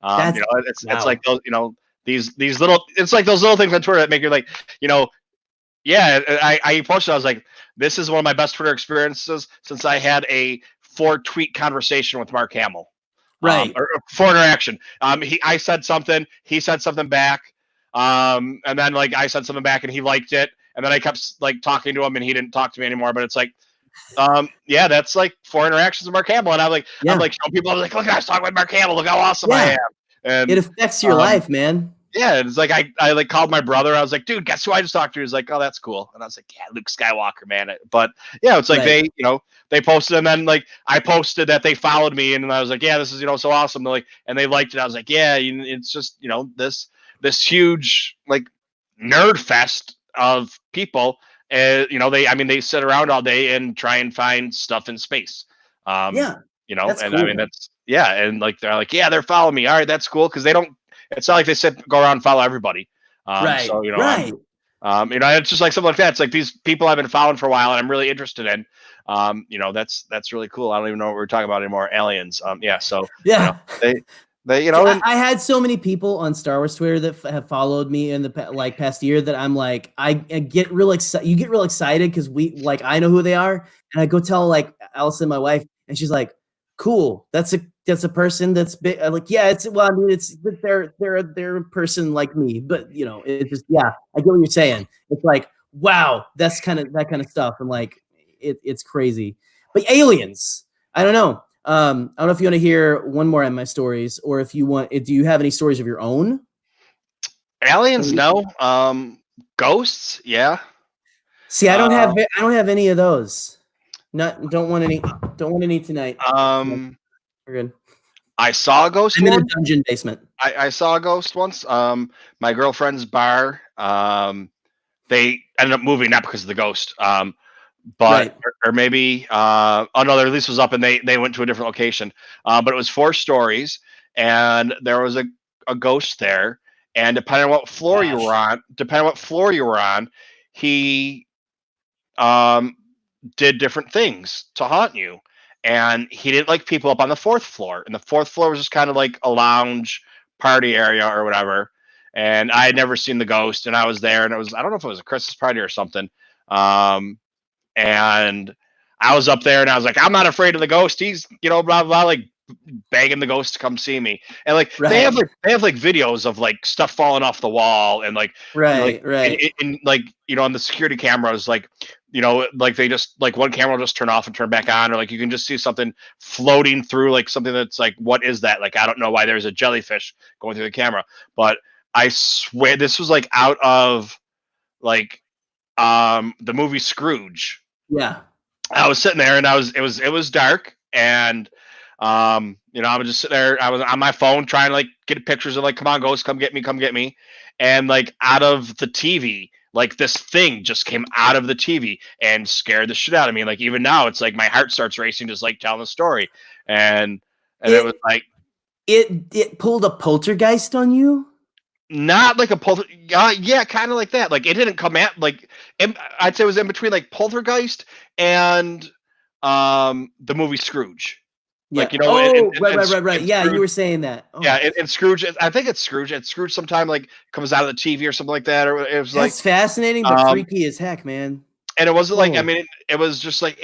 You know, it's like those, you know, these little, it's like those little things on Twitter that make you like, you know, yeah. I posted, I was like, this is one of my best Twitter experiences since I had a 4-tweet conversation with Mark Hamill. Or 4 interaction. I said something, he said something back, and then like I said something back and he liked it, and then I kept like talking to him and he didn't talk to me anymore. But it's like, yeah, that's like 4 interactions with Mark Hamill, and I'm like showing people, I'm like, look, I was talking with Mark Hamill, look how awesome I am. And it affects your life, man. Yeah, it's like I like called my brother. I was like, dude, guess who I just talked to? He's like, oh, that's cool. And I was like, yeah, Luke Skywalker, man. But yeah, it's like they, you know, they posted, and then like I posted that they followed me, and I was like, yeah, this is, you know, so awesome. They're like, and they liked it. I was like, yeah, it's just, you know, this huge like nerd fest of people. You know, they sit around all day and try and find stuff in space. You know, and cool. I mean and like they're like, yeah, they're following me. All right, that's cool, because they don't. It's not like they said go around and follow everybody. So, you know, you know, it's just like something like that. It's like these people I've been following for a while and I'm really interested in. You know, that's really cool. I don't even know what we're talking about anymore. Aliens. Yeah. So yeah, you know, they you know. I had so many people on Star Wars Twitter that have followed me in the past year that I'm like, I get real excited. You get real excited because I know who they are, and I go tell like Allison, my wife, and she's like, cool. That's a person that's big. Like, yeah, I mean, they're a person like me, but you know, it's just, yeah, I get what you're saying. It's like, wow, that's that kind of stuff. And like, it's crazy, but aliens, I don't know. I don't know if you want to hear one more of my stories, or if you want, do you have any stories of your own? Aliens? No. Ghosts? Yeah. See, I don't have any of those. Don't want any tonight. We're good. I saw a ghost. I'm in a dungeon basement. I saw a ghost once. My girlfriend's bar. They ended up moving, not because of the ghost. But or maybe no, their lease was up and they went to a different location. But it was 4 stories, and there was a ghost there. And depending on what floor you were on, he did different things to haunt you. And he didn't like people up on the 4th floor. And the 4th floor was just kind of like a lounge party area or whatever. And I had never seen the ghost, and I was there, and it was, I don't know if it was a Christmas party or something. And I was up there, and I was like, I'm not afraid of the ghost. He's, you know, blah, blah, like begging the ghost to come see me. And like, they have like videos of like stuff falling off the wall, and like, and like, you know, on the security cameras, like, you know, like they just, like one camera will just turn off and turn back on, or like you can just see something floating through, like something that's like, what is that? Like, I don't know why there's a jellyfish going through the camera, but I swear this was like out of like the movie Scrooge. Yeah. I was sitting there, and it was dark, and I was just sitting there. I was on my phone trying to like get pictures of like, come on, ghost, come get me, and like out of the TV, like this thing just came out of the TV and scared the shit out of me. Like even now, it's like my heart starts racing, just like telling the story, and it was like it pulled a poltergeist on you. not like a yeah, kind of like that. Like it didn't come at like I'd say it was in between like Poltergeist and the movie Scrooge. Yeah. Like Right. Yeah, Scrooge, you were saying that. Oh. yeah, and Scrooge. I think it's Scrooge. It's Scrooge. Sometime like comes out of the TV or something like that. Or it was That's fascinating, but freaky as heck, man. And it wasn't like, I mean, it was just like,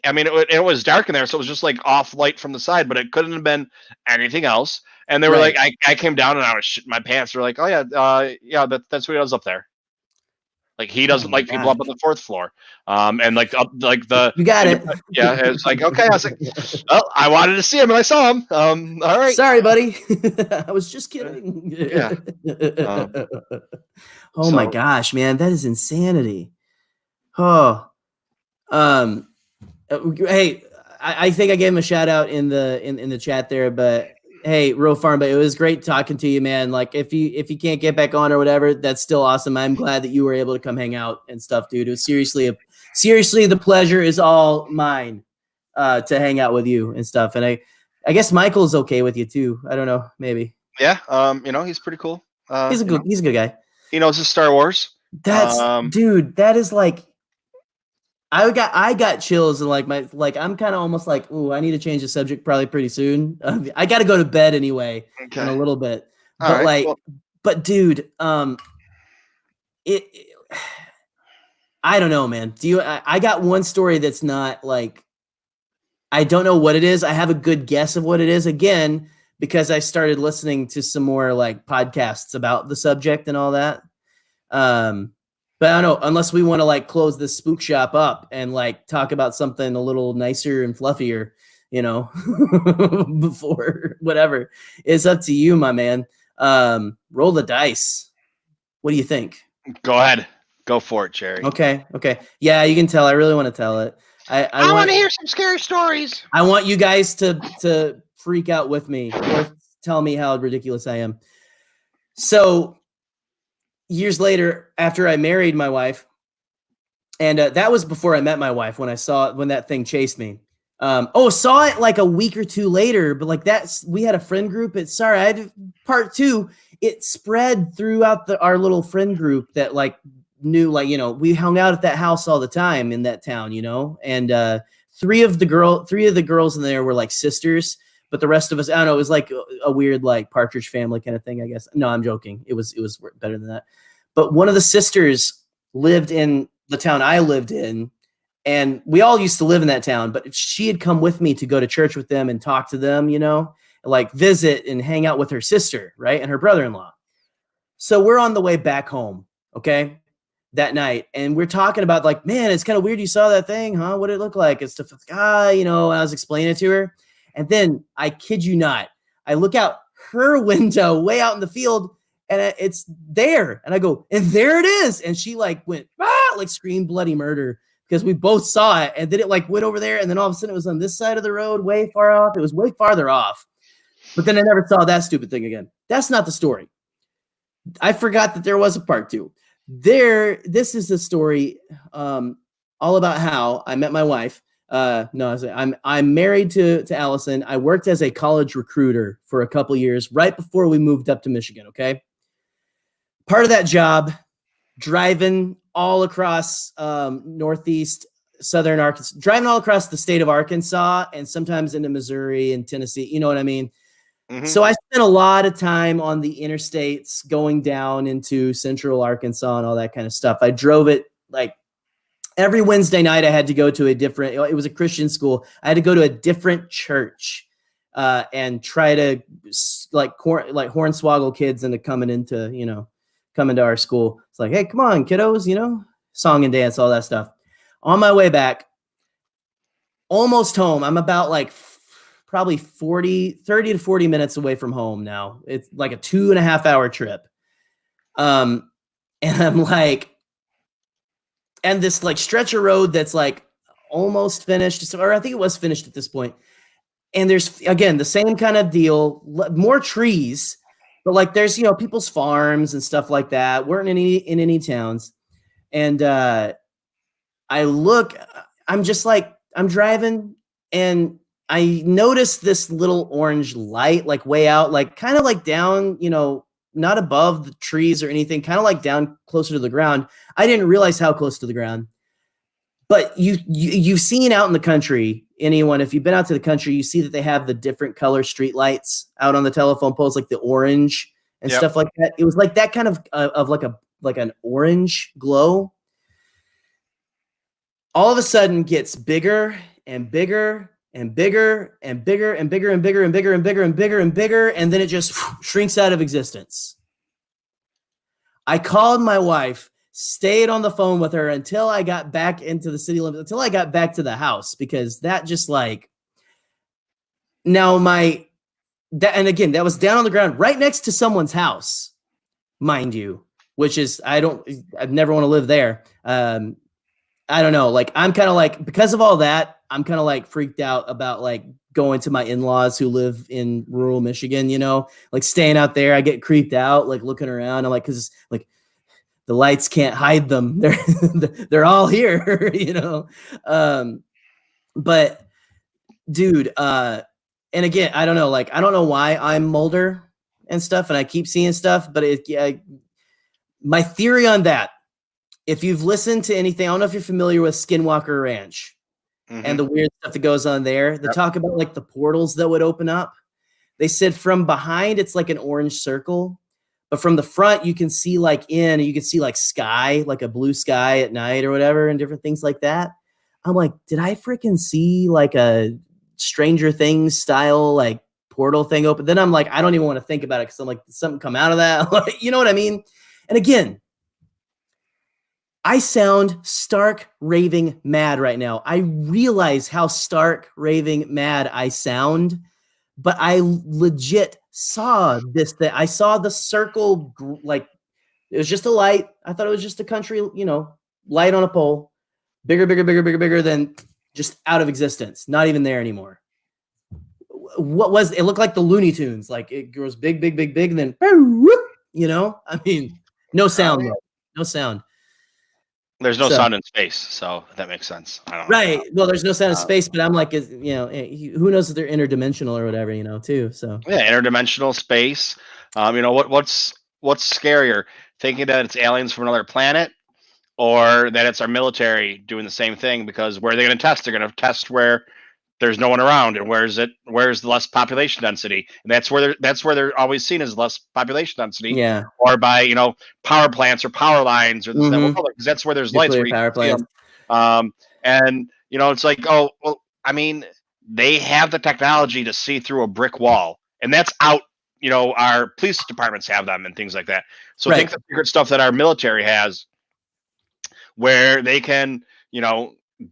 I mean, it was dark in there, so it was just like off light from the side, but it couldn't have been anything else. And they were like, I came down and I was shitting my pants. They're like, oh yeah, that's what he does up there. Like he doesn't like people up on the 4th floor. And like up like the you got it. Yeah, it's like okay. I was like, well, I wanted to see him and I saw him. All right. Sorry, buddy. I was just kidding. Yeah. My gosh, man, that is insanity. Oh, hey, I think I gave him a shout out in the chat there, but hey, real farm, but it was great talking to you, man. Like if you can't get back on or whatever, that's still awesome. I'm glad that you were able to come hang out and stuff, dude. It was seriously, the pleasure is all mine, to hang out with you and stuff. And I guess Michael's okay with you too. I don't know, maybe. Yeah. He's pretty cool. He's a good guy. He knows his Star Wars. That's dude, that is like, I got chills and I'm kind of almost like, ooh, I need to change the subject probably pretty soon. I got to go to bed anyway in a little bit. But right, but dude, it I don't know, man. I got one story that's not like, I don't know what it is. I have a good guess of what it is again, because I started listening to some more like podcasts about the subject and all that. But I don't know, unless we want to like close this spook shop up and like talk about something a little nicer and fluffier, before whatever. It's up to you, my man. Roll the dice. What do you think? Go ahead. Go for it, Jerry. Okay. Yeah, you can tell. I really want to tell it. I want to hear some scary stories. I want you guys to freak out with me or tell me how ridiculous I am. So years later, after I married my wife, and that was before I met my wife, when that thing chased me. Saw it like a week or two later, but like we had a friend group. I had part 2. It spread throughout our little friend group that like knew, like, we hung out at that house all the time in that town, and 3 of the girls in there were like sisters, but the rest of us, I don't know, it was like a weird like Partridge Family kind of thing, I guess. No, I'm joking. It was better than that. But one of the sisters lived in the town I lived in, and we all used to live in that town, but she had come with me to go to church with them and talk to them, like visit and hang out with her sister, right? And her brother-in-law. So we're on the way back home, okay, that night. And we're talking about like, man, it's kind of weird you saw that thing, huh? What did it look like? And stuff like, and I was explaining it to her. And then, I kid you not, I look out her window way out in the field, and it's there. And I go, and there it is. And she like went, like screamed bloody murder, because we both saw it. And then it like went over there. And then all of a sudden it was on this side of the road, way far off. It was way farther off. But then I never saw that stupid thing again. That's not the story. I forgot that there was a part 2. This is a story all about how I met my wife. I'm married to Allison. I worked as a college recruiter for a couple years right before we moved up to Michigan. Okay. Part of that job, driving all across northeast, southern Arkansas, driving all across the state of Arkansas, and sometimes into Missouri and Tennessee. You know what I mean? Mm-hmm. So I spent a lot of time on the interstates going down into central Arkansas and all that kind of stuff. I drove it like every Wednesday night. I had to go to it was a Christian school. I had to go to a different church and try to like hornswoggle kids into coming into our school. It's like, hey, come on, kiddos, song and dance, all that stuff. On my way back, almost home. I'm about like probably 30 to 40 minutes away from home now. It's like a 2.5 hour trip. And I'm like, and this like stretch of road that's like almost finished, or I think it was finished at this point. And there's, again, the same kind of deal, more trees, but like there's, people's farms and stuff like that. Weren't in any towns. And I'm just like, I'm driving and I noticed this little orange light, like way out, like kind of like down, not above the trees or anything, kind of like down closer to the ground. I didn't realize how close to the ground. But you've seen out in the country, anyone, if you've been out to the country, you see that they have the different color street lights out on the telephone poles, like the orange and stuff like that. It was like that kind of like an orange glow. All of a sudden gets bigger and bigger and bigger and bigger and bigger and bigger and bigger and bigger and bigger and bigger, and then it just shrinks out of existence. I called my wife, stayed on the phone with her until I got back into the city limits, until I got back to the house, because that just like, now and again, that was down on the ground right next to someone's house, mind you, which is, I'd never want to live there. I don't know. Like, I'm kind of like, because of all that, I'm kind of like freaked out about like going to my in-laws who live in rural Michigan, like staying out there. I get creeped out, like looking around. I'm like, cause like, the lights can't hide them. They're all here, But dude, and again, I don't know. Like, I don't know why I'm Mulder and stuff, and I keep seeing stuff. But my theory on that, if you've listened to anything, I don't know if you're familiar with Skinwalker Ranch and the weird stuff that goes on there. They talk about like the portals that would open up. They said from behind, it's like an orange circle. But from the front, you can see like sky, like a blue sky at night or whatever, and different things like that. I'm like, did I freaking see like a Stranger Things style like portal thing open? Then I'm like, I don't even want to think about it because I'm like, did something come out of that? Like, you know what I mean? And again, I sound stark raving mad right now. I realize how stark raving mad I sound, but I legit saw this thing. I saw the circle, like it was just a light. I thought it was just a country, light on a pole, bigger than just out of existence, not even there anymore. What was it? Looked like the Looney Tunes, like it goes big, and then I mean, no sound, no sound. There's no sound in space, so that makes sense. I don't know. Right. Well, there's no sound in space, but I'm like, who knows if they're interdimensional or whatever, too. So yeah, interdimensional space. What's scarier, thinking that it's aliens from another planet, or that it's our military doing the same thing? Because where are they going to test? They're going to test where there's no one around, and where's the less population density, and that's where they're always seen as less population density. Yeah. Or by power plants or power lines or this because that's where there's lights. Power plants. And it's like, oh well, I mean, they have the technology to see through a brick wall, and that's out. Our police departments have them and things like that. So think the secret stuff that our military has, where they can,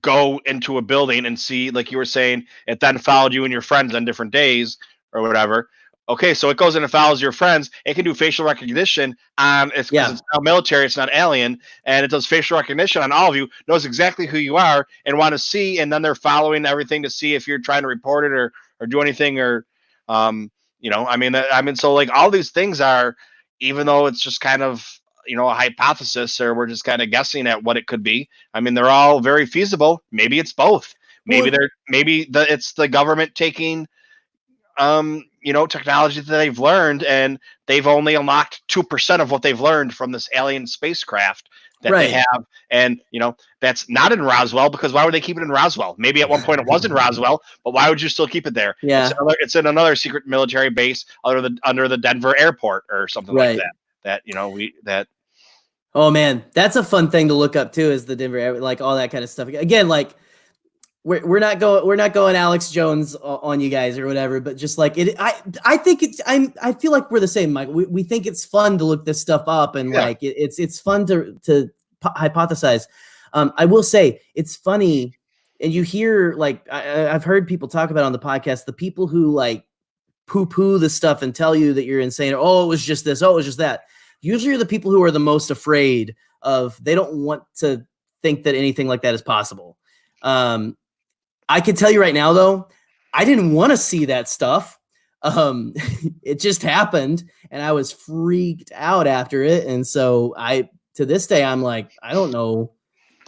go into a building and see, like you were saying, it then followed you and your friends on different days or whatever. Okay, so it goes in and follows your friends. It can do facial recognition on it's now military, it's not alien, and it does facial recognition on all of you, knows exactly who you are and want to see, and then they're following everything to see if you're trying to report it or do anything or so like all these things are, even though it's just kind of a hypothesis, or we're just kind of guessing at what it could be. I mean, they're all very feasible. Maybe it's both. Maybe it's the government taking, technology that they've learned, and they've only unlocked 2% of what they've learned from this alien spacecraft that they have. And, that's not in Roswell, because why would they keep it in Roswell? Maybe at one point it was in Roswell, but why would you still keep it there? Yeah. It's in another secret military base under the Denver airport or something like that. Oh man, that's a fun thing to look up too, is the Denver, like all that kind of stuff. Again, like we're not going Alex Jones on you guys or whatever, but just like it, I think I feel like we're the same, Mike. We think it's fun to look this stuff up, and like it's fun to hypothesize. I will say it's funny, and you hear like I've heard people talk about on the podcast, the people who like poo-poo the stuff and tell you that you're insane. Oh, it was just this. Oh, it was just that. Usually are the people who are the most afraid of, they don't want to think that anything like that is possible. I can tell you right now, though, I didn't want to see that stuff. It just happened, and I was freaked out after it. And so to this day, I'm like, I don't know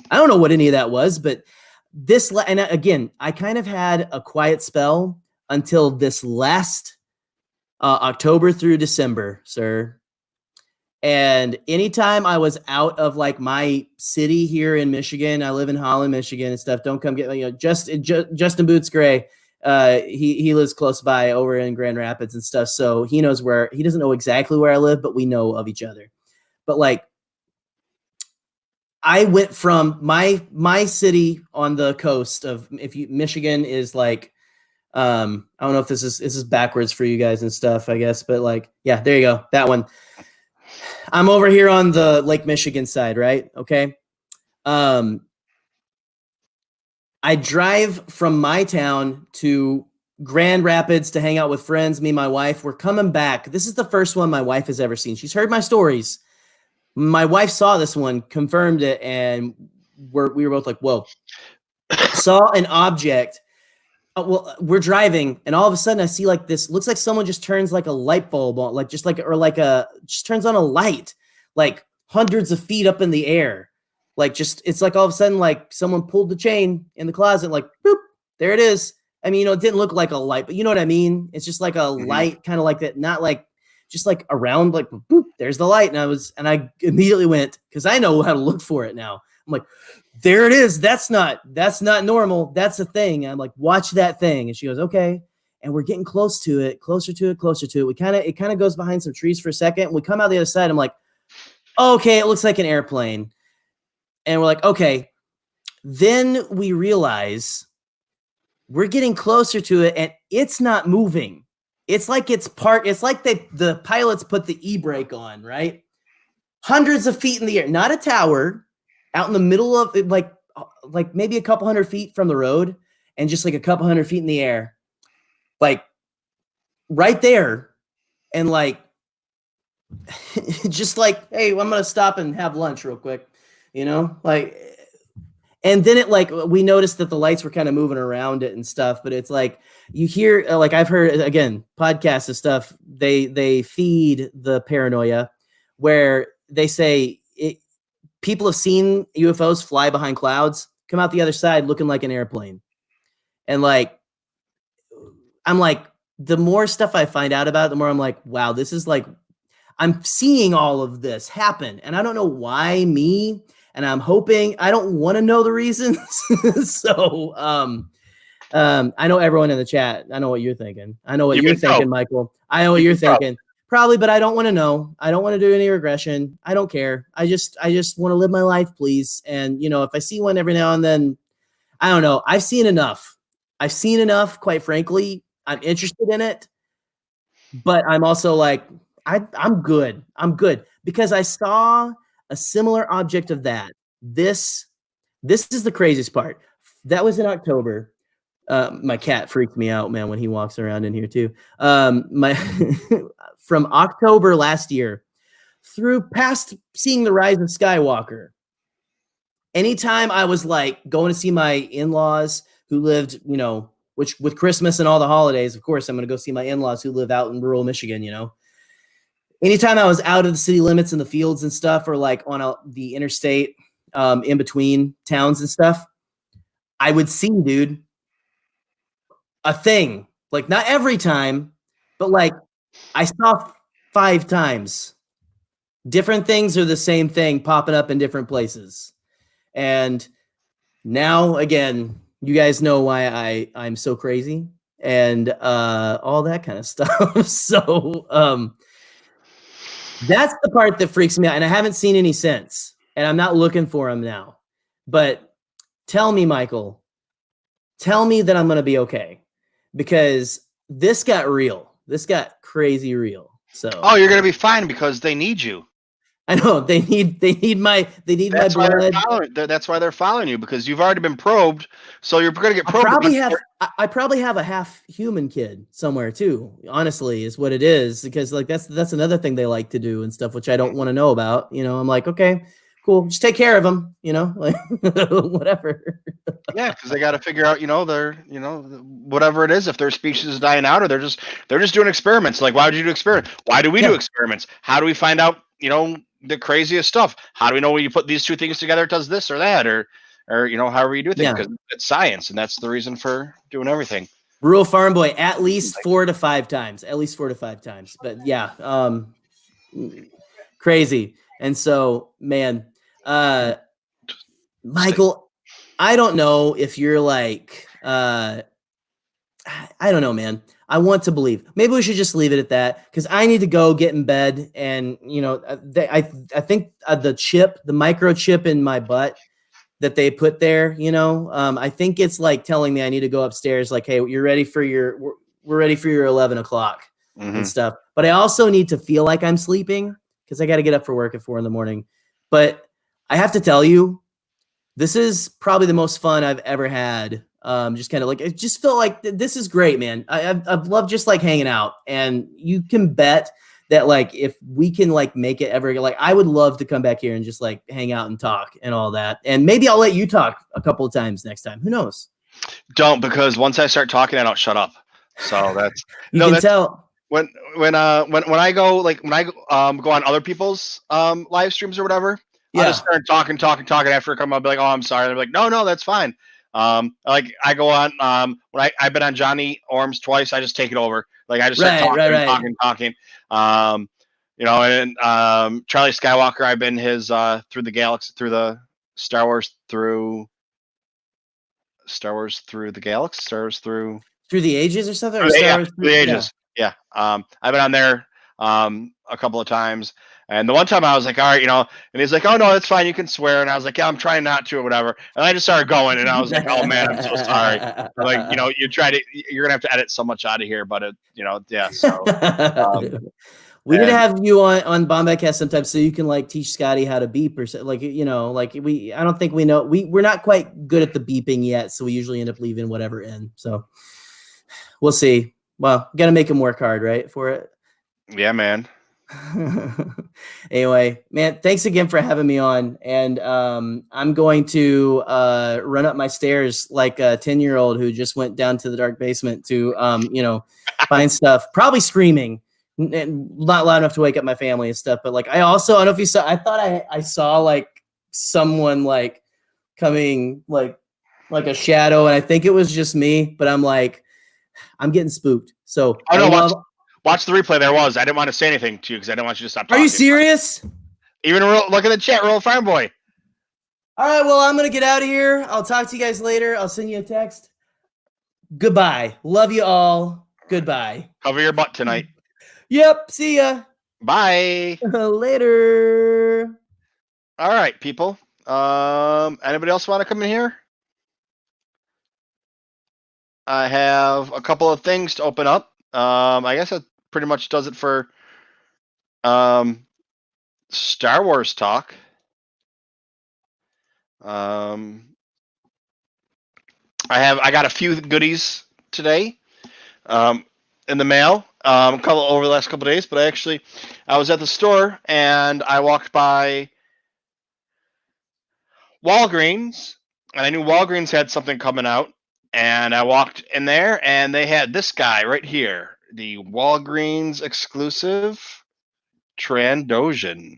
what any of that was, but and again, I kind of had a quiet spell until this last October through December, sir. And anytime I was out of like my city here in Michigan, I live in Holland, Michigan and stuff. Don't come get me. Justin Boots Gray. He lives close by over in Grand Rapids and stuff. So he knows he doesn't know exactly where I live, but we know of each other. But like, I went from my city on the coast of Michigan is like, I don't know if this is backwards for you guys and stuff, I guess, but like, yeah, there you go. That one. I'm over here on the Lake Michigan side, right? Okay. I drive from my town to Grand Rapids to hang out with friends. Me and my wife, we're coming back. This is the first one my wife has ever seen. She's heard my stories. My wife saw this one, confirmed it, and we were both like, whoa. Saw an object. We're driving, and all of a sudden I see like this, looks like someone just turns like a light bulb on, just turns on a light, like hundreds of feet up in the air. It's like all of a sudden, like someone pulled the chain in the closet, like, boop, there it is. I mean, it didn't look like a light, but you know what I mean? It's just like a light, kind of like that, not like, just like around, like, boop, there's the light. And I immediately went, because I know how to look for it now. I'm like, there it is. That's not normal. That's a thing. I'm like, watch that thing. And she goes, okay. And we're getting closer to it. It kind of goes behind some trees for a second. We come out the other side. I'm like, okay, it looks like an airplane. And we're like, okay. Then we realize we're getting closer to it and it's not moving. It's like it's like the pilots put the e-brake on, right? Hundreds of feet in the air, not a tower, out in the middle of it, like maybe a couple hundred feet from the road and just like a couple hundred feet in the air, like right there. And like, just like, hey, I'm going to stop and have lunch real quick, like, and then we noticed that the lights were kind of moving around it and stuff, but it's like, you hear, like I've heard, again, podcasts and stuff, they feed the paranoia where they say people have seen UFOs fly behind clouds, come out the other side looking like an airplane. And like, I'm like, the more stuff I find out about it, the more I'm like, wow, this is like, I'm seeing all of this happen. And I don't know why me, and I'm hoping, I don't want to know the reasons. So, I know everyone in the chat. I know what you're thinking. I know what you're thinking, Michael. I know what you're thinking. Probably, but I don't want to know. I don't want to do any regression. I don't care. I just want to live my life, please. And if I see one every now and then, I don't know. I've seen enough, quite frankly. I'm interested in it, but I'm also like, I'm good. Because I saw a similar object of that. This is the craziest part. That was in October. My cat freaks me out, man, when he walks around in here too. From October last year through past seeing the rise of Skywalker. Anytime I was like going to see my in-laws who lived, which with Christmas and all the holidays, of course, I'm going to go see my in-laws who live out in rural Michigan, Anytime I was out of the city limits in the fields and stuff, or like on the interstate in between towns and stuff, I would see, dude, a thing. Like not every time, but like I saw 5 times. Different things are the same thing popping up in different places. And now, again, you guys know why I'm so crazy and all that kind of stuff. So that's the part that freaks me out. And I haven't seen any since. And I'm not looking for them now. But tell me, Michael, tell me that I'm going to be okay. Because this got real. This got crazy real. So you're going to be fine because they need you. I know they need my blood. That's why they're following you, because you've already been probed. So you're going to get probed. I probably have a half human kid somewhere too. Honestly, is what it is, because like that's another thing they like to do and stuff, which I don't want to know about. I'm like, okay, cool. Just take care of them, like whatever. Yeah, because they got to figure out, whatever it is, if their species is dying out, or they're just doing experiments. Like, why would you do experiments? Why do we do experiments? How do we find out, the craziest stuff? How do we know when you put these two things together, it does this or that, or however you do things? Because it's science, and that's the reason for doing everything. Rural Farm Boy, at least 4 to 5 times. But yeah, crazy. And so, man, Michael, I don't know if you're like, I don't know, man. I want to believe. Maybe we should just leave it at that, because I need to go get in bed. And, I think the microchip in my butt that they put there, I think it's like telling me I need to go upstairs. Like, hey, we're ready for your 11 o'clock and stuff. But I also need to feel like I'm sleeping, because I got to get up for work at 4 a.m. But I have to tell you, this is probably the most fun I've ever had. Just kind of like, it just felt like this is great, man. I've loved just like hanging out, and you can bet that like if we can like make it ever, like I would love to come back here and just like hang out and talk and all that. And maybe I'll let you talk a couple of times next time. Who knows? Don't, because once I start talking, I don't shut up. So that's you can tell. When I go go on other people's live streams or whatever, I'll just start talking after a couple. I'll be like, oh, I'm sorry. They're like, no, that's fine. Like I go on when I've been on Johnny Orms twice, I just take it over. Like I just start talking. And Charlie Skywalker, I've been his through the Star Wars through the galaxy, Star Wars through the ages or something. Through the ages. Yeah. I've been on there a couple of times. And the one time I was like, all right, and he's like, oh, no, that's fine. You can swear. And I was like, yeah, I'm trying not to or whatever. And I just started going, and I was like, oh, man, I'm so sorry. Like, you're going to have to edit so much out of here. But, yeah. So we need to have you on Bombadcast sometime so you can like teach Scotty how to beep or so, like, I don't think we know. We're not quite good at the beeping yet. So we usually end up leaving whatever in. So we'll see. Well, got to make him work hard, right, for it. Yeah, man. Anyway, man, thanks again for having me on. And I'm going to run up my stairs like a 10-year-old who just went down to the dark basement to, find stuff, probably screaming, not loud enough to wake up my family and stuff. But like, I don't know if you saw, I thought I saw like someone like coming like a shadow. And I think it was just me, but I'm like, I'm getting spooked. So watch the replay. There was. I didn't want to say anything to you because I didn't want you to stop talking. Are you serious? Even look at the chat, Roll Farm Boy. All right, well, I'm going to get out of here. I'll talk to you guys later. I'll send you a text. Goodbye. Love you all. Goodbye. Cover your butt tonight. Yep. See ya. Bye. Later. All right, people. Anybody else want to come in here? I have a couple of things to open up. I guess that pretty much does it for Star Wars talk. I got a few goodies today in the mail. Over the last couple of days, but I was at the store and I walked by Walgreens, and I knew Walgreens had something coming out. And I walked in there, and they had this guy right here, the Walgreens exclusive Trandoshan.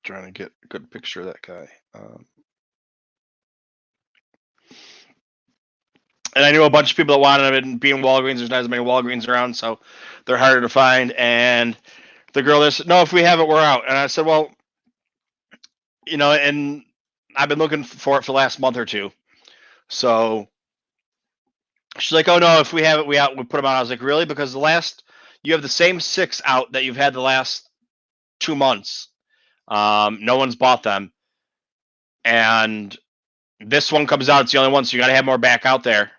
Trying to get a good picture of that guy. And I knew a bunch of people that wanted it, and being Walgreens, there's not as many Walgreens around, so they're harder to find. And the girl there said, no, if we have it, we're out. And I said, well, and I've been looking for it for the last month or two. So she's like, oh, no, if we have it, we put them out. I was like, really? Because you have the same 6 out that you've had the last 2 months. No one's bought them. And this one comes out. It's the only one. So you got to have more back out there.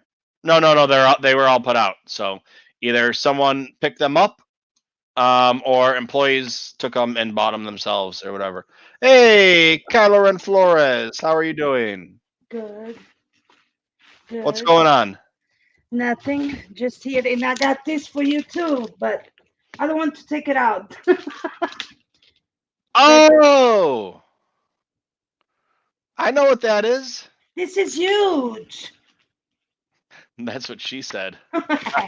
No, they were all put out. So either someone picked them up or employees took them and bought them themselves or whatever. Hey, Kylo Ren Flores, how are you doing? Good. What's going on? Nothing. Just here. And I got this for you too, but I don't want to take it out. Oh, I know what that is. This is huge. That's what she said.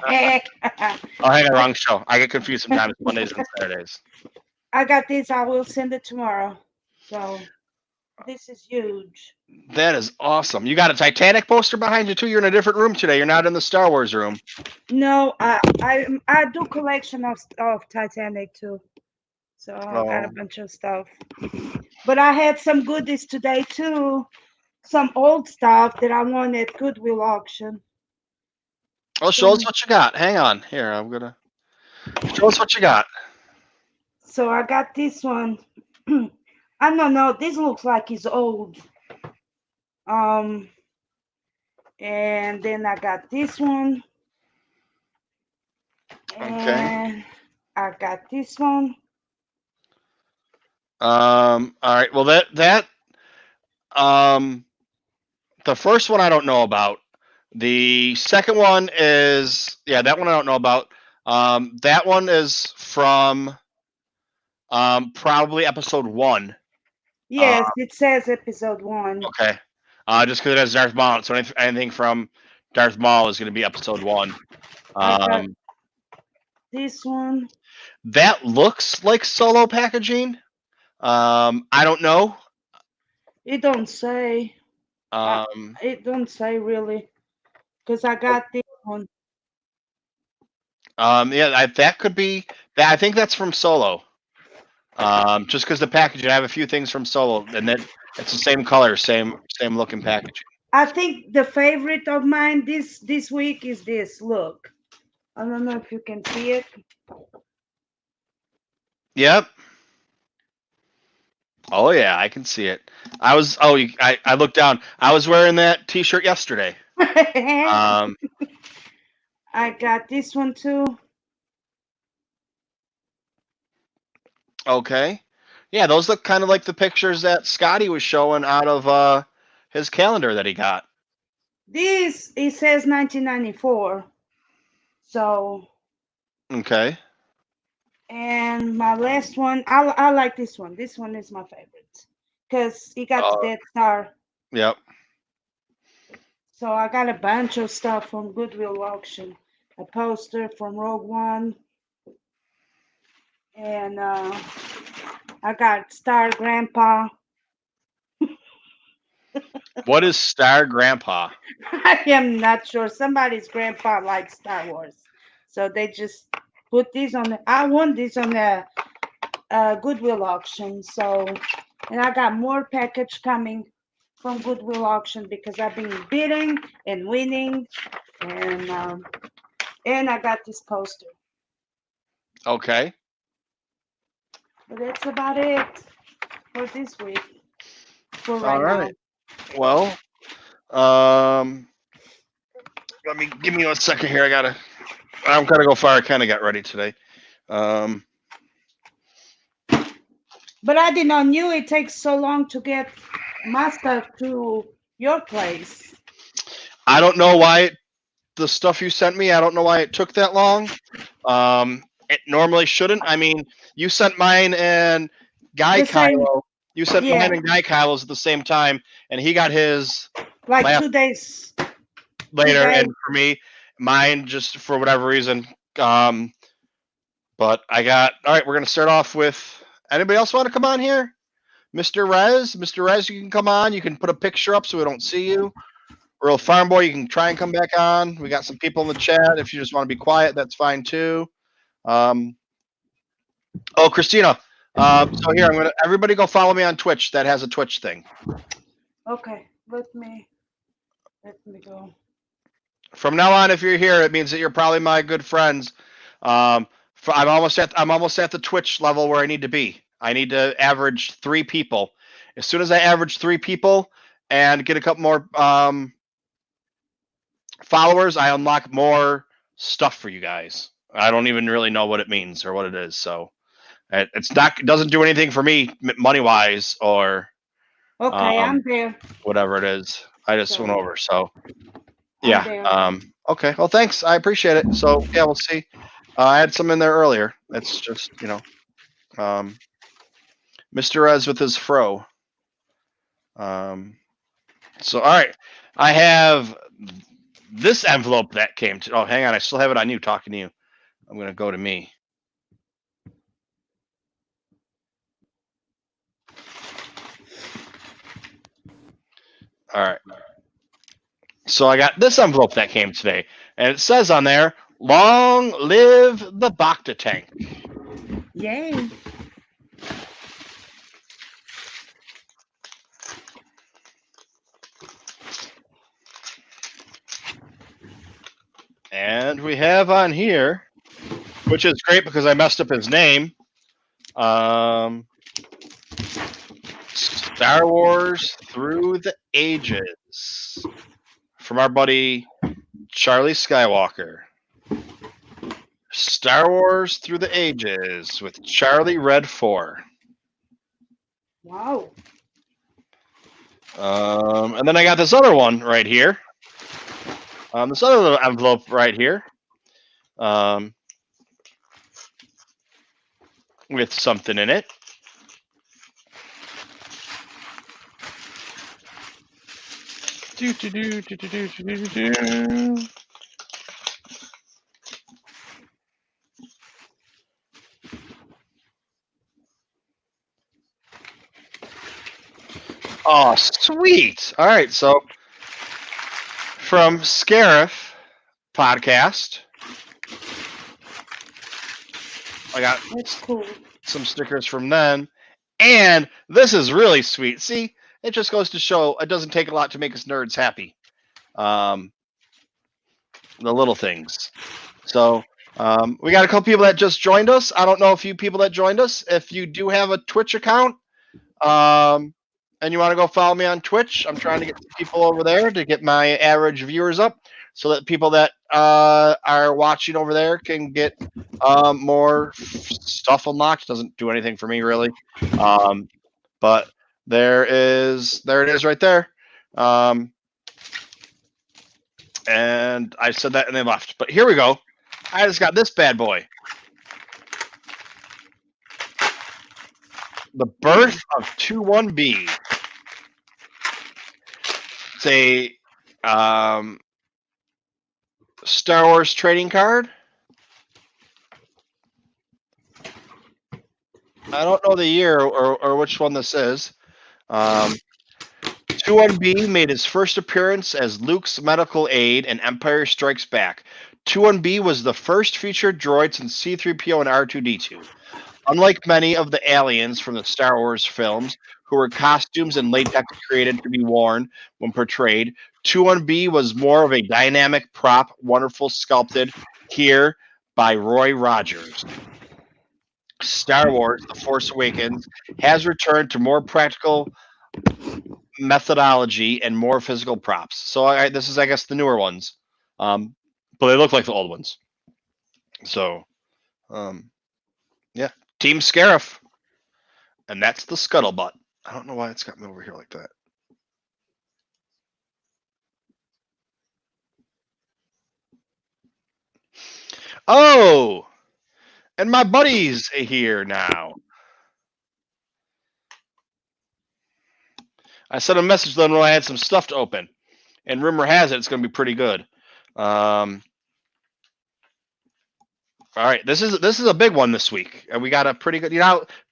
Heck. Oh, hang on, wrong show. I get confused sometimes. Mondays and Saturdays. I got this. I will send it tomorrow. So this is huge. That is awesome. You got a Titanic poster behind you too. You're in a different room today. You're not in the Star Wars room. No, I do collection of Titanic too. So I got a Oh, bunch of stuff. But I had some goodies today too. Some old stuff that I won at Goodwill auction. well, show us what you got. Hang on. Here, I'm gonna show us what you got. So I got this one. I don't know. This looks like it's old. Um, and then I got this one. Okay. And I got this one. All right. Well, um, the first one I don't know about. The second one is that one I don't know about. That one is from probably episode 1. Yes, it says episode 1. Okay. Just because it has Darth Maul, so anything from Darth Maul is going to be episode 1. I got this one. That looks like Solo packaging. I don't know. It don't say. Um, It don't say really. Because I got this one. that could be that. I think that's from Solo. Just because the packaging, I have a few things from Solo, and then it's the same color, same looking packaging. I think the favorite of mine this week is this. Look. I don't know if you can see it. Yep. Oh yeah, I can see it. I looked down. I was wearing that T-shirt yesterday. I got this one too. Okay. Yeah, those look kind of like the pictures that Scotty was showing out of his calendar that he got. This it says 1994. So. Okay. And my last one, I like this one. This one is my favorite because he got the Death Star. Yep. So I got a bunch of stuff from Goodwill auction. A poster from Rogue One. And I got Star Grandpa. What is Star Grandpa? I am not sure. Somebody's grandpa likes Star Wars. So they just put these on I won these on the Goodwill auction. So, and I got more package coming from Goodwill auction because I've been bidding and winning. And I got this poster. Okay. But that's about it for this week. For right All right. now. Well, give me 1 second here. I'm gonna go far. I kind of got ready today. But I did not knew it takes so long to get my stuff to your place. I don't know why the stuff you sent me. I don't know why it took that long. It normally shouldn't. I mean, you sent mine and Guy Kylo. You sent mine and Guy Kylo's at the same time, and he got his like 2 days later. And for me, mine just for whatever reason. But I got all right. We're gonna start off with anybody else want to come on here? Mr. Rez, you can come on. You can put a picture up so we don't see you. Real Farm Boy, you can try and come back on. We got some people in the chat. If you just want to be quiet, that's fine too. Christina. So here, everybody go follow me on Twitch. That has a Twitch thing. Okay, let me go. From now on, if you're here, it means that you're probably my good friends. I'm almost at the Twitch level where I need to be. I need to average 3 people. As soon as I average 3 people and get a couple more followers, I unlock more stuff for you guys. I don't even really know what it means or what it is. So it doesn't do anything for me money wise or I'm there. Whatever it is. I just went over. So yeah. Okay. Well, thanks. I appreciate it. So yeah, we'll see. I had some in there earlier. It's just Mr. Rez with his fro. So, all right. I have this envelope that came to. Oh, hang on. I still have it on you, talking to you. I'm going to go to me. All right. So I got this envelope that came today, and it says on there, "Long live the Bacta tank." Yay. And we have on here, which is great because I messed up his name, Star Wars Through the Ages from our buddy Charlie Skywalker. Star Wars Through the Ages with Charlie Red 4. Wow. And then I got this other one right here. This other little envelope right here. With something in it. Oh, sweet. All right, so from Scarif Podcast, I got That's cool. some stickers from them, and this is really sweet. See, it just goes to show it doesn't take a lot to make us nerds happy. The little things. So we got a couple people that just joined us. I don't know if you people that joined us, if you do have a Twitch account, and you want to go follow me on Twitch, I'm trying to get people over there to get my average viewers up, so that people that are watching over there can get more stuff unlocked. Doesn't do anything for me really, but there it is right there. And I said that and they left. But here we go. I just got this bad boy. The Birth of 21B. It's a Star Wars trading card. I don't know the year or which one this is. 21B made his first appearance as Luke's medical aide in Empire Strikes Back. 21B was the first featured droid since C-3PO and R2-D2. Unlike many of the aliens from the Star Wars films, who were costumes and latex created to be worn when portrayed, 21B was more of a dynamic prop, wonderful sculpted here by Roy Rogers. Star Wars The Force Awakens has returned to more practical methodology and more physical props. So this is, I guess, the newer ones, but they look like the old ones. So, yeah, Team Scarif, and that's the scuttlebutt. I don't know why it's got me over here like that. Oh, and my buddy's here now. I sent a message to them when I had some stuff to open, and rumor has it it's going to be pretty good. All right, this is a big one this week, and we got a pretty good.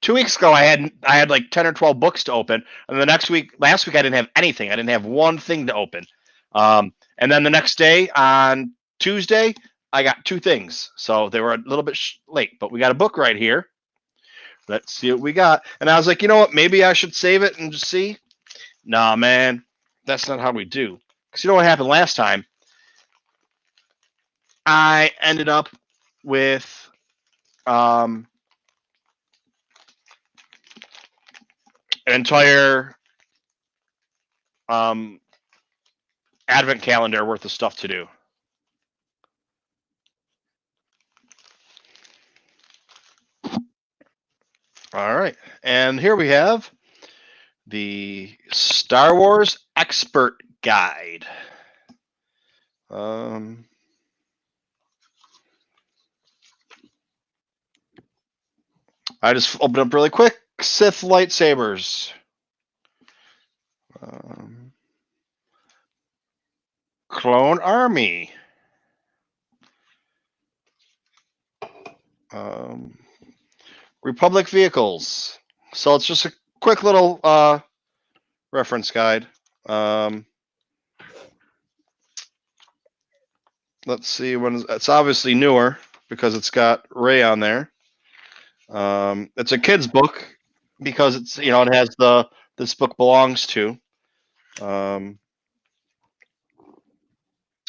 2 weeks ago I had like 10 or 12 books to open, and the last week I didn't have anything. I didn't have one thing to open. And then the next day on Tuesday I got 2 things, so they were a little bit late. But we got a book right here. Let's see what we got. And I was like, you know what? Maybe I should save it and just see. Nah, man, that's not how we do. Because you know what happened last time? I ended up with an entire advent calendar worth of stuff to do. All right, and here we have the Star Wars Expert Guide. I just opened up really quick Sith lightsabers. Clone Army. Republic vehicles. So it's just a quick little reference guide. Let's see when it's obviously newer because it's got Rey on there. It's a kid's book because it's it has this book belongs to. When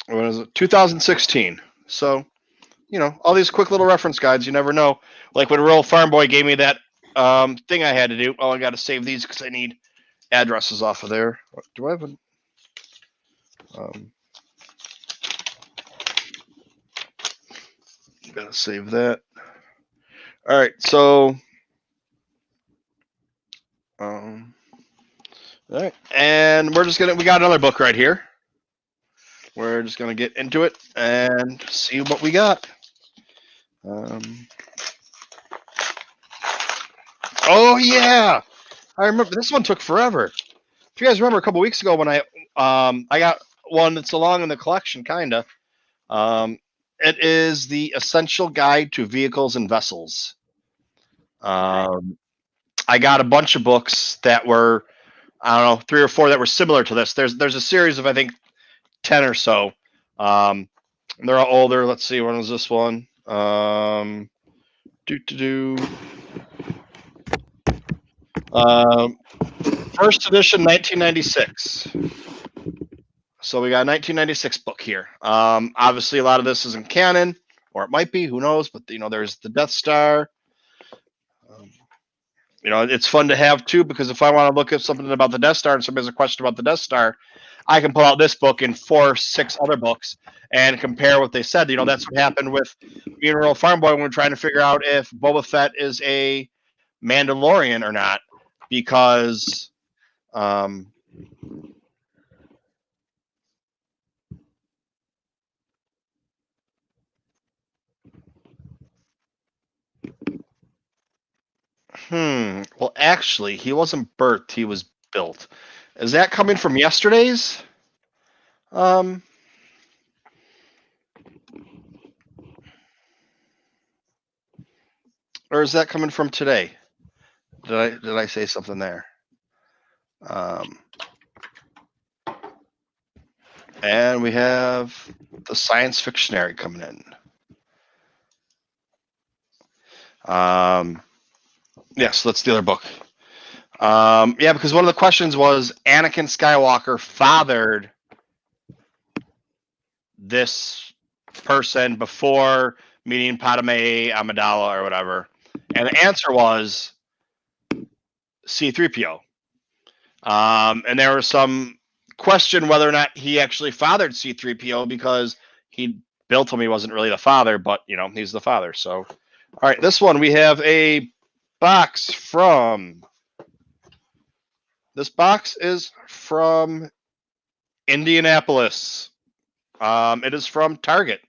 is it? 2016. So all these quick little reference guides. You never know. Like when Rural Farm Boy gave me that thing I had to do. Oh, I got to save these because I need addresses off of there. Do I have an? Gotta save that. All right, so all right, and we got another book right here. We're just gonna get into it and see what we got. Oh yeah, I remember this one took forever. If you guys remember a couple weeks ago when I got one that's along in the collection, kinda. It is the Essential Guide to Vehicles and Vessels. I got a bunch of books that were, I don't know, 3 or 4 that were similar to this. There's a series of I think 10 or so. They're all older. Let's see, when was this one? First edition, 1996. So we got a 1996 book here. Obviously, a lot of this isn't canon, or it might be. Who knows? But there's the Death Star. It's fun to have too because if I want to look at something about the Death Star and somebody has a question about the Death Star, I can pull out this book and 4 or 6 other books and compare what they said. That's what happened with me and Rural Farm Boy when we're trying to figure out if Boba Fett is a Mandalorian or not, because well, actually, he wasn't birthed; he was built. Is that coming from yesterday's? Or is that coming from today? Did I say something there? And we have the Science Fictionary coming in. Yes, that's the other book. Yeah, because one of the questions was Anakin Skywalker fathered this person before meeting Padme Amidala or whatever, and the answer was C-3PO. And there was some question whether or not he actually fathered C-3PO because he built him. He wasn't really the father, but he's the father. So, all right, this one we have a box from. This box is from Indianapolis. It is from Target.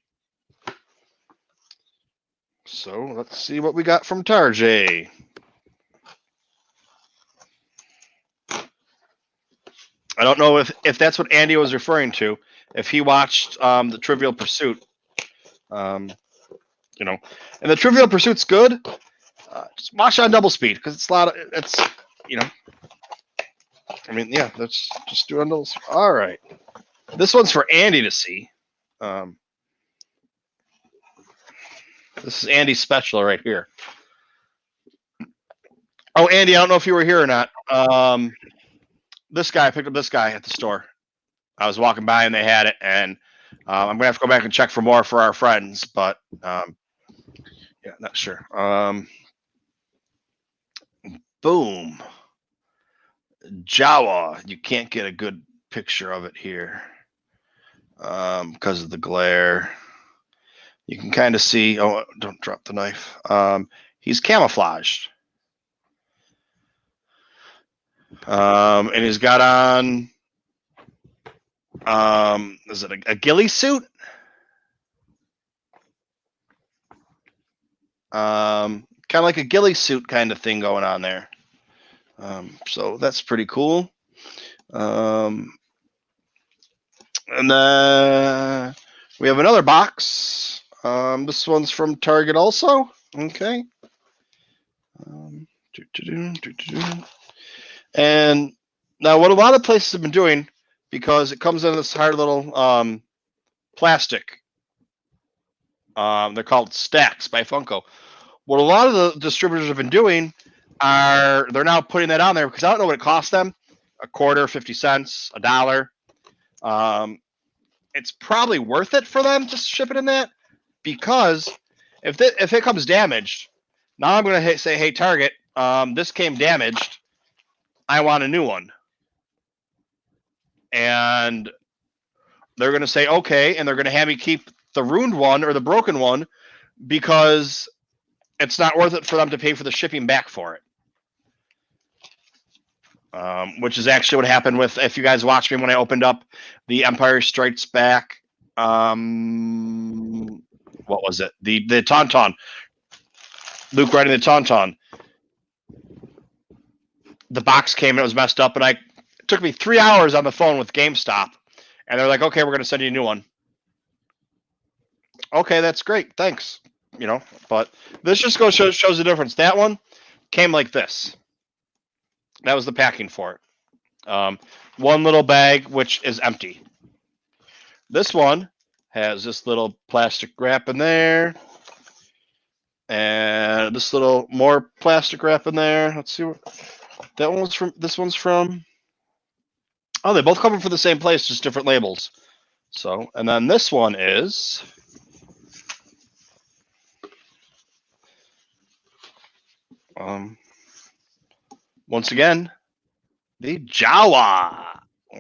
So let's see what we got from Target. I don't know if that's what Andy was referring to. If he watched the Trivial Pursuit, and the Trivial Pursuit's good. Just watch on double speed because it's a lot of it's. Yeah, let's just do it on double speed. All right, this one's for Andy to see. This is Andy's special right here. Oh, Andy, I don't know if you were here or not. I picked up this guy at the store. I was walking by and they had it, and I'm gonna have to go back and check for more for our friends, but yeah, not sure. Boom. Jawa. You can't get a good picture of it here because of the glare. You can kind of see. Oh, don't drop the knife. He's camouflaged. And he's got on, is it a ghillie suit? Kind of like a ghillie suit kind of thing going on there. So that's pretty cool. And then we have another box. This one's from Target also. Okay. And now what a lot of places have been doing, because it comes in this hard little plastic. They're called stacks by Funko. What a lot of the distributors have been doing are they're now putting that on there, because I don't know what it costs them, a quarter, 50 cents, $1. It's probably worth it for them to ship it in that, because if it comes damaged, now I'm going to say, hey, Target, this came damaged. I want a new one. And they're going to say, okay, and they're going to have me keep the ruined one or the broken one, because it's not worth it for them to pay for the shipping back for it. Which is actually what happened with, if you guys watched me when I opened up the Empire Strikes Back, what was it? The Tauntaun. Luke riding the Tauntaun. The box came and it was messed up, and it took me 3 hours on the phone with GameStop, and they're like, okay, we're going to send you a new one. Okay, that's great. Thanks. But this just shows the difference. That one came like this. That was the packing for it. One little bag, which is empty. This one has this little plastic wrap in there. And this little more plastic wrap in there. Let's see what that one's from. This one's from. Oh, they both come from the same place, just different labels. So, and then this one is. Once again, the Jawa.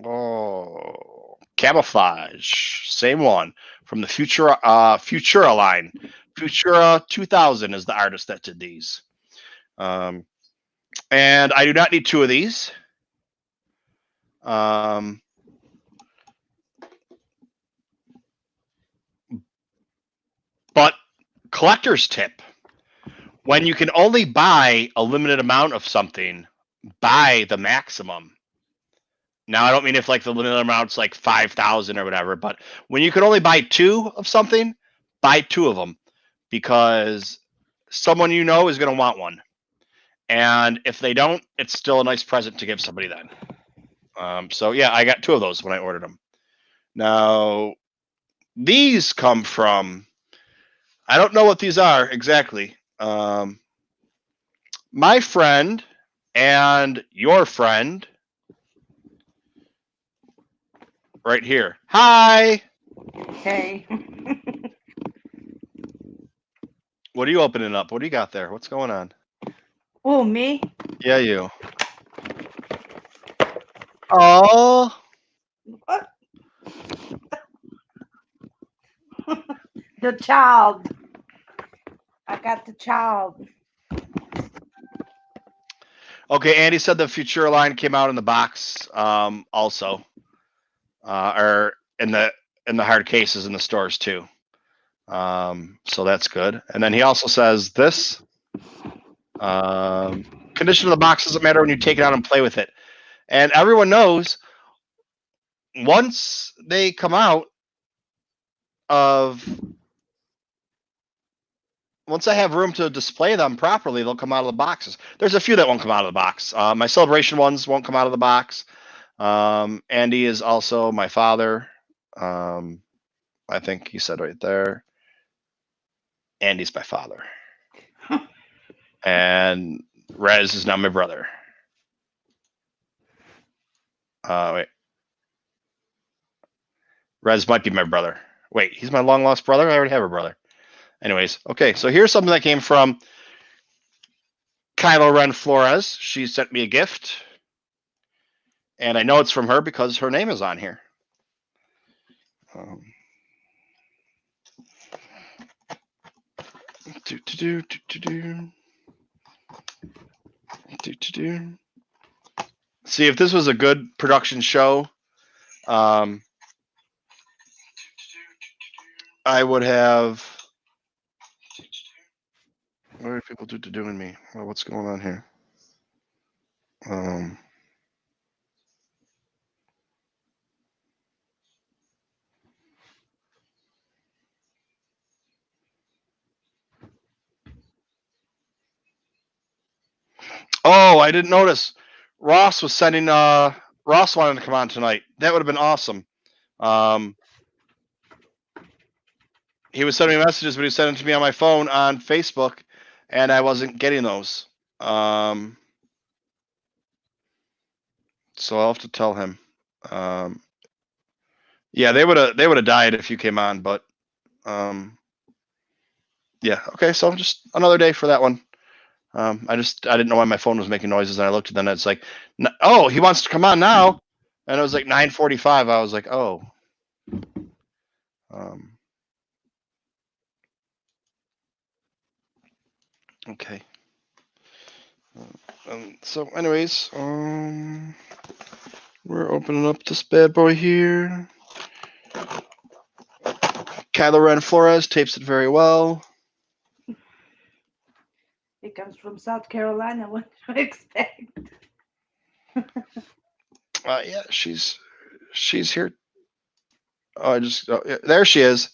Oh, camouflage. Same one from the Futura line. Futura 2000 is the artist that did these. And I do not need 2 of these. But collector's tip. When you can only buy a limited amount of something, buy the maximum. Now, I don't mean if like the limited amount's like 5,000 or whatever, but when you can only buy 2 of something, buy 2 of them, because someone you know is going to want one. And if they don't, it's still a nice present to give somebody then. So yeah, I got 2 of those when I ordered them. Now, these come from, I don't know what these are exactly. My friend and your friend right here. Hi. Hey. What are you opening up? What do you got there? What's going on? Oh, me? Yeah, you. Oh. What? The child. I got the child. Okay, Andy said the Futura line came out in the box, also, or in the hard cases in the stores too. So that's good. And then he also says this condition of the box doesn't matter when you take it out and play with it. And everyone knows once they come out of, once I have room to display them properly, they'll come out of the boxes. There's a few that won't come out of the box. My Celebration ones won't come out of the box. Andy is also my father. I think he said right there. Andy's my father. And Rez is now my brother. Wait. Rez might be my brother. Wait, he's my long lost brother? I already have a brother. Anyways, okay, so here's something that came from Kylo Ren Flores. She sent me a gift. And I know it's from her because her name is on here. See, if this was a good production show, I would have. What are people doing me? Well, what's going on here? Um, oh, I didn't notice. Ross was sending. Ross wanted to come on tonight. That would have been awesome. He was sending me messages, but he was sending to me on my phone on Facebook, and I wasn't getting those. So I'll have to tell him. Yeah, they would have died if you came on, but yeah, okay. So just another day for that one. I didn't know why my phone was making noises, and I looked, and then it's like, oh, he wants to come on now, and it was like 9:45. I was like, oh. Okay. So, anyways, we're opening up this bad boy here. Kylo Ren Flores tapes it very well. It comes from South Carolina. What do you expect? Yeah, she's here. Oh, yeah, there she is.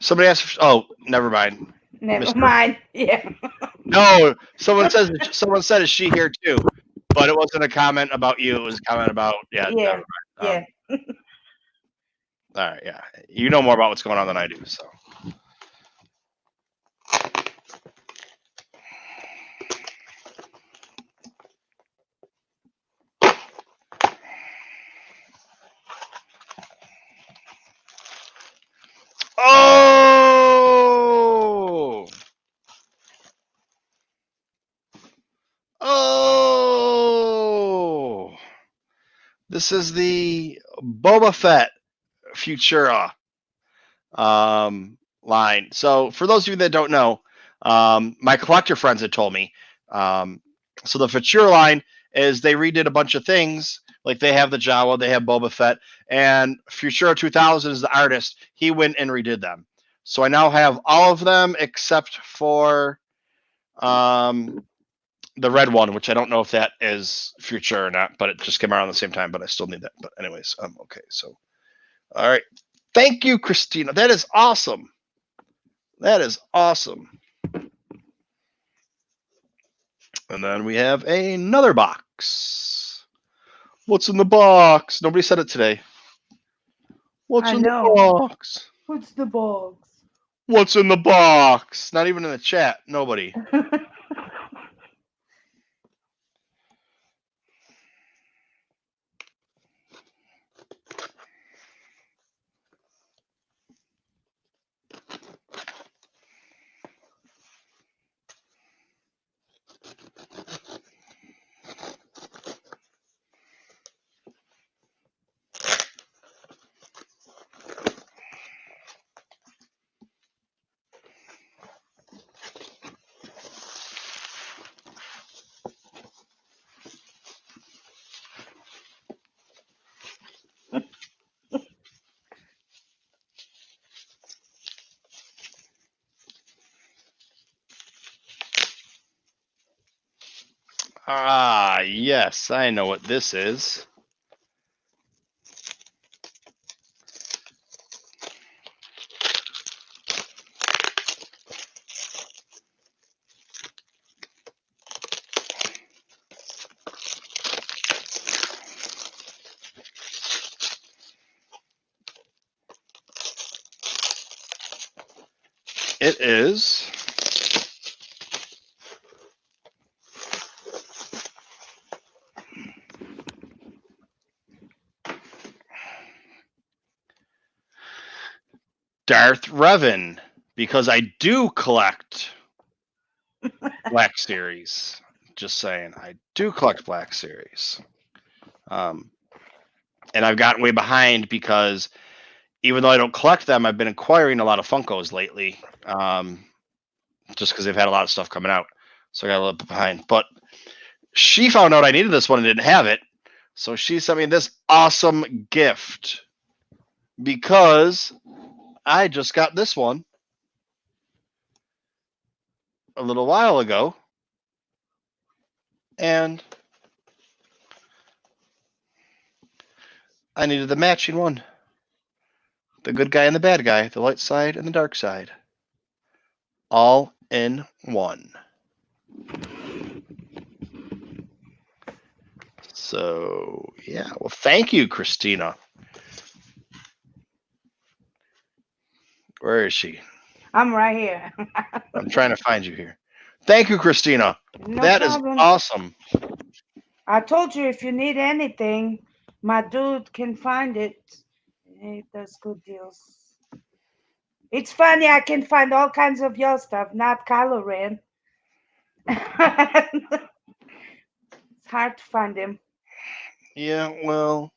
Somebody asked. Oh, never mind. Never mind. Yeah. No, someone said, is she here too? But it wasn't a comment about you. It was a comment about Yeah. Never mind. Yeah. All right. Yeah, you know more about what's going on than I do. So. Oh! Oh! This is the Boba Fett Futura line. So for those of you that don't know, my collector friends had told me. So the Futura line is they redid a bunch of things. Like they have the Jawa, they have Boba Fett, and Futura 2000 is the artist. He went and redid them. So I now have all of them except for the red one, which I don't know if that is Futura or not, but it just came around at the same time. But I still need that. But anyways, okay. So, all right. Thank you, Christina. That is awesome. That is awesome. And then we have another box. What's in the box? Nobody said it today. What's in the box? What's the box? What's in the box? Not even in the chat. Nobody. Ah, yes, I know what this is. It is Darth Revan, because I do collect Black Series. Just saying, I do collect Black Series. And I've gotten way behind because even though I don't collect them, I've been acquiring a lot of Funkos lately, just because they've had a lot of stuff coming out. So I got a little bit behind. But she found out I needed this one and didn't have it. So she sent me this awesome gift because I just got this one a little while ago. And I needed the matching one. The good guy and the bad guy, the light side and the dark side. All in one. So, yeah. Well, thank you, Christina. Where is she? I'm right here. I'm trying to find you here. Thank you, Christina. No That is problem. awesome. I told you if you need anything, my dude can find it. He does good deals. It's funny, I can find all kinds of your stuff, not Kylo Ren. It's hard to find him. Yeah, well,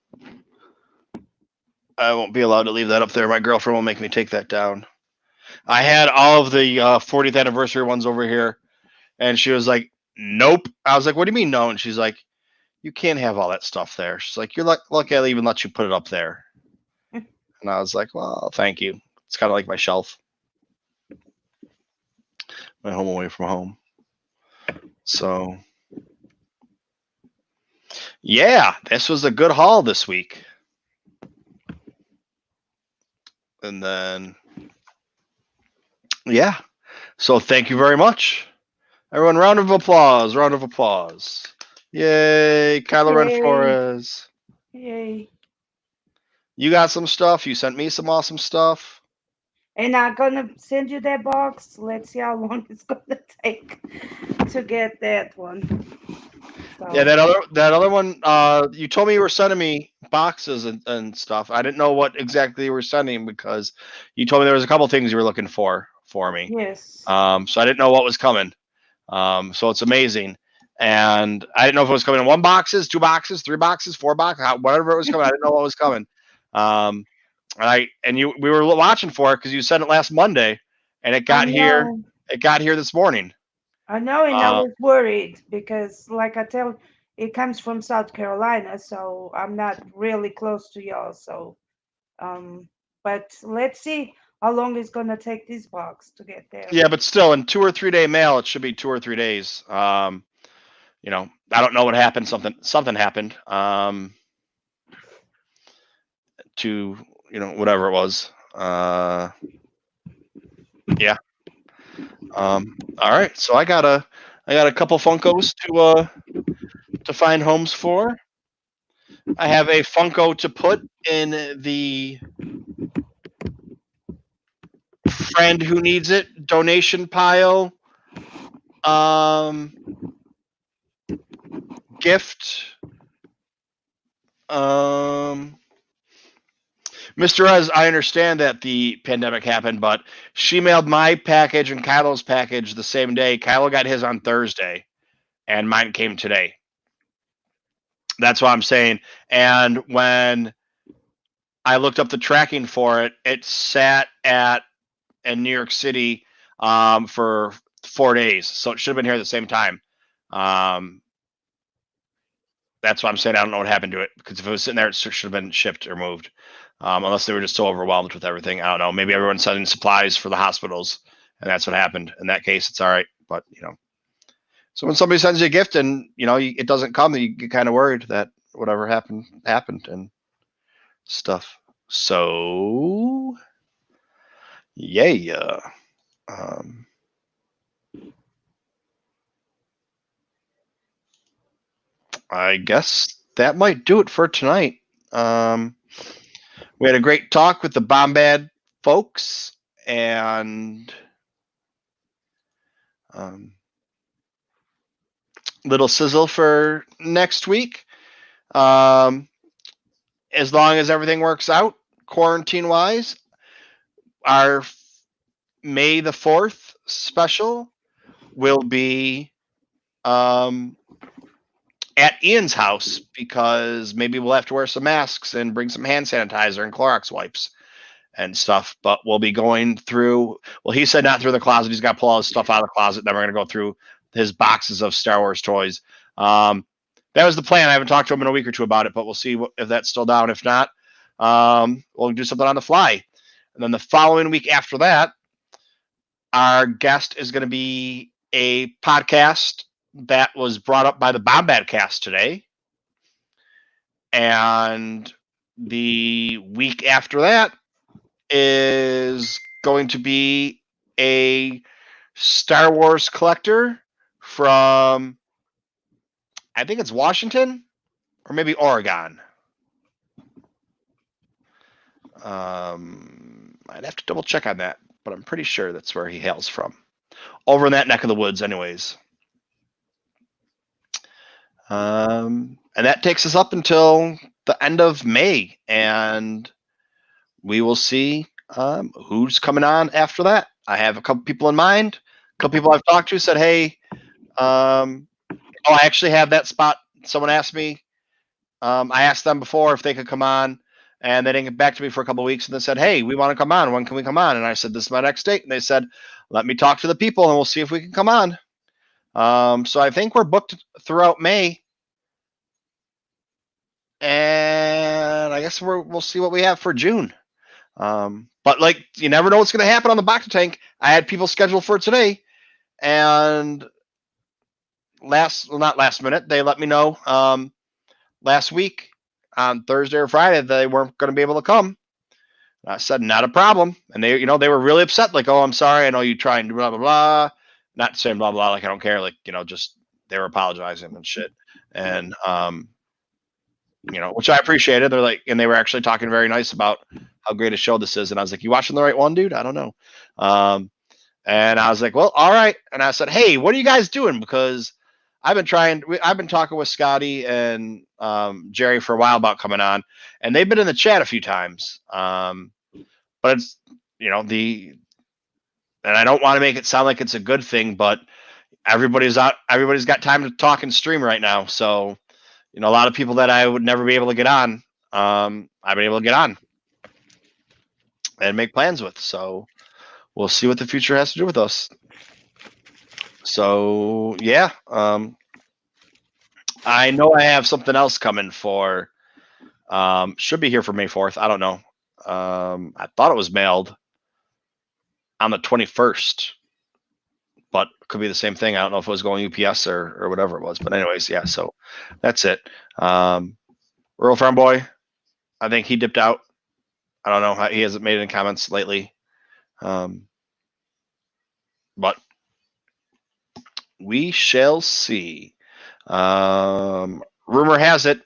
I won't be allowed to leave that up there. My girlfriend will make me take that down. I had all of the 40th anniversary ones over here, and she was like, nope. I was like, what do you mean no? And she's like, you can't have all that stuff there. She's like, you're lucky I even let you put it up there. And I was like, well, thank you. It's kind of like my shelf. My home away from home. So, yeah, this was a good haul this week. And then, yeah. So thank you very much. Everyone, round of applause. Round of applause. Yay, Kylo Ren Yay. Flores. Yay. You got some stuff. You sent me some awesome stuff. And I'm gonna send you that box. Let's see how long it's gonna take to get that one. So, Yeah, that other one. You told me you were sending me boxes and stuff. I didn't know what exactly you were sending because you told me there was a couple things you were looking for me. yes. So I didn't know what was coming. So it's amazing, and I didn't know if it was coming in 1 boxes, 2 boxes, 3 boxes, 4 boxes, whatever it was coming. I didn't know what was coming. We were watching for it because you sent it last Monday, and it got here. It got here this morning. I know, and I was worried because, like I tell, it comes from South Carolina, so I'm not really close to y'all. So, but let's see how long it's gonna take this box to get there. Yeah, but still, in 2 or 3 day mail, it should be 2 or 3 days. You know, I don't know what happened. Something happened. To whatever it was. Yeah. All right. So I got a couple Funkos to find homes for. I have a Funko to put in the friend who needs it donation pile. Gift. Mr. Rez, I understand that the pandemic happened, but she mailed my package and Kylo's package the same day. Kylo got his on Thursday, and mine came today. That's what I'm saying. And when I looked up the tracking for it, it sat in New York City for 4 days. So it should have been here at the same time. That's why I'm saying I don't know what happened to it, because if it was sitting there, it should have been shipped or moved. Unless they were just so overwhelmed with everything. I don't know. Maybe everyone's sending supplies for the hospitals, and that's what happened. In that case, it's all right. But, so when somebody sends you a gift and, it doesn't come, you get kind of worried that whatever happened and stuff. So, yeah. I guess that might do it for tonight. We had a great talk with the Bombad folks, and little sizzle for next week. As long as everything works out, quarantine-wise, our May the 4th special will be at Ian's house, because maybe we'll have to wear some masks and bring some hand sanitizer and Clorox wipes and stuff. But we'll be going through, well, he said not through the closet. He's got to pull all his stuff out of the closet. Then we're going to go through his boxes of Star Wars toys. That was the plan. I haven't talked to him in a week or two about it, but we'll see if that's still down. If not, we'll do something on the fly. And then the following week after that, our guest is going to be a podcast that was brought up by the Bombadcast today. And the week after that is going to be a Star Wars collector from, I think it's Washington or maybe Oregon. I'd have to double check on that, but I'm pretty sure that's where he hails from. Over in that neck of the woods, anyways. And that takes us up until the end of May, and we will see who's coming on after that. I have a couple people in mind. A couple people I've talked to said, hey, I actually have that spot. Someone asked me. I asked them before if they could come on, and they didn't get back to me for a couple of weeks, and they said, hey, we want to come on. When can we come on? And I said, this is my next date. And they said, let me talk to the people, and we'll see if we can come on. So I think we're booked throughout May. And I guess we'll see what we have for June. But like, you never know what's going to happen on the Bacta tank. I had people scheduled for today, and not last minute, they let me know last week on Thursday or Friday that they weren't going to be able to come. I said, not a problem. And they were really upset. Like, oh, I'm sorry. I know you trying to blah, blah, blah. Not saying blah, blah, like, I don't care. Like, just they were apologizing and shit. And, which I appreciated. They're like, and they were actually talking very nice about how great a show this is. And I was like, you watching the right one, dude? I don't know. And I was like, well, all right. And I said, hey, what are you guys doing? Because I've been talking with Scotty and Jerry for a while about coming on, and they've been in the chat a few times. But it's, and I don't want to make it sound like it's a good thing, but everybody's got time to talk and stream right now. So, a lot of people that I would never be able to get on, I've been able to get on and make plans with. So we'll see what the future has to do with us. So yeah, I know I have something else coming for, should be here for May 4th. I don't know. I thought it was mailed on the 21st, but it could be the same thing. I don't know if it was going UPS or whatever it was, but anyways, yeah, so that's it. Rural Farm Boy, I think he dipped out. I don't know. He hasn't made any comments lately. But we shall see. Rumor has it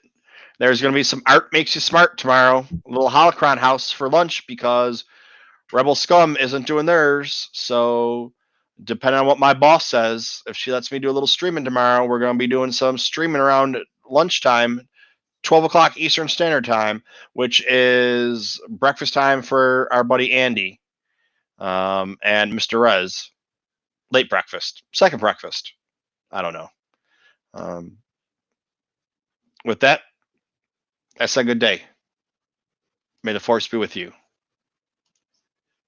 there's going to be some Art Makes You Smart tomorrow. A little Holocron house for lunch because Rebel Scum isn't doing theirs. So depending on what my boss says, if she lets me do a little streaming tomorrow, we're going to be doing some streaming around lunchtime, 12 o'clock Eastern Standard Time, which is breakfast time for our buddy Andy and Mr. Rez. Late breakfast, second breakfast. I don't know. With that, that's a good day. May the force be with you.